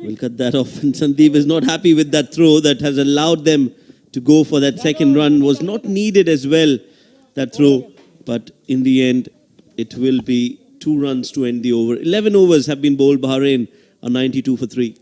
will cut that off. And Sandeep is not happy with that throw that has allowed them to go for that second run. Was not needed as well, that throw. But in the end, it will be 2 runs to end the over. 11 overs have been bowled. Bahrain are 92 for 3.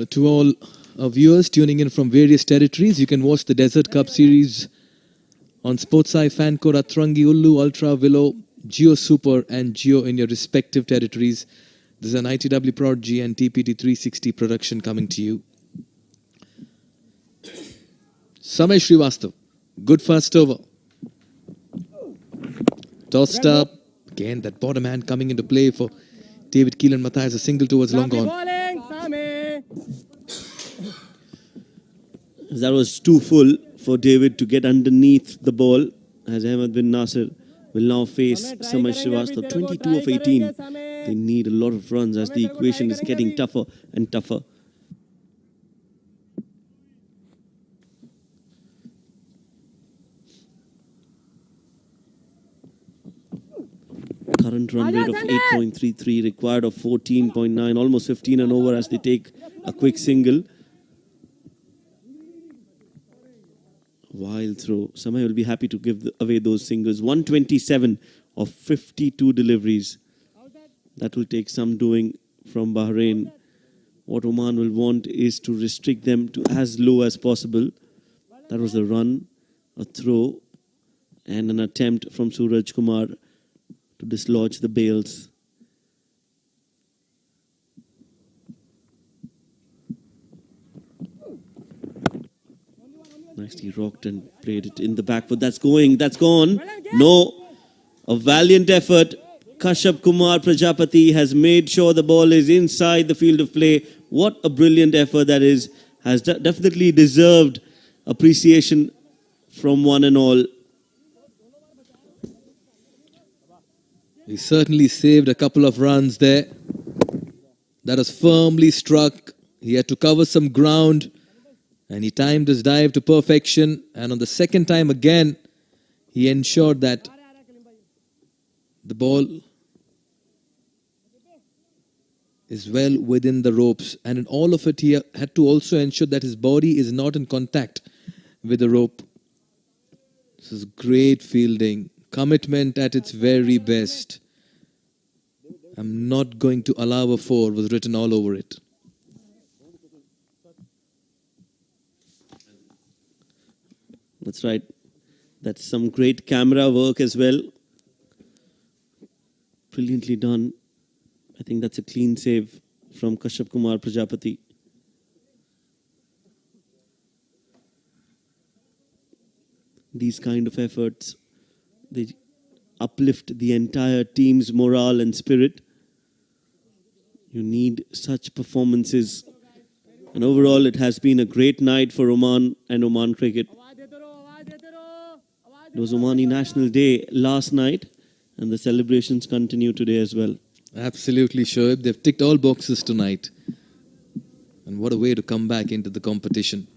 To all our viewers tuning in from various territories, you can watch the Desert Cup series on Sportsai, Fancore, Atrangi, Ullu, Ultra, Willow, Geo Super and Geo in your respective territories. This is an ITW Prodigy and TPT 360 production coming to you. Samay Srivastav, good first over. Tossed up. Again, that bottom hand coming into play for David Keelan Matthias. A single towards long gone. That was too full for David to get underneath the ball, as Ahmed bin Nasir will now face Samay Srivastav. 22 of 18. They need a lot of runs as the equation is getting tougher and tougher. Current run rate of 8.33, required of 14.9, almost 15 and over as they take a quick single. Wild throw. Samay will be happy to give away those singles. 127 of 52 deliveries. That will take some doing from Bahrain. What Oman will want is to restrict them to as low as possible. That was a run, a throw, and an attempt from Suraj Kumar to dislodge the bails. Nicely rocked and played it in the back foot. That's going, that's gone. No, a valiant effort. Kashyap Kumar Prajapati has made sure the ball is inside the field of play. What a brilliant effort that is. Has definitely deserved appreciation from one and all. He certainly saved a couple of runs there. That was firmly struck. He had to cover some ground and he timed his dive to perfection. And on the second time again, he ensured that the ball is well within the ropes. And in all of it, he had to also ensure that his body is not in contact with the rope. This is great fielding. Commitment at its very best. I'm not going to allow a 4 was written all over it. That's right. That's some great camera work as well. Brilliantly done. I think that's a clean save from Kashyap Kumar Prajapati. These kind of efforts, they uplift the entire team's morale and spirit. You need such performances. And overall, it has been a great night for Oman and Oman cricket. It was Omani National Day last night, and the celebrations continue today as well. Absolutely, Shoaib. They've ticked all boxes tonight. And what a way to come back into the competition.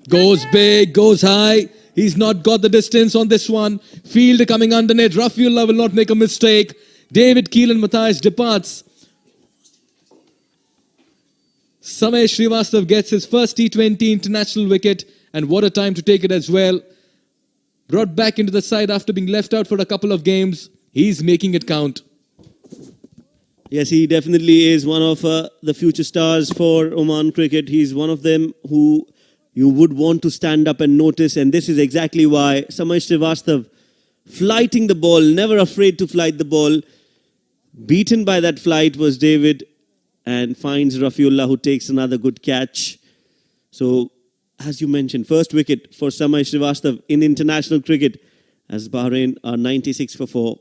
Goes big, goes high. He's not got the distance on this one. Field coming underneath. Rafiullah will not make a mistake. David Keelan Matthias departs. Samay Srivastav gets his first T20 international wicket. And what a time to take it as well. Brought back into the side after being left out for a couple of games. He's making it count. Yes, he definitely is one of the future stars for Oman cricket. He's one of them who you would want to stand up and notice. And this is exactly why Samay Srivastav, flighting the ball, never afraid to flight the ball. Beaten by that flight was David and finds Rafiullah, who takes another good catch. So as you mentioned, first wicket for Samay Srivastav in international cricket as Bahrain are 96 for 4.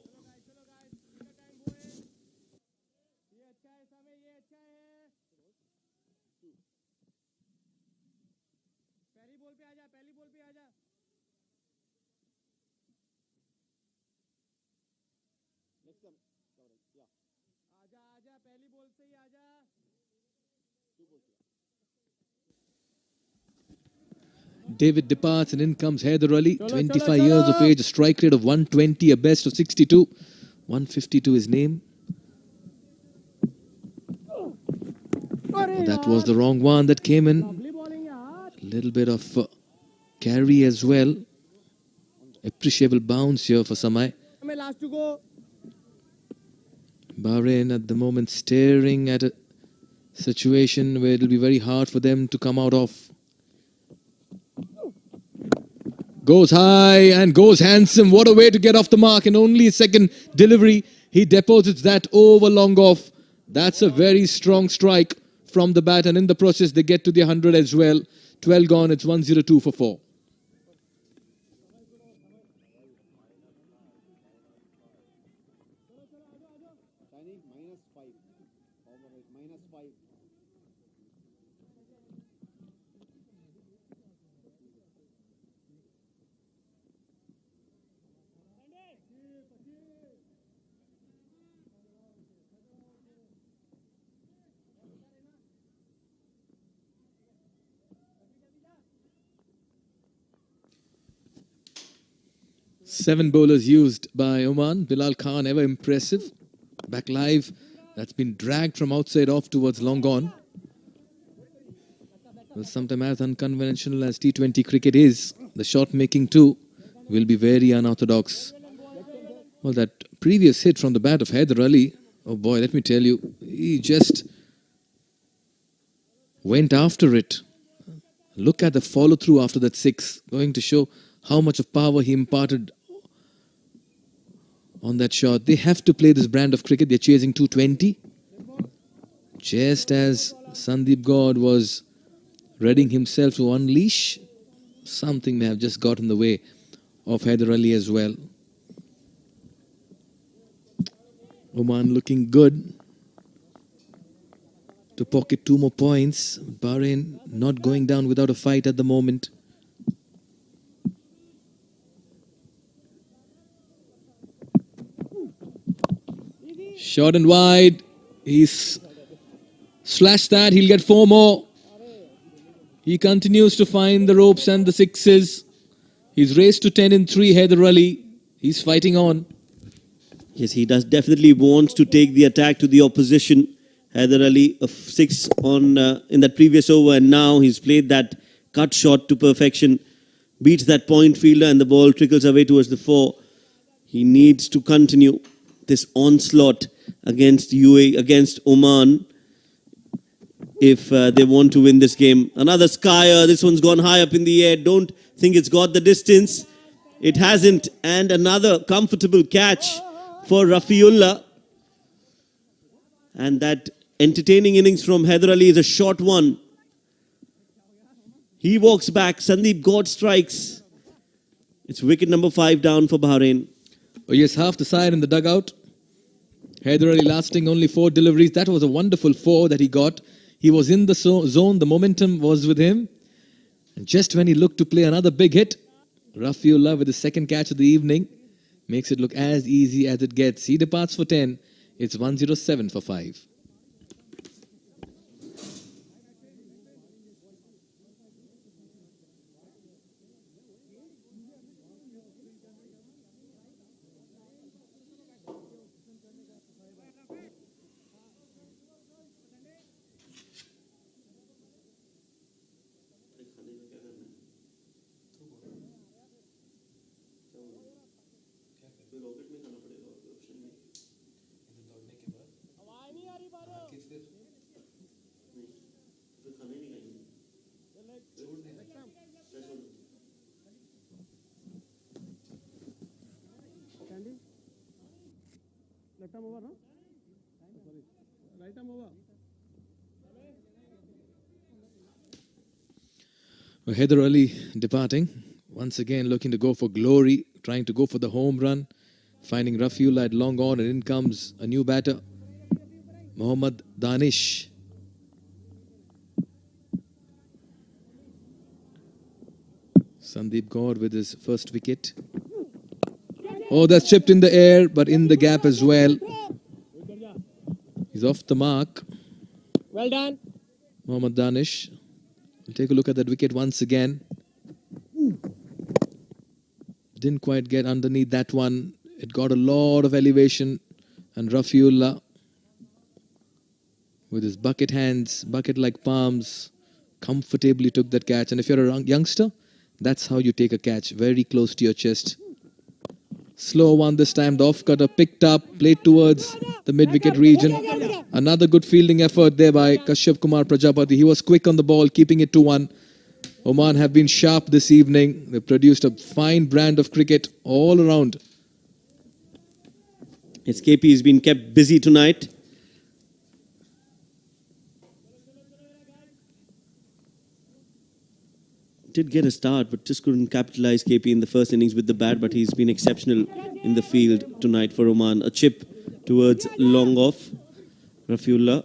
David departs and in comes Haider Ali, 25 years of age, a strike rate of 120, a best of 62, 150 to his name. Oh, that was the wrong one that came in. A little bit of carry as well. Appreciable bounce here for Samay. Bahrain at the moment staring at a situation where it will be very hard for them to come out of. Goes high and goes handsome. What a way to get off the mark. And only second delivery, he deposits that over long off. That's a very strong strike from the bat. And in the process, they get to the 100 as well. 12 gone. It's 102 for 4. Seven bowlers used by Oman. Bilal Khan, ever impressive. Back live. That's been dragged from outside off towards long on. Well, sometimes as unconventional as T20 cricket is, the shot making too will be very unorthodox. Well, that previous hit from the bat of Haider Ali, oh boy, let me tell you, he just went after it. Look at the follow through after that six, going to show how much of power he imparted on that shot. They have to play this brand of cricket. They're chasing 220. Just as Sandeep God was readying himself to unleash, something may have just got in the way of Haider Ali as well. Oman looking good to pocket 2 more points. Bahrain not going down without a fight at the moment. Short and wide. He's slashed that. He'll get 4 more. He continues to find the ropes and the sixes. He's raced to 10 in 3. Haider Ali. He's fighting on. Yes, he does definitely wants to take the attack to the opposition. Haider Ali, a 6 on in that previous over, and now he's played that cut shot to perfection. Beats that point fielder and the ball trickles away towards the 4. He needs to continue this onslaught against UAE, against Oman, if they want to win this game. Another skyer. This one's gone high up in the air. Don't think it's got the distance. It hasn't. And another comfortable catch for Rafiullah. And that entertaining innings from Haider Ali is a short one. He walks back. Sandeep God strikes. It's wicket number 5 down for Bahrain. Oh yes, half the side in the dugout. Haider Ali lasting only 4 deliveries. That was a wonderful 4 that he got. He was in the zone. The momentum was with him. And just when he looked to play another big hit, Rafiullah with the second catch of the evening makes it look as easy as it gets. He departs for 10. It's 107 for 5. Heather Ali departing. Once again looking to go for glory, trying to go for the home run, finding Rafiullah at long on, and in comes a new batter, Mohammad Danish. Sandeep Gaur with his first wicket. Oh, that's chipped in the air, but in the gap as well. He's off the mark. Well done. Mohammad Danish. We'll take a look at that wicket once again. Didn't quite get underneath that one. It got a lot of elevation, and Rafiullah, with his bucket hands, bucket-like palms, comfortably took that catch. And if you're a youngster, that's how you take a catch, very close to your chest. Slow one this time. The off-cutter picked up, played towards the mid-wicket region. Another good fielding effort there by Kashyap Kumar Prajapati. He was quick on the ball, keeping it 2-1. Oman have been sharp this evening. They produced a fine brand of cricket all around. SKP has been kept busy tonight. Did get a start, but just couldn't capitalize KP in the first innings with the bat, but he's been exceptional in the field tonight for Oman. A chip towards long off. Rafiullah,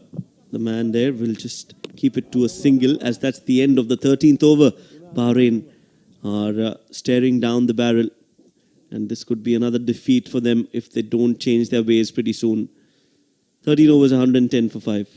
the man there, will just keep it to a single, as that's the end of the 13th over. Bahrain are staring down the barrel, and this could be another defeat for them if they don't change their ways pretty soon. 13 overs, 110 for 5.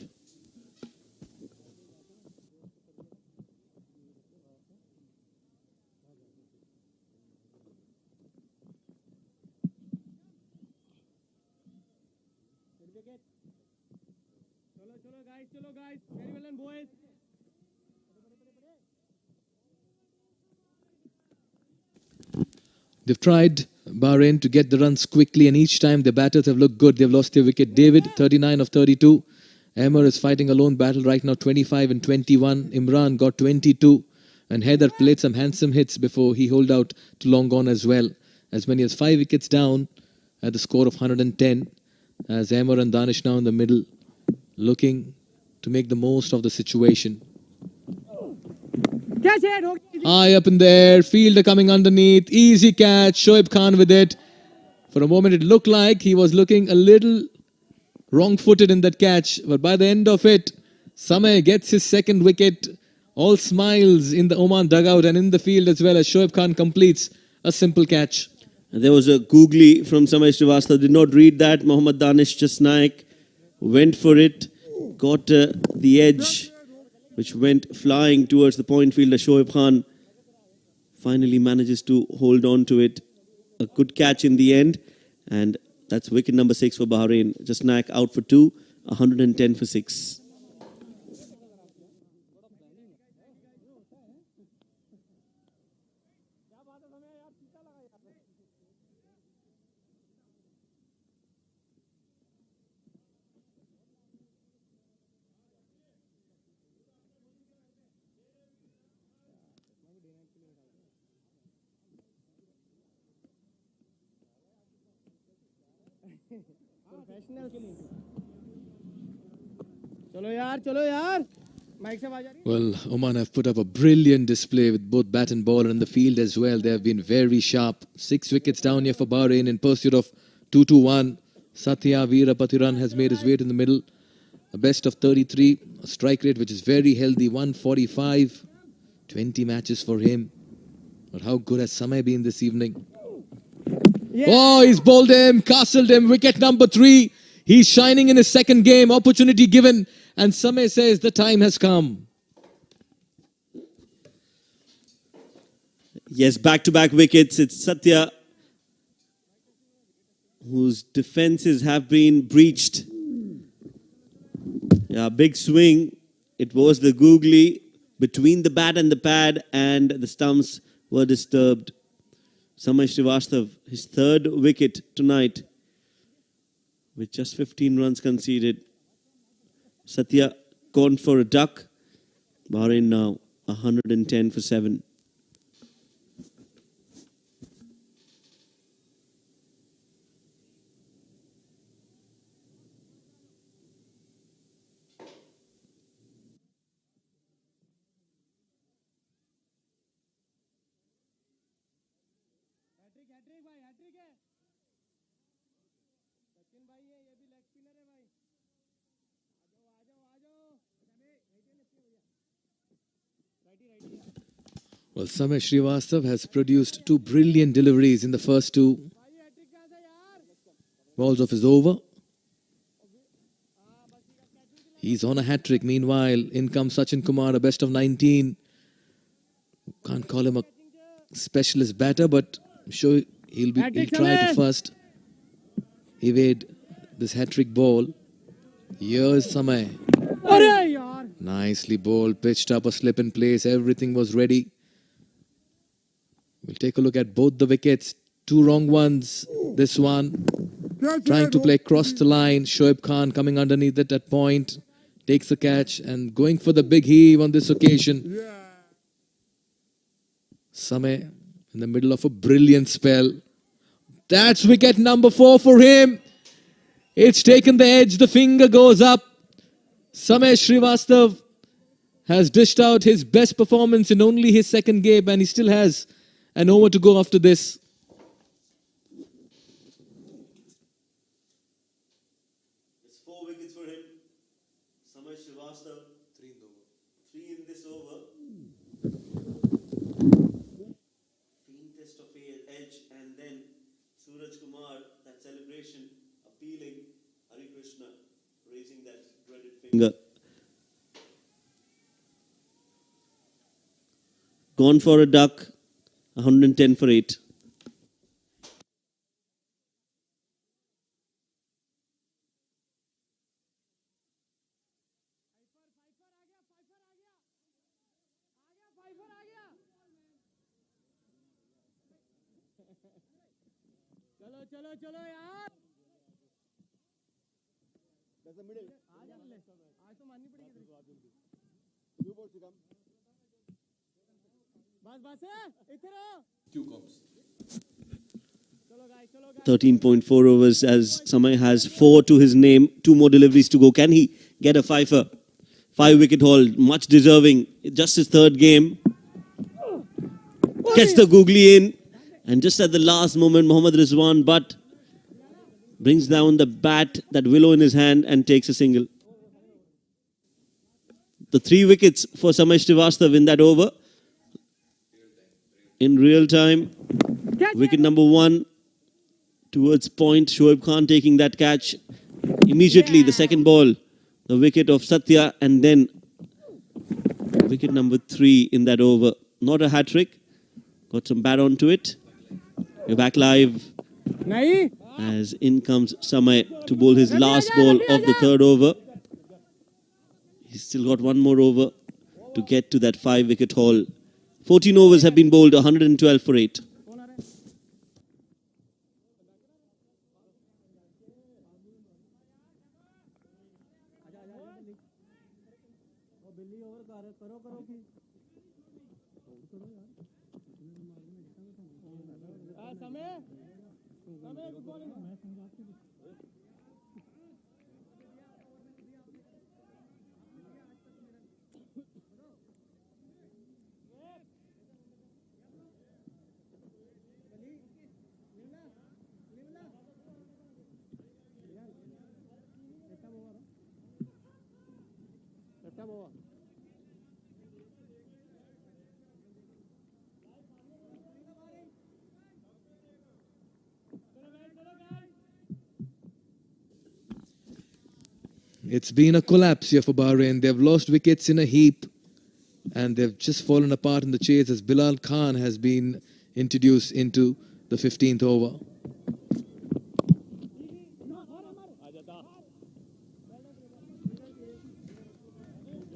Chalo guys, very well done boys. They've tried, Bahrain, to get the runs quickly, and each time the batters have looked good. They've lost their wicket. David, 39 of 32. Emmer is fighting a lone battle right now, 25 and 21. Imran got 22. And Haider played some handsome hits before he holed out to long gone as well. As many as 5 wickets down at the score of 110. As Emmer and Danish now in the middle, looking to make the most of the situation. High up in there, fielder coming underneath, easy catch, Shoaib Khan with it. For a moment it looked like he was looking a little wrong-footed in that catch, but by the end of it, Samay gets his second wicket. All smiles in the Oman dugout and in the field as well, as Shoaib Khan completes a simple catch. And there was a googly from Samay Srivastava, did not read that. Mohammad Danish Jasnaik went for it, got the edge, which went flying towards the point fielder. Shoaib Khan finally manages to hold on to it. A good catch in the end, and that's wicket number 6 for Bahrain. Jasnaik out for 2, 110 for 6. चलो यार mic से आवाज आ रही है. Well, Oman have put up a brilliant display with both bat and ball, and in the field as well. They have been very sharp. 6 wickets down here for Bahrain in pursuit of 2-1. Satya Veerapathiran has made his way to the middle. A best of 33, a strike rate which is very healthy, 145. 20 matches for him. But how good has Samay been this evening? Yeah. Oh, he's bowled him, castled him. Wicket number 3. He's shining in his second game. Opportunity given. And Samay says the time has come. Yes, back-to-back wickets. It's Satya, whose defenses have been breached. Yeah, big swing. It was the googly between the bat and the pad, and the stumps were disturbed. Samay Srivastava, his 3rd wicket tonight, with just 15 runs conceded. Satya gone for a duck. Bahrain now 110 for 7. Well, Samay Srivastav has produced two brilliant deliveries in the first two balls of his over. He's on a hat-trick. Meanwhile, in comes Sachin Kumar, a best of 19. Can't call him a specialist batter, but I'm sure he'll try to first evade this hat-trick ball. Here's Samay. Nicely bowled, pitched up, a slip in place. Everything was ready. We'll take a look at both the wickets. Two wrong ones. This one trying to play across the line. Shoaib Khan coming underneath at that point. Takes the catch and going for the big heave on this occasion. Samay in the middle of a brilliant spell. That's wicket number 4 for him. It's taken the edge. The finger goes up. Samay Srivastav has dished out his best performance in only his second game, and he still has an over to go after this. It's 4 wickets for him. Samay Srivastav, 3 in this over. Clean test of edge, and then Suraj Kumar, that celebration, appealing. Hari Krishna raising that dreaded finger. Gone for a duck, 110 for 8. That's the middle. Two balls to come. 13.4 overs as Samay has 4 to his name. 2 more deliveries to go. Can he get a fifer? 5 wicket haul, much deserving. Just his third game. Gets the googly in. And just at the last moment, Mohammad Rizwan Butt brings down the bat, that willow in his hand, and takes a single. The 3 wickets for Samay Srivastav in that over. In real time, wicket number 1 towards point. Shoaib Khan taking that catch. Immediately, the second ball, the wicket of Satya, and then wicket number 3 in that over. Not a hat-trick. Got some bat onto it. We're back live as in comes Samay to bowl his last ball of the third over. He's still got 1 more over to get to that 5 wicket haul. 14 overs have been bowled, 112 for 8. It's been a collapse here for Bahrain. They've lost wickets in a heap and they've just fallen apart in the chase as Bilal Khan has been introduced into the 15th over.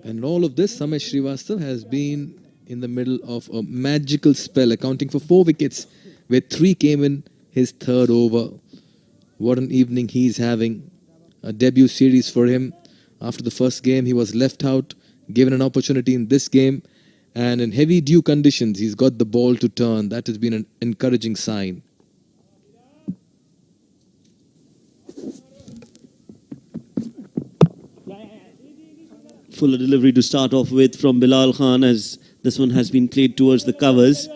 And all of this, Samay Srivastav has been in the middle of a magical spell, accounting for 4 wickets, where 3 came in his third over. What an evening he's having. A debut series for him. After the first game, he was left out, given an opportunity in this game, and in heavy dew conditions, he's got the ball to turn. That has been an encouraging sign. Fuller delivery to start off with from Bilal Khan as this one has been played towards the covers.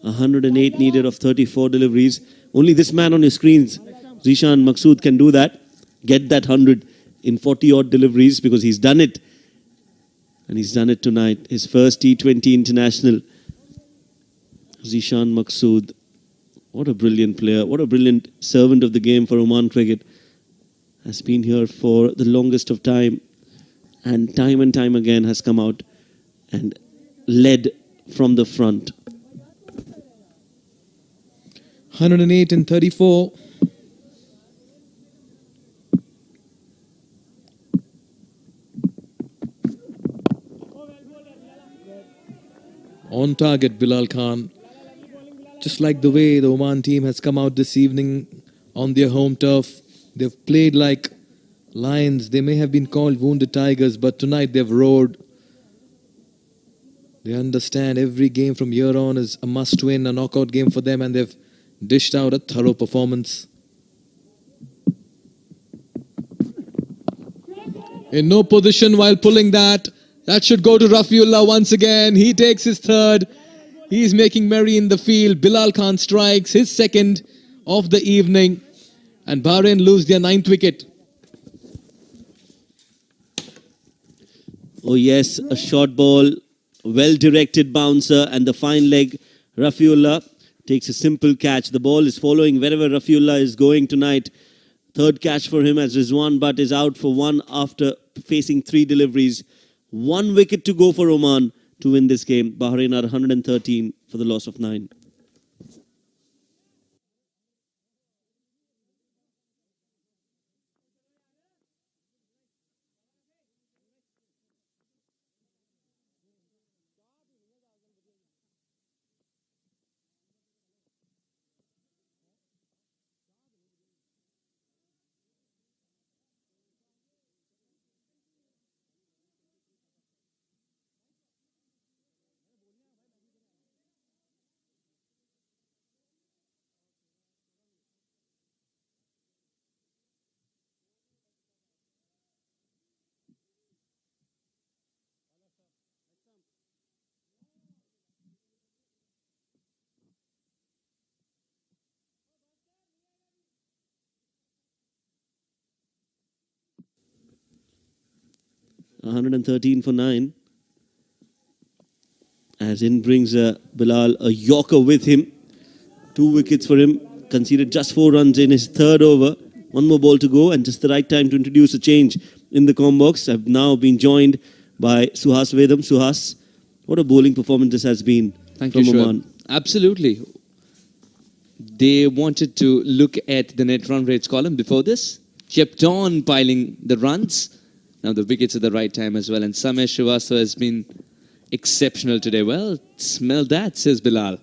108 needed of 34 deliveries. Only this man on your screens, Zishan Maqsood, can do that. Get that 100 in 40 odd deliveries, because he's done it. And he's done it tonight. His first T20 international. Zishan Maqsood. What a brilliant player. What a brilliant servant of the game for Oman cricket. Has been here for the longest of time. And time again has come out and led from the front. 108 and 34. On target, Bilal Khan. Just like the way the Oman team has come out this evening on their home turf. They've played like lions. They may have been called wounded tigers, but tonight they've roared. They understand every game from here on is a must-win, a knockout game for them, and they've dished out a thorough performance. In no position while pulling that. That should go to Rafiullah once again. He takes his third. He's making merry in the field. Bilal Khan strikes his second of the evening. And Bahrain lose their 9th wicket. Oh yes, a short ball, well-directed bouncer, and the fine leg. Rafiullah takes a simple catch. The ball is following wherever Rafiullah is going tonight. Third catch for him as Rizwan Butt is out for one after facing 3 deliveries. 1 wicket to go for Oman to win this game. Bahrain are 113 for the loss of 9. $113 for 9. As in brings Bilal a Yorker with him. 2 wickets for him. Conceded just 4 runs in his third over. 1 more ball to go, and just the right time to introduce a change in the com box. I've now been joined by Suhas Vedam. Suhas, what a bowling performance this has been. Thank from you, Shoaib. Oman. Absolutely. They wanted to look at the net run rates column before this. Kept on piling the runs. Now the wickets at the right time as well. And Samesh Srivastava has been exceptional today. Well, smell that, says Bilal.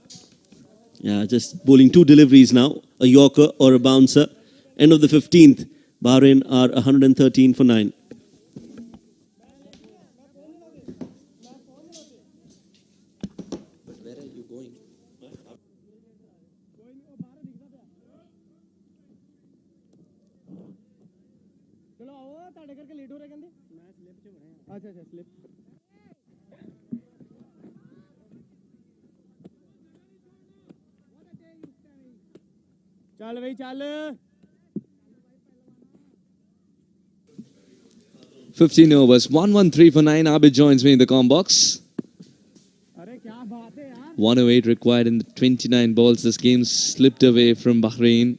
Yeah, just bowling 2 deliveries now. A Yorker or a bouncer. End of the 15th. Bahrain are 113 for 9. चल भाई चल 15 overs, 113 for 9. Abid joins me in the com box. अरे क्या बात है यार 108 required in the 29 balls. This game slipped away from Bahrain.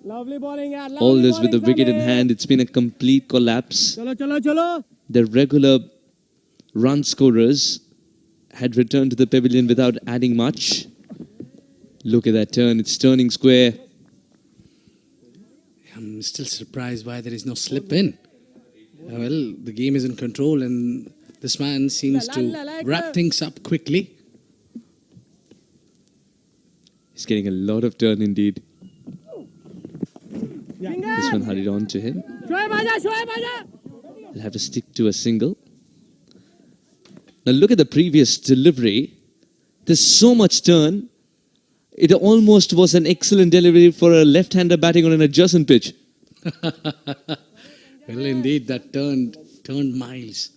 Lovely bowling यार All this with the wicket in hand. It's been a complete collapse. चलो चलो चलो The regular run scorers had returned to the pavilion without adding much. Look at that turn. It's turning square. I'm still surprised why there is no slip in. Well, the game is in control and this man seems to wrap things up quickly. He's getting a lot of turn indeed. This one hurried on to him. He'll have to stick to a single. Now look at the previous delivery. There's so much turn. It almost was an excellent delivery for a left-hander batting on an adjacent pitch. Well, indeed, that turned miles.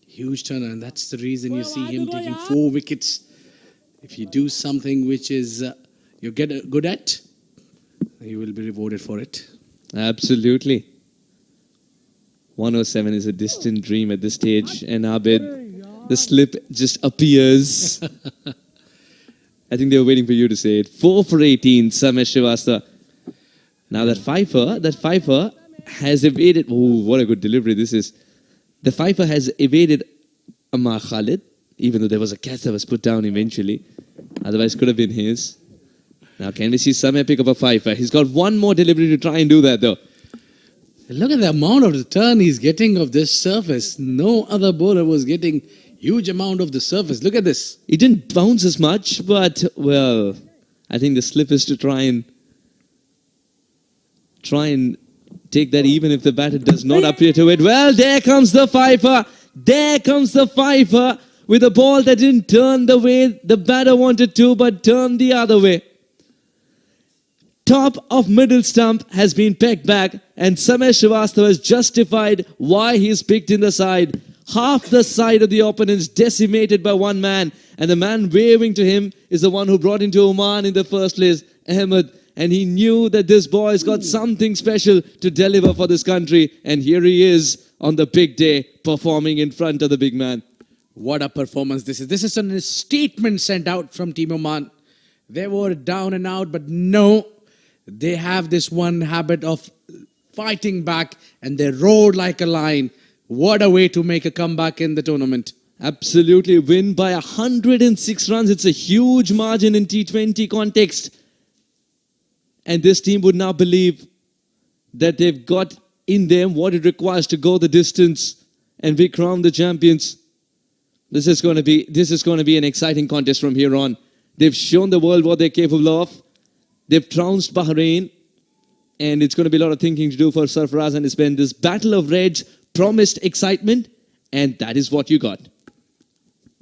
Huge turn, and that's the reason you see him taking 4 wickets If you do something which is you get good at, you will be rewarded for it. Absolutely. 107 is a distant dream at this stage, and Abid, the slip just appears. I think they were waiting for you to say it. 4 for 18, Samesh Srivastava. Now that Pfeiffer has evaded. Oh, what a good delivery this is. The Pfeiffer has evaded Amar Khalid, even though there was a catch that was put down eventually. Otherwise, could have been his. Now, can we see Samir pick up a Pfeiffer? He's got one more delivery to try and do that, though. Look at the amount of return he's getting of this surface. No other bowler was getting huge amount of the surface. Look at this. He didn't bounce as much, but, well, I think the slip is to try and take that even if the batter does not appear to it. Well, there comes the Pfeiffer. There comes the Pfeiffer with a ball that didn't turn the way the batter wanted to, but turned the other way. Top of middle stump has been pegged back, and Samesh Srivastava has justified why he's picked in the side. Half the side of the opponents decimated by one man, and the man waving to him is the one who brought into Oman in the first place, Ahmed. And he knew that this boy's got something special to deliver for this country, and here he is on the big day performing in front of the big man. What a performance this is. This is a statement sent out from Team Oman. They were down and out, but no. They have this one habit of fighting back, and they roared like a lion. What a way to make a comeback in the tournament. Absolutely. Win by 106 runs. It's a huge margin in T20 context. And this team would now believe that they've got in them what it requires to go the distance and be crowned the champions. This is going to be an exciting contest from here on. They've shown the world what they're capable of. They've trounced Bahrain, and it's going to be a lot of thinking to do for Sarfaraz and his men. This battle of Reds promised excitement, and that is what you got.